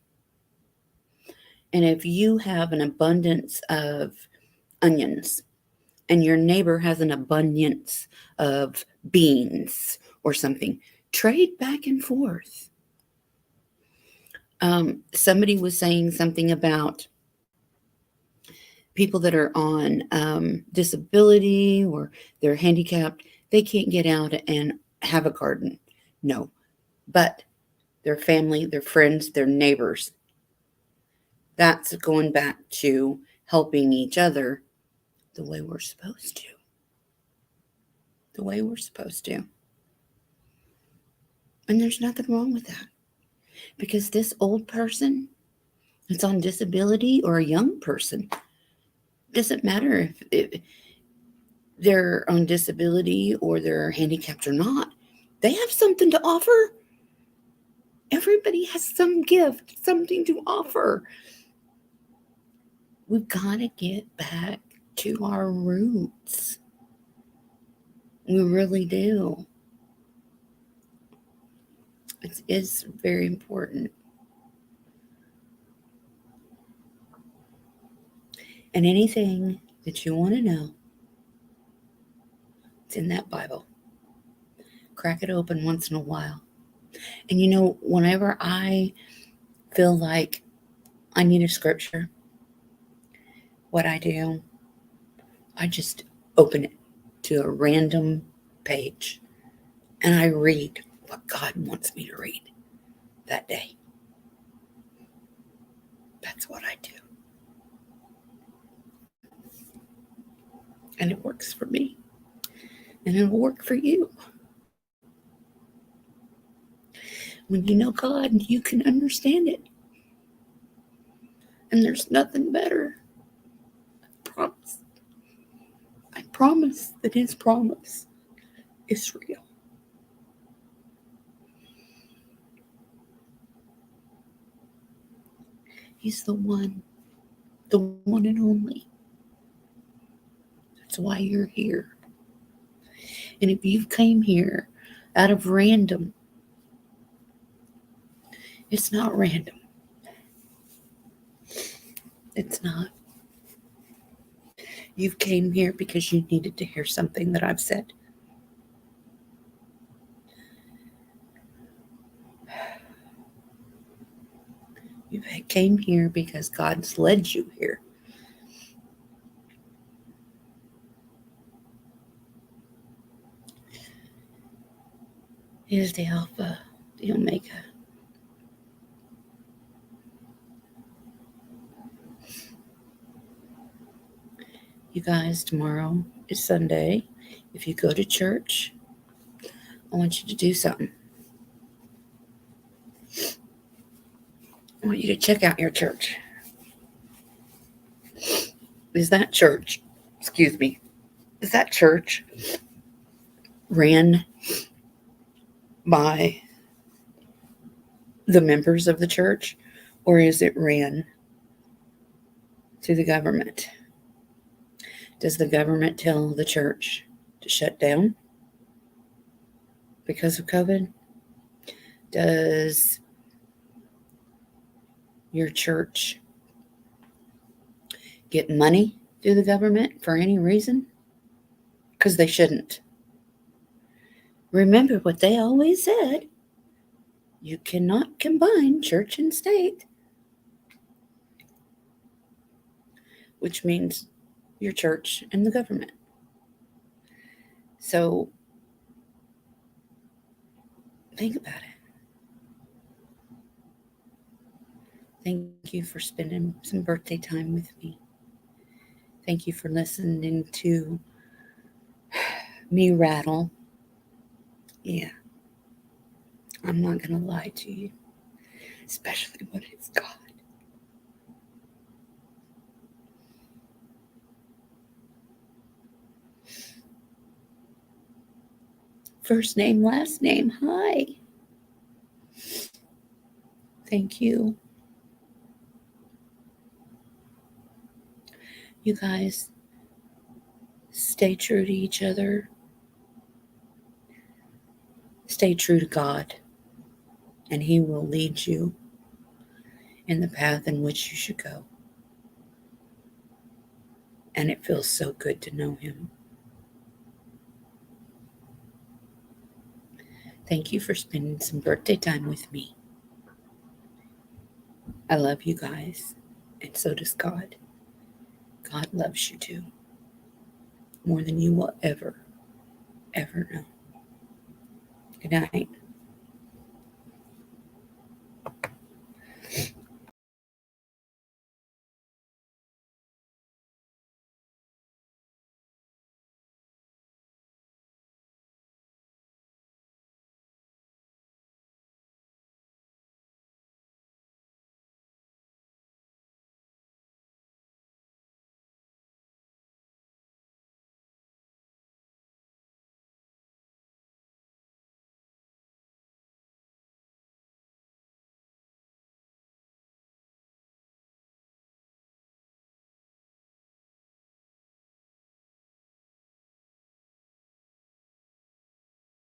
And if you have an abundance of onions and your neighbor has an abundance of beans or something, trade back and forth. Somebody was saying something about people that are on disability or they're handicapped. They can't get out and have a garden. No, but their family, their friends, their neighbors. That's going back to helping each other the way we're supposed to. The way we're supposed to. And there's nothing wrong with that. Because this old person that's on disability or a young person, doesn't matter if they're on disability or they're handicapped or not, they have something to offer. Everybody has some gift, something to offer. We've got to get back to our roots. We really do. It's very important. And anything that you want to know, it's in that Bible. Crack it open once in a while. And you know, whenever I feel like I need a scripture, what I do, I just open it to a random page and I read what God wants me to read that day. That's what I do. And it works for me. And it'll work for you. When you know God, you can understand it. And there's nothing better. I promise. I promise that His promise is real. He's the one and only. That's why you're here. And if you came here out of random, it's not random. It's not. You came here because you needed to hear something that I've said. You came here because God's led you here. He is the Alpha, the Omega. You guys, tomorrow is Sunday. If you go to church, I want you to do something. I want you to check out your church. Is that church ran by the members of the church, or is it ran through the government? Does the government tell the church to shut down because of COVID? Does your church get money through the government for any reason? Because they shouldn't. Remember what they always said. You cannot combine church and state. Which means your church and the government. So think about it. Thank you for spending some birthday time with me. Thank you for listening to me rattle. Yeah. I'm not going to lie to you. Especially when it's God. First name, last name. Hi. Thank you. You guys, stay true to each other. Stay true to God. And He will lead you in the path in which you should go. And it feels so good to know Him. Thank you for spending some birthday time with me. I love you guys, and so does God. God loves you too, more than you will ever know. Good night.